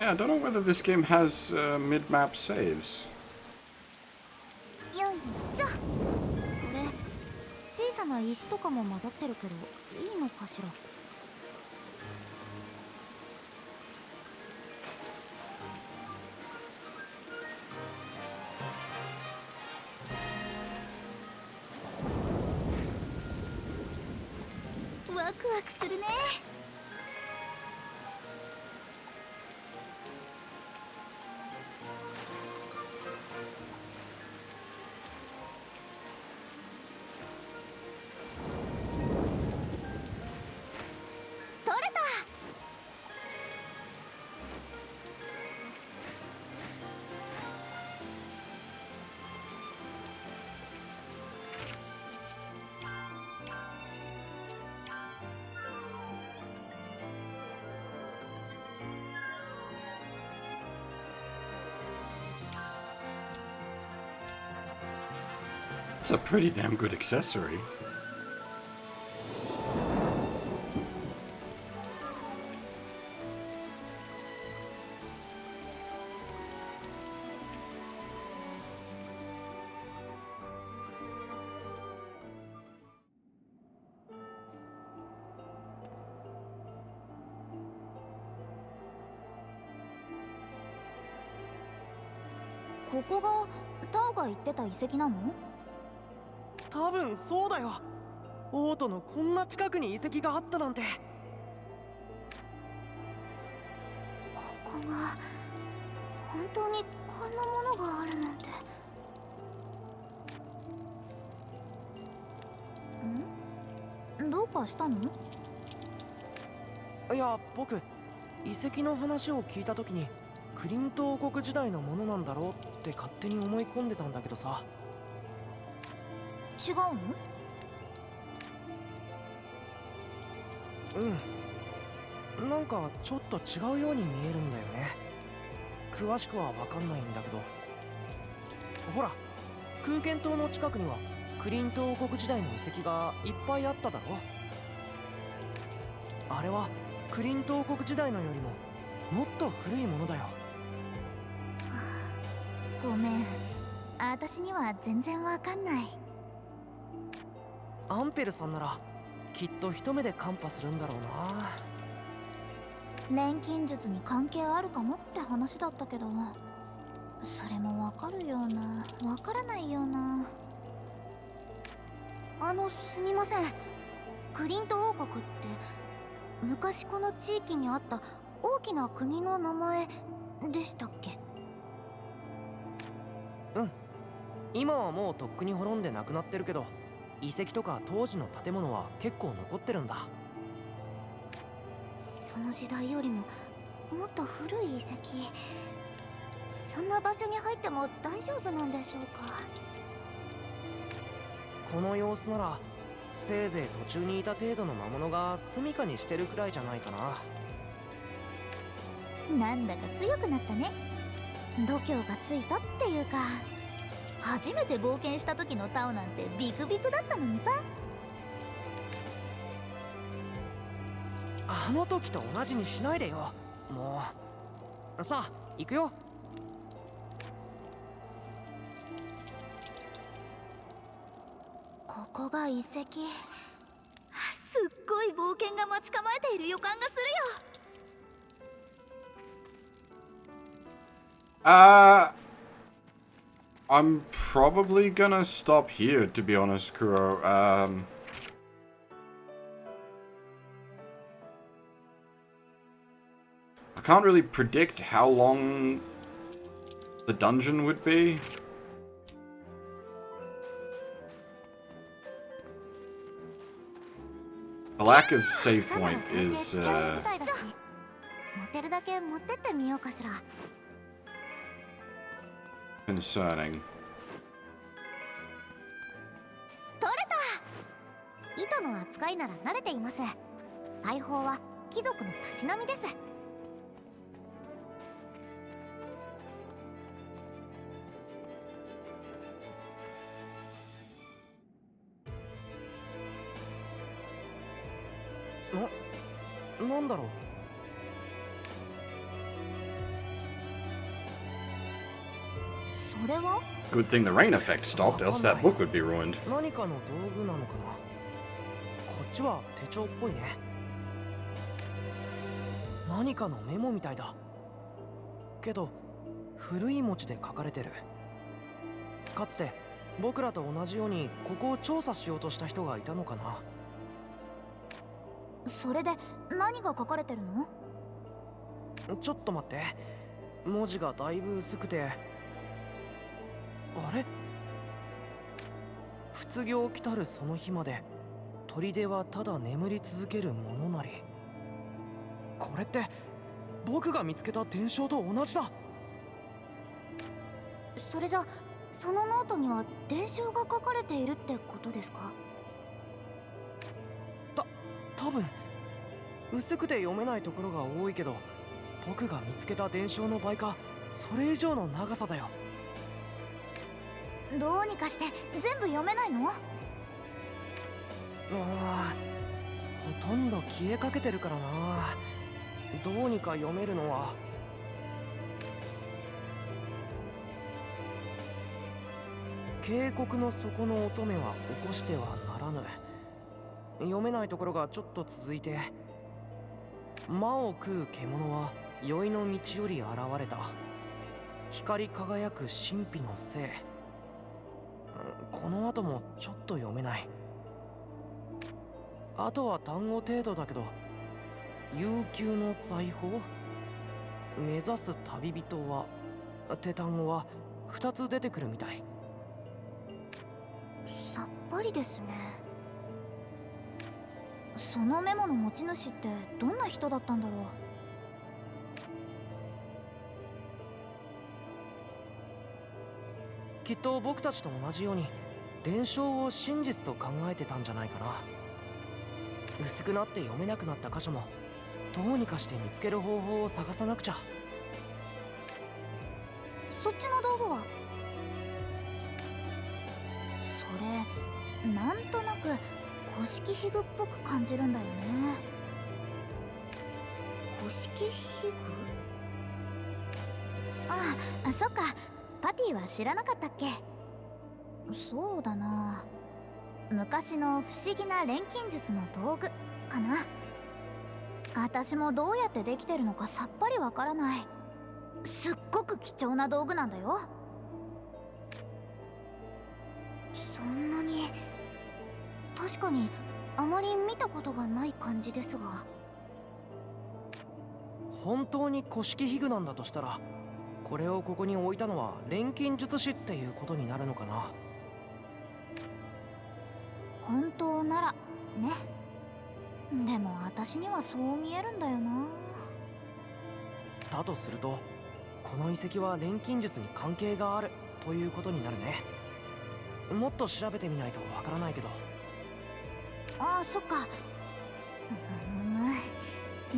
Yeah, I don't know whether this game has mid-map saves. よいしょ。これ小さな石とかも混ざってるけどいいのかしら。ワクワクするね。取れた。It's a pretty damn good accessory. .ここがタオが言ってた遺跡なの？多分そうだよ。オートのこんな近くに遺跡があったなんて。ここが本当にこんなものがあるなんて。どうかしたの？いや、僕遺跡の話を聞いた時にクリント王国時代のものなんだろうって勝手に思い込んでたんだけどさ。違うの？なんかちょっと違うように見えるんだよね。詳しくはわかんないんだけど。ほら、空間島の近くにはクリント王国時代の遺跡がいっぱいあっただろ。あれはクリント王国時代のよりももっと古いものだよ。ごめん、私には全然わかんない。アンペルさんならきっと一目でカンパするんだろうな。錬金術に関係あるかもって話だったけど、それもわかるようなわからないような。すみません。クリント王国って昔この地域にあった大きな国の名前でしたっけ？今はもうとっくに滅んでなくなってるけど、遺跡とか当時の建物は結構残ってるんだ。その時代よりももっと古い遺跡。そんな場所に入っても大丈夫なんでしょうか？この様子ならせいぜい途中にいた程度の魔物が住処にしてるくらいじゃないかな。なんだか強くなったね。度胸がついたっていうか、初めて冒険した時のタオなんてビクビクだったのにさ。あの時と同じにしないでよ、もう。さあ行くよ。ここが遺跡。すっごい冒険が待ち構えている予感がするよ。I'm probably gonna stop here, to be honest, Kuro. I can't really predict how long the dungeon would be. The lack of save point is 持てるだけ持ってってみようかしら。concerning. 取れた。糸の扱いなら慣れています。裁縫は貴族のたしなみです。なんだろう。それは Good thing the rain effect stopped, else that book would be ruined. 何かの道具なのかな。こっちは手帳っぽいね。何かのメモみたいだけど古い文字で書かれてる。かつて僕らと同じようにここを調査しようとした人がいたのかな。それで何が書かれてるの？ちょっと待って、文字がだいぶ薄くて。あれ、失業来たるその日まで砦はただ眠り続けるものなり。これって僕が見つけた伝承と同じだ。それじゃそのノートには伝承が書かれているってことですか？多分薄くて読めないところが多いけど、僕が見つけた伝承の倍かそれ以上の長さだよ。どうにかして全部読めないの？ほとんど消えかけてるからな。どうにか読めるのは。渓谷の底の乙女は起こしてはならぬ。読めないところがちょっと続いて、魔を食う獣は宵の道より現れた。光り輝く神秘の聖。この後もちょっと読めない。あとは単語程度だけど、悠久の財宝、目指す旅人はって単語は2つ出てくるみたい。さっぱりですね。そのメモの持ち主ってどんな人だったんだろう？きっと僕たちと同じように伝承を真実と考えてたんじゃないかな。薄くなって読めなくなった箇所もどうにかして見つける方法を探さなくちゃ。そっちの道具は？それなんとなく古式皮具っぽく感じるんだよね。古式皮具？ああ、そっか。パティは知らなかったっけ？そうだな、昔の不思議な錬金術の道具かな。私もどうやってできてるのかさっぱりわからない。すっごく貴重な道具なんだよ。そんなに。確かにあまり見たことがない感じですが。本当に古式皮具なんだとしたら、これをここに置いたのは錬金術師っていうことになるのかな。本当ならね。でも私にはそう見えるんだよな。だとするとこの遺跡は錬金術に関係があるということになるね。もっと調べてみないとわからないけど。ああ、そっか。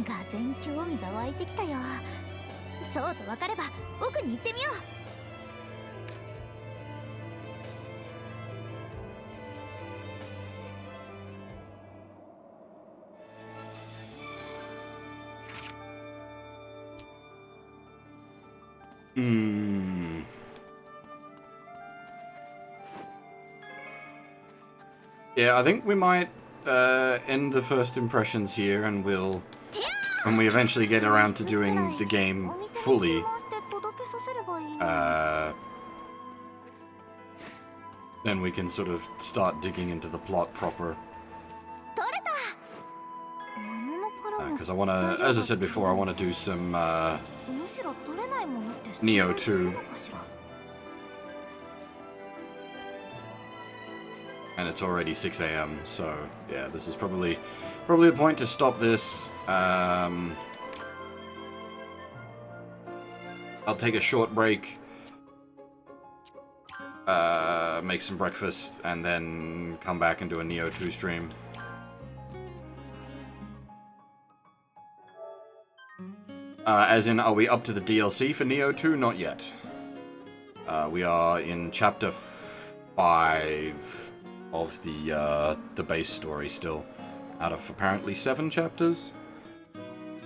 がぜん興味が湧いてきたよ。そうとわかれば奥に行ってみよう。Yeah, I think we might end the first impressions here, and when we eventually get around to doing the game fully, then we can sort of start digging into the plot proper. Because I want to, as I said before, I want to do some Neo 2. And it's already 6 AM, so yeah, this is probably the point to stop this. I'll take a short break, make some breakfast, and then come back and do a Neo 2 stream. As in, are we up to the DLC for Neo 2? Not yet. We are in chapter 5 of the base story still, out of apparently 7 chapters.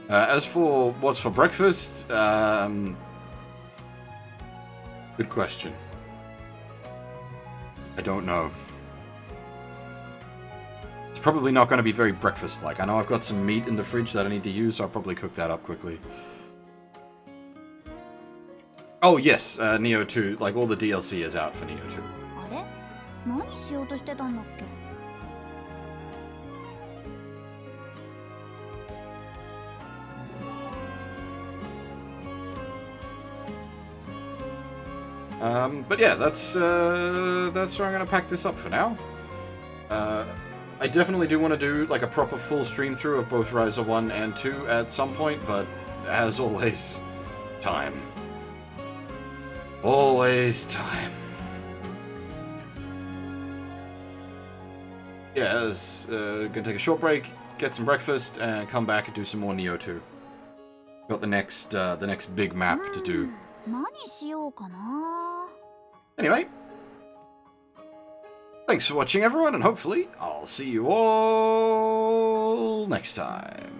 As for what's for breakfast, good question. I don't know. It's probably not going to be very breakfast-like. I know I've got some meat in the fridge that I need to use, so I'll probably cook that up quickly. Oh, yes, Neo 2. Like, all the DLC is out for Neo 2. あれ何しようとしてたんだっけ But yeah, that's where I'm gonna pack this up for now. I definitely do want to do like a proper full stream through of both Ryza 1 and 2 at some point, but as always, time. Always time. Yeah, gonna take a short break, get some breakfast, and come back and do some more Neo 2. Got the next big map to do. 何しようかな Anyway, thanks for watching everyone, and hopefully I'll see you all next time.